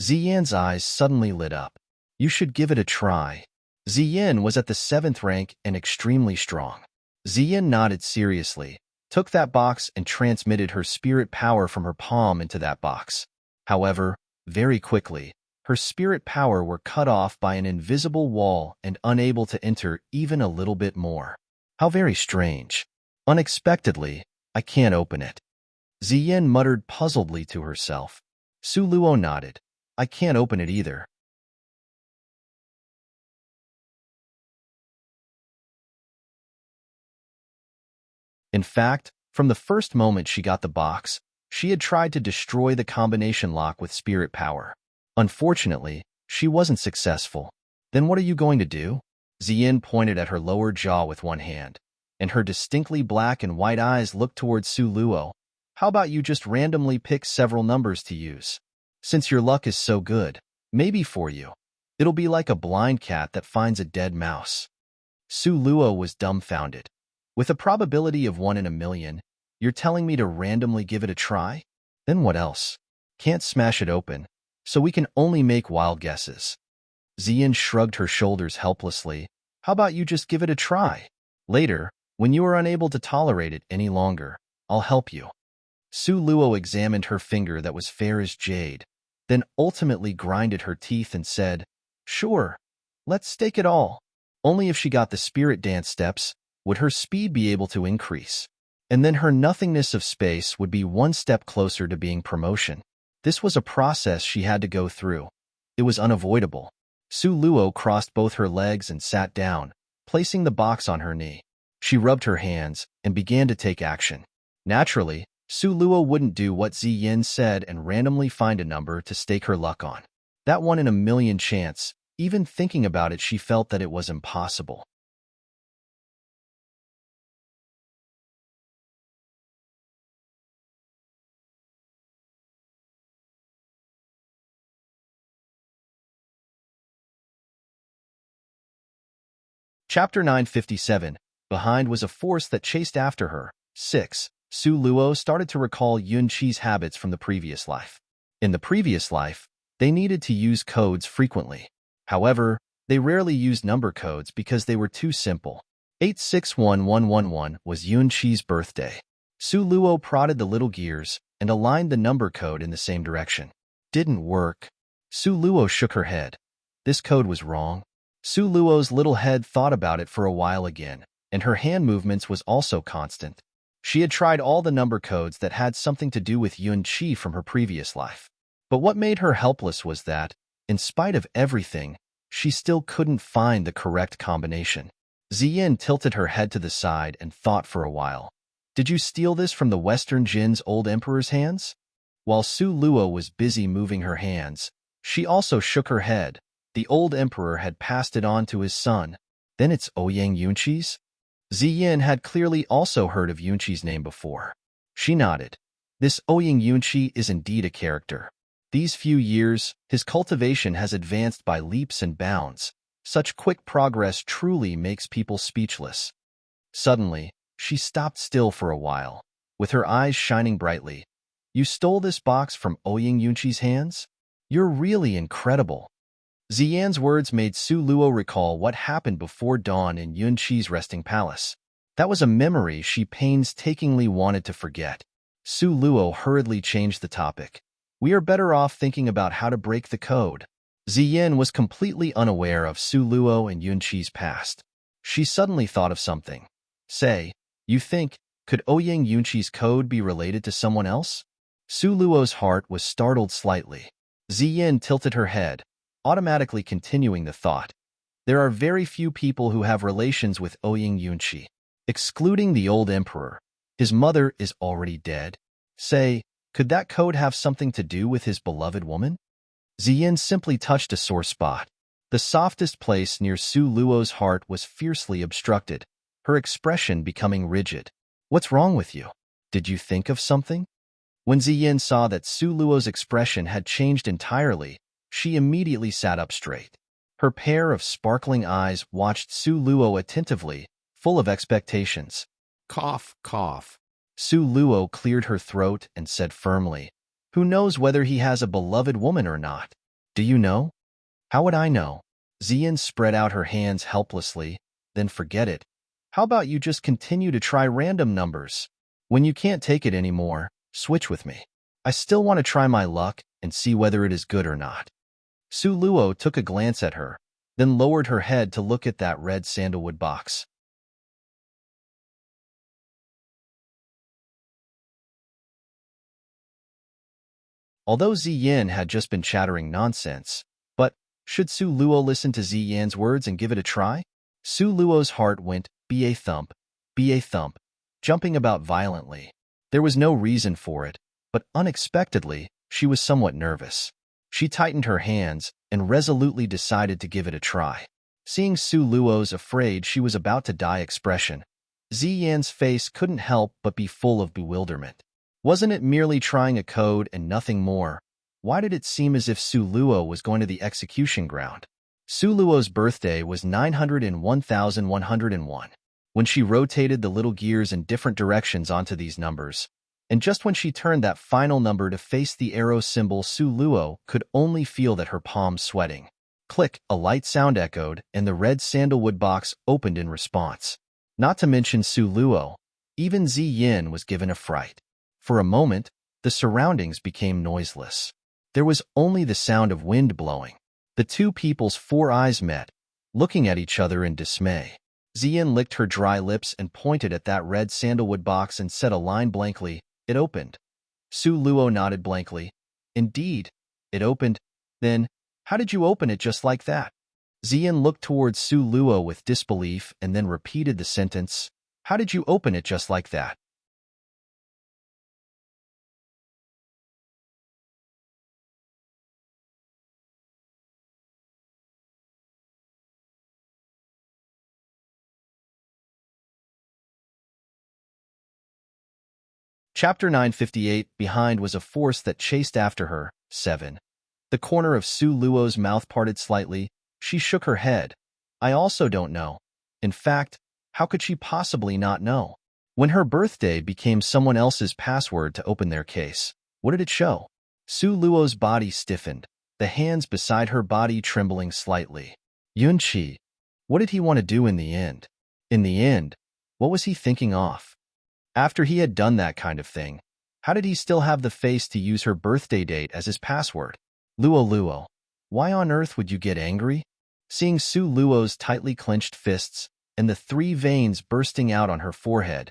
Ziyin's eyes suddenly lit up. You should give it a try. Ziyin was at the 7th rank and extremely strong. Ziyin nodded seriously, took that box and transmitted her spirit power from her palm into that box. However, very quickly, her spirit power were cut off by an invisible wall and unable to enter even a little bit more. How very strange. Unexpectedly, I can't open it. Ziyin muttered puzzledly to herself. Su Luo nodded. I can't open it either. In fact, from the first moment she got the box, she had tried to destroy the combination lock with spirit power. Unfortunately, she wasn't successful. Then what are you going to do? Ziyin pointed at her lower jaw with one hand, and her distinctly black and white eyes looked towards Su Luo. How about you just randomly pick several numbers to use? Since your luck is so good, maybe for you, it'll be like a blind cat that finds a dead mouse. Su Luo was dumbfounded. With a probability of 1 in a million, you're telling me to randomly give it a try? Then what else? Can't smash it open, so we can only make wild guesses. Ziyin shrugged her shoulders helplessly. How about you just give it a try? Later, when you are unable to tolerate it any longer, I'll help you. Su Luo examined her finger that was fair as jade, then ultimately grinded her teeth and said, Sure, let's stake it all. Only if she got the spirit dance steps would her speed be able to increase, and then her nothingness of space would be one step closer to being promotion. This was a process she had to go through. It was unavoidable. Su Luo crossed both her legs and sat down, placing the box on her knee. She rubbed her hands and began to take action. Naturally, Su Luo wouldn't do what Ziyin said and randomly find a number to stake her luck on. That 1 in a million chance, even thinking about it, she felt that it was impossible. Chapter 957. Behind was a force that chased after her. 6. Su Luo started to recall Yun Qi's habits from the previous life. In the previous life, they needed to use codes frequently. However, they rarely used number codes because they were too simple. 861111 was Yun Qi's birthday. Su Luo prodded the little gears and aligned the number code in the same direction. Didn't work. Su Luo shook her head. This code was wrong. Su Luo's little head thought about it for a while again, and her hand movements was also constant. She had tried all the number codes that had something to do with Yun Qi from her previous life. But what made her helpless was that, in spite of everything, she still couldn't find the correct combination. Ziyin tilted her head to the side and thought for a while. Did you steal this from the Western Jin's old emperor's hands? While Su Luo was busy moving her hands, she also shook her head. The old emperor had passed it on to his son. Then it's Ouyang Yunqi's? Ziyin had clearly also heard of Yunqi's name before. She nodded. This Ouyang Yunqi is indeed a character. These few years, his cultivation has advanced by leaps and bounds. Such quick progress truly makes people speechless. Suddenly, she stopped still for a while, with her eyes shining brightly. You stole this box from Ouyang Yunqi's hands? You're really incredible. Ziyin's words made Su Luo recall what happened before dawn in Yun Qi's resting palace. That was a memory she painstakingly wanted to forget. Su Luo hurriedly changed the topic. We are better off thinking about how to break the code. Ziyin was completely unaware of Su Luo and Yun Qi's past. She suddenly thought of something. Say, you think, could Ouyang Yunqi's code be related to someone else? Su Luo's heart was startled slightly. Ziyin tilted her head, automatically continuing the thought. There are very few people who have relations with Ouyang Yunqi. Excluding the old emperor, his mother is already dead. Say, could that code have something to do with his beloved woman? Ziyin simply touched a sore spot. The softest place near Su Luo's heart was fiercely obstructed. her expression becoming rigid. "What's wrong with you? Did you think of something?" When Ziyin saw that Su Luo's expression had changed entirely, she immediately sat up straight. Her pair of sparkling eyes watched Su Luo attentively, full of expectations. Cough, cough. Su Luo cleared her throat and said firmly, "Who knows whether he has a beloved woman or not? Do you know?" "How would I know?" Ziyin spread out her hands helplessly. "Then forget it. How about you just continue to try random numbers? When you can't take it anymore, switch with me. I still want to try my luck and see whether it is good or not." Su Luo took a glance at her, then lowered her head to look at that red sandalwood box. Although Ziyin had just been chattering nonsense, but should Su Luo listen to Ziyin's words and give it a try? Su Luo's heart went be a thump, jumping about violently. There was no reason for it, but unexpectedly, she was somewhat nervous. She tightened her hands and resolutely decided to give it a try. Seeing Su Luo's afraid she was about to die expression, Ziyin's face couldn't help but be full of bewilderment. Wasn't it merely trying a code and nothing more? Why did it seem as if Su Luo was going to the execution ground? Su Luo's birthday was 901,101. When she rotated the little gears in different directions onto these numbers, and just when she turned that final number to face the arrow symbol, Su Luo could only feel that her palms sweating. Click, a light sound echoed, and the red sandalwood box opened in response. Not to mention Su Luo, even Ziyin was given a fright. For a moment, the surroundings became noiseless. There was only the sound of wind blowing. The two people's four eyes met, looking at each other in dismay. Ziyin licked her dry lips and pointed at that red sandalwood box and said a line blankly. "It opened." Su Luo nodded blankly. "Indeed, it opened. Then, how did you open it just like that?" Ziyin looked towards Su Luo with disbelief and then repeated the sentence, "How did you open it just like that?" Chapter 958. Behind was a force that chased after her. 7. The corner of Su Luo's mouth parted slightly. She shook her head. "I also don't know. In fact, how could she possibly not know? When her birthday became someone else's password to open their case, what did it show?" Su Luo's body stiffened, the hands beside her body trembling slightly. Yunqi. What did he want to do in the end? In the end, what was he thinking of? After he had done that kind of thing, how did he still have the face to use her birthday date as his password? Luo, why on earth would you get angry? Seeing Su Luo's tightly clenched fists and the 3 veins bursting out on her forehead,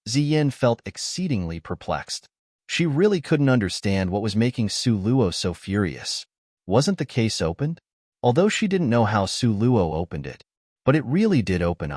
Ziyin felt exceedingly perplexed. She really couldn't understand what was making Su Luo so furious. Wasn't the case opened? Although she didn't know how Su Luo opened it, but it really did open.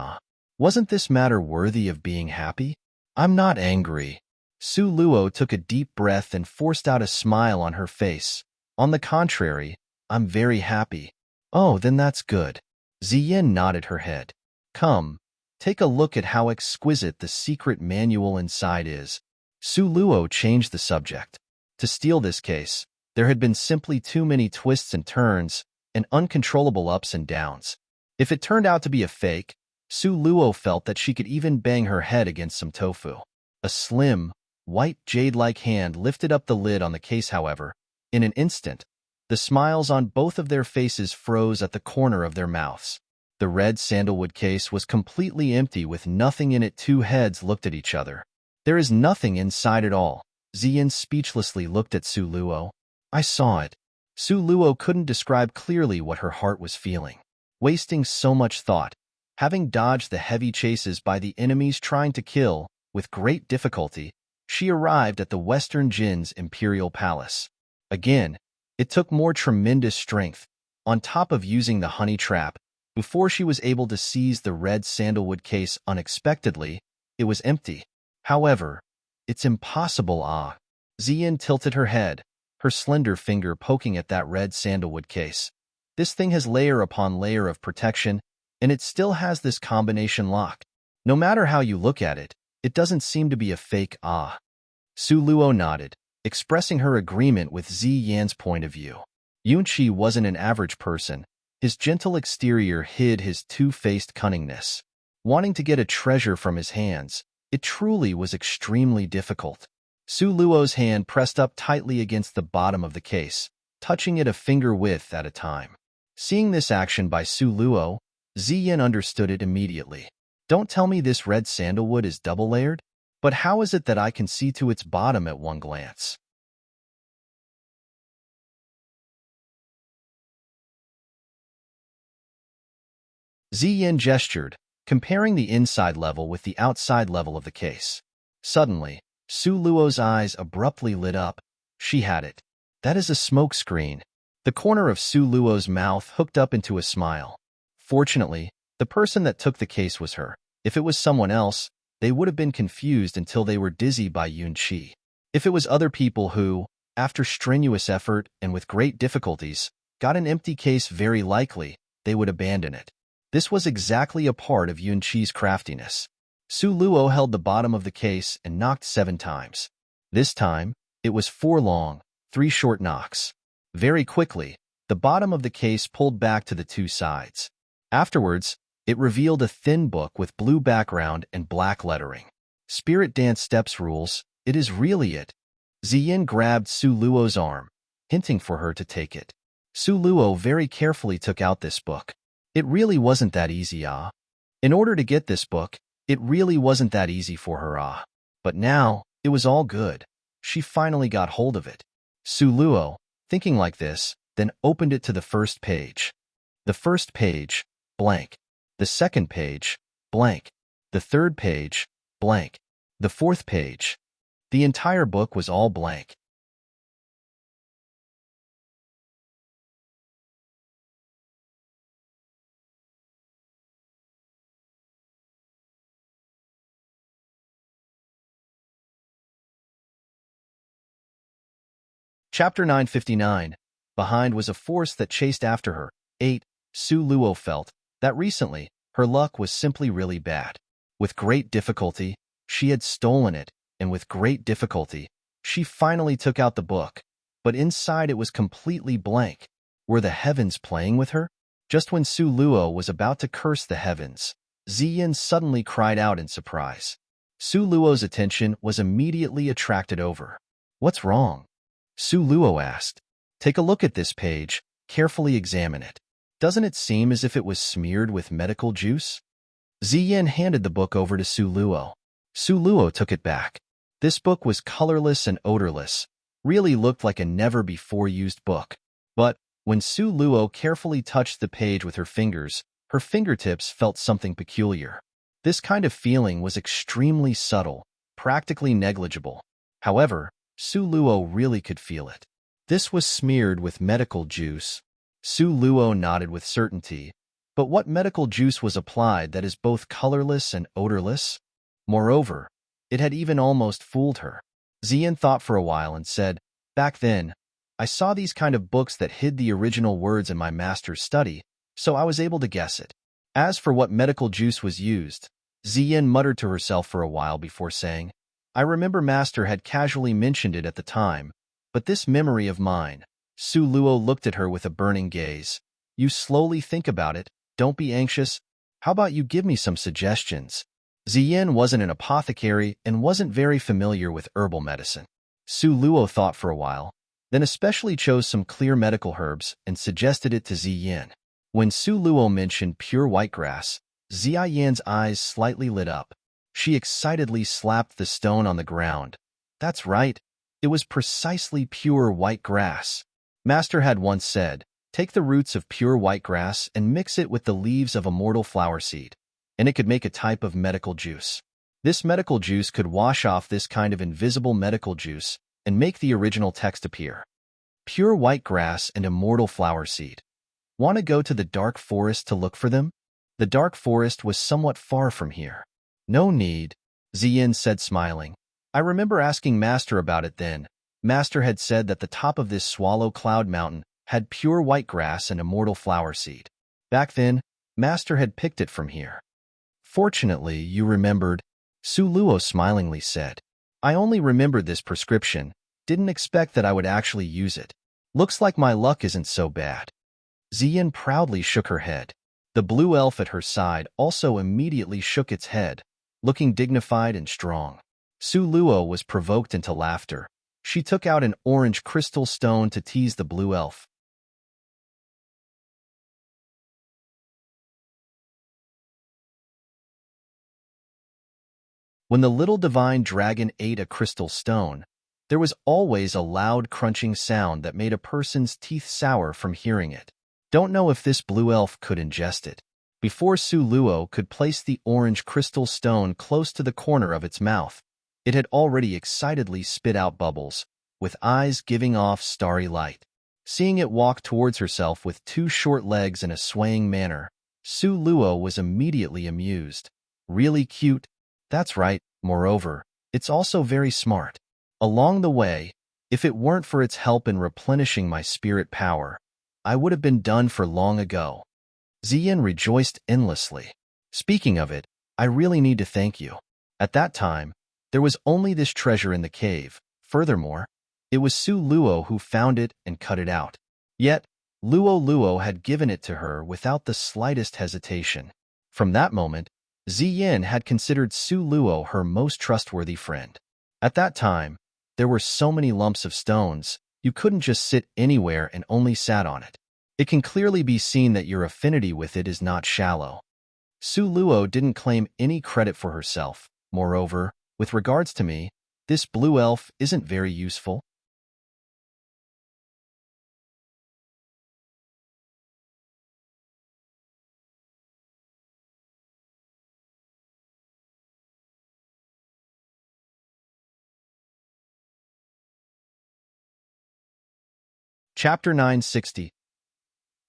Wasn't this matter worthy of being happy? "I'm not angry." Su Luo took a deep breath and forced out a smile on her face. "On the contrary, I'm very happy." "Oh, then that's good." Ziyin nodded her head. "Come, take a look at how exquisite the secret manual inside is." Su Luo changed the subject. To steal this case, there had been simply too many twists and turns and uncontrollable ups and downs. If it turned out to be a fake, Su Luo felt that she could even bang her head against some tofu. A slim, white jade-like hand lifted up the lid on the case, however. In an instant, the smiles on both of their faces froze at the corner of their mouths. The red sandalwood case was completely empty with nothing in it. 2 heads looked at each other. "There is nothing inside at all." Ziyin speechlessly looked at Su Luo. "I saw it." Su Luo couldn't describe clearly what her heart was feeling. Wasting so much thought, having dodged the heavy chases by the enemies trying to kill, with great difficulty, she arrived at the Western Jin's imperial palace. Again, it took more tremendous strength, on top of using the honey trap, before she was able to seize the red sandalwood case unexpectedly. It was empty. However, it's impossible. Ziyin tilted her head, her slender finger poking at that red sandalwood case. "This thing has layer upon layer of protection, and it still has this combination lock." No matter how you look at it, it doesn't seem to be a fake ah. Su Luo nodded, expressing her agreement with Ziyan's point of view. Yunqi wasn't an average person. His gentle exterior hid his two-faced cunningness. Wanting to get a treasure from his hands, it truly was extremely difficult. Su Luo's hand pressed up tightly against the bottom of the case, touching it a finger width at a time. Seeing this action by Su Luo, Ziyan understood it immediately. Don't tell me this red sandalwood is double-layered? But how is it that I can see to its bottom at one glance? Ziyan gestured, comparing the inside level with the outside level of the case. Suddenly, Su Luo's eyes abruptly lit up. She had it. That is a smoke screen. The corner of Su Luo's mouth hooked up into a smile. Fortunately, the person that took the case was her. If it was someone else, they would have been confused until they were dizzy by Yunqi. If it was other people who, after strenuous effort and with great difficulties, got an empty case, very likely, they would abandon it. This was exactly a part of Yunqi's craftiness. Su Luo held the bottom of the case and knocked 7 times. This time, it was 4 long, 3 short knocks. Very quickly, the bottom of the case pulled back to the 2 sides. Afterwards, it revealed a thin book with blue background and black lettering. Spirit Dance Steps Rules, it is really it. Ziyan grabbed Su Luo's arm, hinting for her to take it. Su Luo very carefully took out this book. It really wasn't that easy, ah. In order to get this book, it really wasn't that easy for her, ah. But now, it was all good. She finally got hold of it. Su Luo, thinking like this, then opened it to the first page. The first page, blank. The second page, blank. The third page, blank. The fourth page. The entire book was all blank. Chapter 959. Behind was a force that chased after her. 8. Su Luo felt that recently, her luck was simply really bad. With great difficulty, she had stolen it, and with great difficulty, she finally took out the book. But inside it was completely blank. Were the heavens playing with her? Just when Su Luo was about to curse the heavens, Ziyan suddenly cried out in surprise. Su Luo's attention was immediately attracted over. What's wrong? Su Luo asked. Take a look at this page, carefully examine it. Doesn't it seem as if it was smeared with medical juice? Ziyan handed the book over to Su Luo. Su Luo took it back. This book was colorless and odorless, really looked like a never-before-used book. But when Su Luo carefully touched the page with her fingers, her fingertips felt something peculiar. This kind of feeling was extremely subtle, practically negligible. However, Su Luo really could feel it. This was smeared with medical juice. Su Luo nodded with certainty. But what medical juice was applied that is both colorless and odorless? Moreover, it had even almost fooled her. Ziyan thought for a while and said, Back then, I saw these kind of books that hid the original words in my master's study, so I was able to guess it. As for what medical juice was used, Ziyan muttered to herself for a while before saying, I remember Master had casually mentioned it at the time, but this memory of mine. Su Luo looked at her with a burning gaze. You slowly think about it, don't be anxious. How about you give me some suggestions? Ziyan wasn't an apothecary and wasn't very familiar with herbal medicine. Su Luo thought for a while, then especially chose some clear medical herbs and suggested it to Ziyan. When Su Luo mentioned pure white grass, Ziyan's eyes slightly lit up. She excitedly slapped the stone on the ground. That's right, it was precisely pure white grass. Master had once said, take the roots of pure white grass and mix it with the leaves of a mortal flower seed, and it could make a type of medical juice. This medical juice could wash off this kind of invisible medical juice and make the original text appear. Pure white grass and immortal flower seed. Want to go to the dark forest to look for them? The dark forest was somewhat far from here. No need, Ziyan said smiling. I remember asking Master about it then. Master had said that the top of this Swallow Cloud Mountain had pure white grass and immortal flower seed. Back then, Master had picked it from here. Fortunately, you remembered, Su Luo smilingly said. I only remembered this prescription, didn't expect that I would actually use it. Looks like my luck isn't so bad. Ziyin proudly shook her head. The blue elf at her side also immediately shook its head, looking dignified and strong. Su Luo was provoked into laughter. She took out an orange crystal stone to tease the blue elf. When the little divine dragon ate a crystal stone, there was always a loud crunching sound that made a person's teeth sour from hearing it. Don't know if this blue elf could ingest it. Before Su Luo could place the orange crystal stone close to the corner of its mouth, it had already excitedly spit out bubbles, with eyes giving off starry light. Seeing it walk towards herself with two short legs in a swaying manner, Su Luo was immediately amused. Really cute. That's right. Moreover, it's also very smart. Along the way, if it weren't for its help in replenishing my spirit power, I would have been done for long ago. Ziyin rejoiced endlessly. Speaking of it, I really need to thank you. At that time, there was only this treasure in the cave. Furthermore, it was Su Luo who found it and cut it out. Yet, Luo had given it to her without the slightest hesitation. From that moment, Ziyin had considered Su Luo her most trustworthy friend. At that time, there were so many lumps of stones, you couldn't just sit anywhere and only sat on it. It can clearly be seen that your affinity with it is not shallow. Su Luo didn't claim any credit for herself. Moreover, with regards to me, this blue elf isn't very useful. Chapter 960.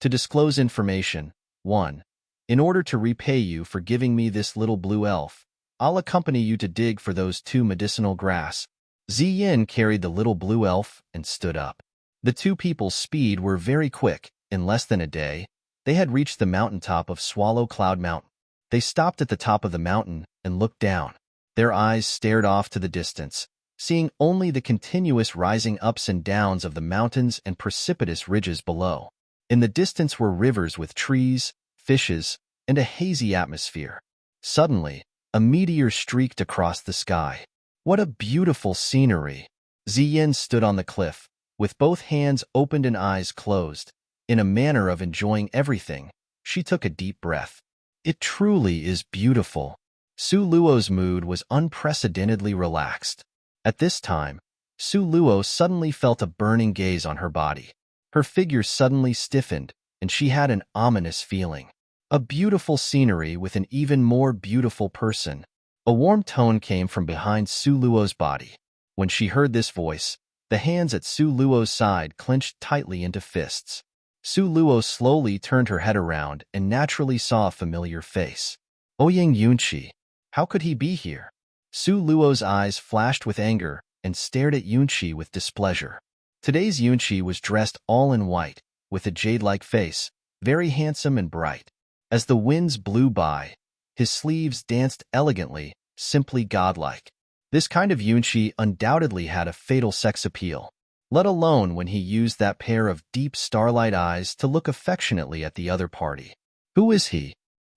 To disclose information. 1. In order to repay you for giving me this little blue elf, I'll accompany you to dig for those two medicinal grass. Ziyin carried the little blue elf and stood up. The two people's speed were very quick. In less than a day, they had reached the mountaintop of Swallow Cloud Mountain. They stopped at the top of the mountain and looked down. Their eyes stared off to the distance, seeing only the continuous rising ups and downs of the mountains and precipitous ridges below. In the distance were rivers with trees, fishes, and a hazy atmosphere. Suddenly, a meteor streaked across the sky. What a beautiful scenery! Ziyin stood on the cliff, with both hands opened and eyes closed. In a manner of enjoying everything, she took a deep breath. It truly is beautiful. Su Luo's mood was unprecedentedly relaxed. At this time, Su Luo suddenly felt a burning gaze on her body. Her figure suddenly stiffened, and she had an ominous feeling. A beautiful scenery with an even more beautiful person. A warm tone came from behind Su Luo's body. When she heard this voice, the hands at Su Luo's side clenched tightly into fists. Su Luo slowly turned her head around and naturally saw a familiar face. Ouyang Yunqi. How could he be here? Su Luo's eyes flashed with anger and stared at Yunqi with displeasure. Today's Yunqi was dressed all in white, with a jade-like face, very handsome and bright. As the winds blew by, his sleeves danced elegantly, simply godlike. This kind of Yunqi undoubtedly had a fatal sex appeal, let alone when he used that pair of deep starlight eyes to look affectionately at the other party. Who is he?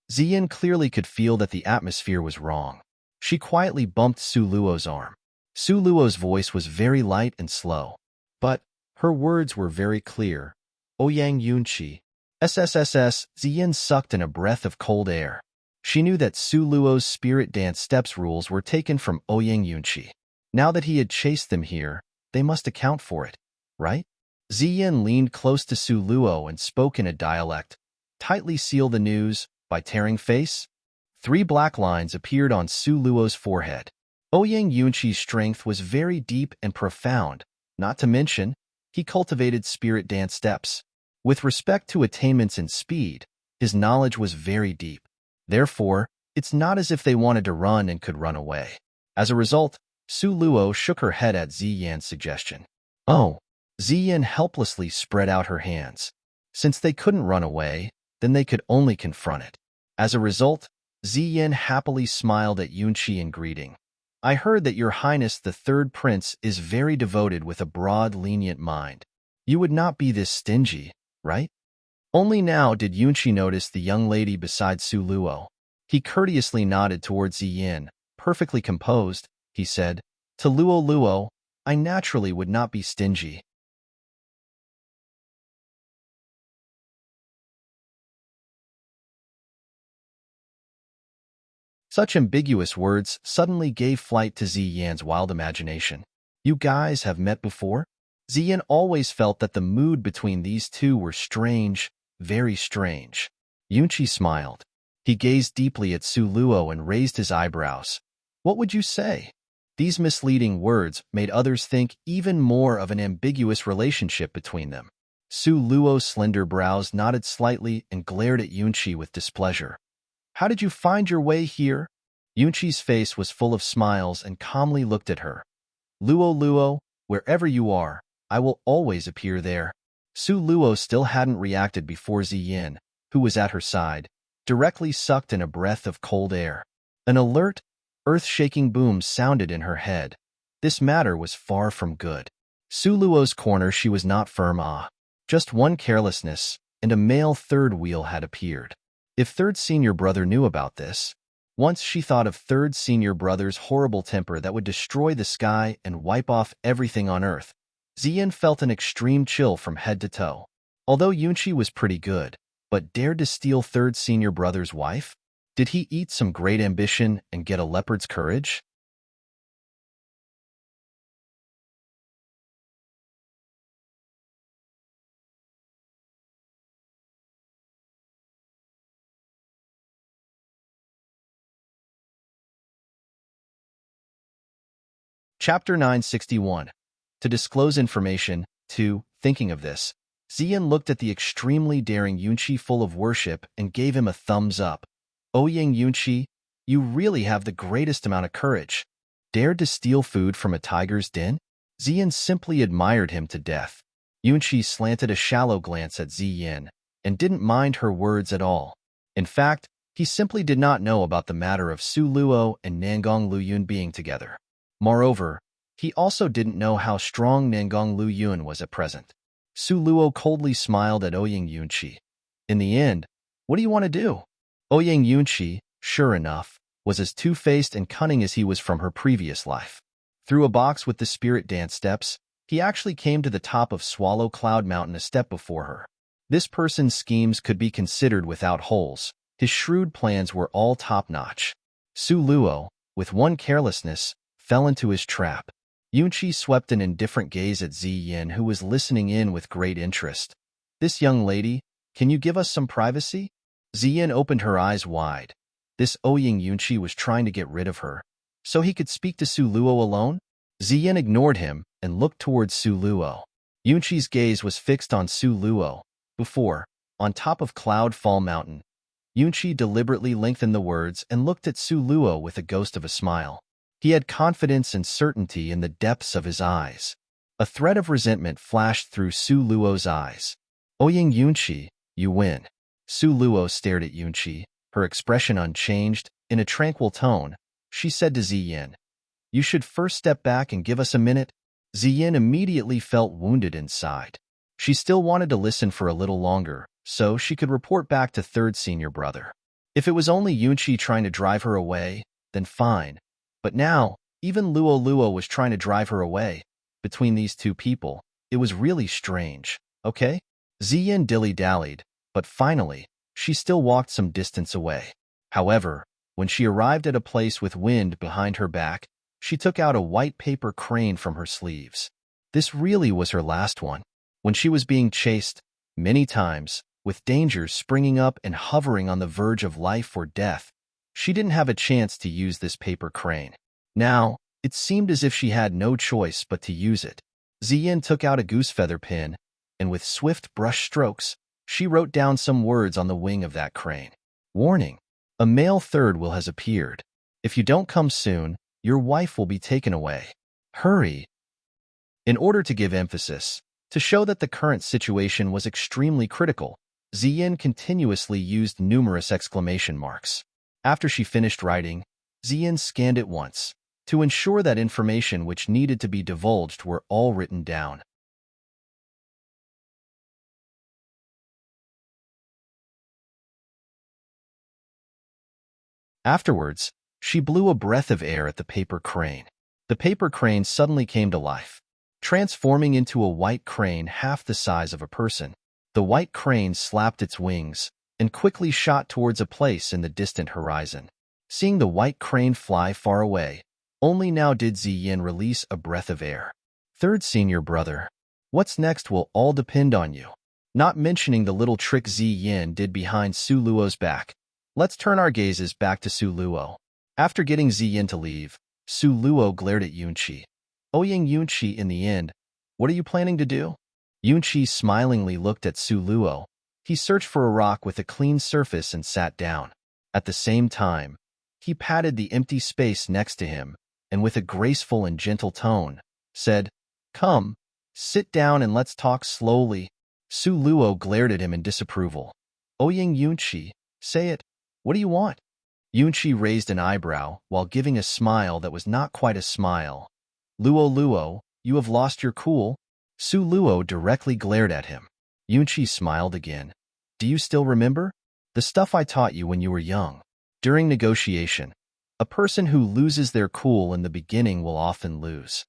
Ziyin clearly could feel that the atmosphere was wrong. She quietly bumped Su Luo's arm. Su Luo's voice was very light and slow, but her words were very clear. Ouyang Yunqi. SSSS. Ziyin sucked in a breath of cold air. She knew that Su Luo's spirit dance steps rules were taken from Ouyang Yunqi. Now that he had chased them here, they must account for it, right? Ziyin leaned close to Su Luo and spoke in a dialect. Tightly seal the news, by tearing face? 3 black lines appeared on Su Luo's forehead. Ouyang Yunqi's strength was very deep and profound, not to mention, he cultivated spirit dance steps. With respect to attainments in speed, his knowledge was very deep. Therefore, it's not as if they wanted to run and could run away. As a result, Su Luo shook her head at Ziyin's suggestion. Oh, Ziyin helplessly spread out her hands. Since they couldn't run away, then they could only confront it. As a result, Ziyin happily smiled at Yunqi in greeting. I heard that your highness the third prince is very devoted with a broad, lenient mind. You would not be this stingy, right? Only now did Yunqi notice the young lady beside Su Luo. He courteously nodded towards Ziyin. Perfectly composed, he said, to Luo Luo, I naturally would not be stingy. Such ambiguous words suddenly gave flight to Ziyan's wild imagination. You guys have met before? Ziyan always felt that the mood between these two were strange, very strange. Yunqi smiled. He gazed deeply at Su Luo and raised his eyebrows. What would you say? These misleading words made others think even more of an ambiguous relationship between them. Su Luo's slender brows nodded slightly and glared at Yunqi with displeasure. How did you find your way here? Yunqi's face was full of smiles and calmly looked at her. Luo Luo, wherever you are, I will always appear there. Su Luo still hadn't reacted before Ziyin, who was at her side, directly sucked in a breath of cold air. An alert, earth-shaking boom sounded in her head. This matter was far from good. Su Luo's corner she was not firm. Just one carelessness, and a male third wheel had appeared. If third senior brother knew about this, once she thought of third senior brother's horrible temper that would destroy the sky and wipe off everything on earth. Ziyin felt an extreme chill from head to toe. Although Yunqi was pretty good, but dared to steal third senior brother's wife? Did he eat some great ambition and get a leopard's courage? Chapter 961. To disclose information. 2. Thinking of this, Ziyin looked at the extremely daring Yunqi full of worship and gave him a thumbs up. Ouyang Yunqi, you really have the greatest amount of courage. Dared to steal food from a tiger's den? Ziyin simply admired him to death. Yunqi slanted a shallow glance at Ziyin and didn't mind her words at all. In fact, he simply did not know about the matter of Su Luo and Nangong Luyun being together. Moreover, he also didn't know how strong Nangong Luyun was at present. Su Luo coldly smiled at Ouyang Yunqi. In the end, what do you want to do? Ouyang Yunqi, sure enough, was as two-faced and cunning as he was from her previous life. Through a box with the spirit dance steps, he actually came to the top of Swallow Cloud Mountain a step before her. This person's schemes could be considered without holes. His shrewd plans were all top-notch. Su Luo, with one carelessness, fell into his trap. Yunqi swept an indifferent gaze at Ziyin, who was listening in with great interest. This young lady, can you give us some privacy? Ziyin opened her eyes wide. This Ouyang Yunqi was trying to get rid of her, so he could speak to Su Luo alone? Ziyin ignored him and looked towards Su Luo. Yunqi's gaze was fixed on Su Luo. Before, on top of Cloud Fall Mountain, Yunqi deliberately lengthened the words and looked at Su Luo with a ghost of a smile. He had confidence and certainty in the depths of his eyes. A thread of resentment flashed through Su Luo's eyes. Ouyang Yunqi, you win. Su Luo stared at Yunqi, her expression unchanged. In a tranquil tone, she said to Ziyin, you should first step back and give us a minute. Ziyin immediately felt wounded inside. She still wanted to listen for a little longer, so she could report back to third senior brother. If it was only Yunqi trying to drive her away, then fine. But now, even Luo Luo was trying to drive her away. Between these two people, it was really strange, okay? Ziyin dilly-dallied, but finally, she still walked some distance away. However, when she arrived at a place with wind behind her back, she took out a white paper crane from her sleeves. This really was her last one. When she was being chased, many times, with dangers springing up and hovering on the verge of life or death, she didn't have a chance to use this paper crane. Now, it seemed as if she had no choice but to use it. Ziyin took out a goosefeather pen, and with swift brush strokes, she wrote down some words on the wing of that crane. Warning: a male third wheel has appeared. If you don't come soon, your wife will be taken away. Hurry! In order to give emphasis, to show that the current situation was extremely critical, Ziyin continuously used numerous exclamation marks. After she finished writing, Ziyin scanned it once, to ensure that information which needed to be divulged were all written down. Afterwards, she blew a breath of air at the paper crane. The paper crane suddenly came to life, transforming into a white crane half the size of a person. The white crane slapped its wings and quickly shot towards a place in the distant horizon. Seeing the white crane fly far away, only now did Ziyin release a breath of air. Third senior brother, what's next will all depend on you. Not mentioning the little trick Ziyin did behind Su Luo's back, let's turn our gazes back to Su Luo. After getting Ziyin to leave, Su Luo glared at Yunqi. Ouyang Yunqi, in the end, what are you planning to do? Yunqi smilingly looked at Su Luo. He searched for a rock with a clean surface and sat down. At the same time, he patted the empty space next to him, and with a graceful and gentle tone, said, "Come, sit down and let's talk slowly." Su Luo glared at him in disapproval. Ouyang Yunqi, say it. What do you want? Yunqi raised an eyebrow while giving a smile that was not quite a smile. Luo, you have lost your cool. Su Luo directly glared at him. Yunqi smiled again. Do you still remember? The stuff I taught you when you were young. During negotiation, a person who loses their cool in the beginning will often lose.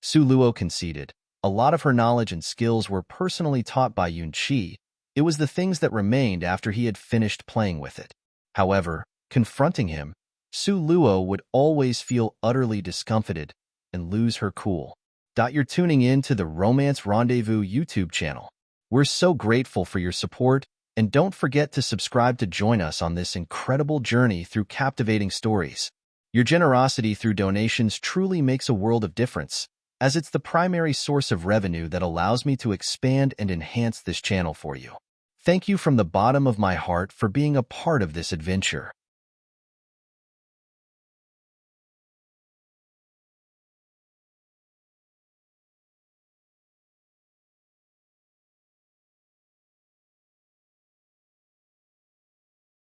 Su Luo conceded. A lot of her knowledge and skills were personally taught by Yunqi. It was the things that remained after he had finished playing with it. However, confronting him, Su Luo would always feel utterly discomfited and lose her cool. You're tuning in to the Romance Rendezvous YouTube channel. We're so grateful for your support, and don't forget to subscribe to join us on this incredible journey through captivating stories. Your generosity through donations truly makes a world of difference, as it's the primary source of revenue that allows me to expand and enhance this channel for you. Thank you from the bottom of my heart for being a part of this adventure.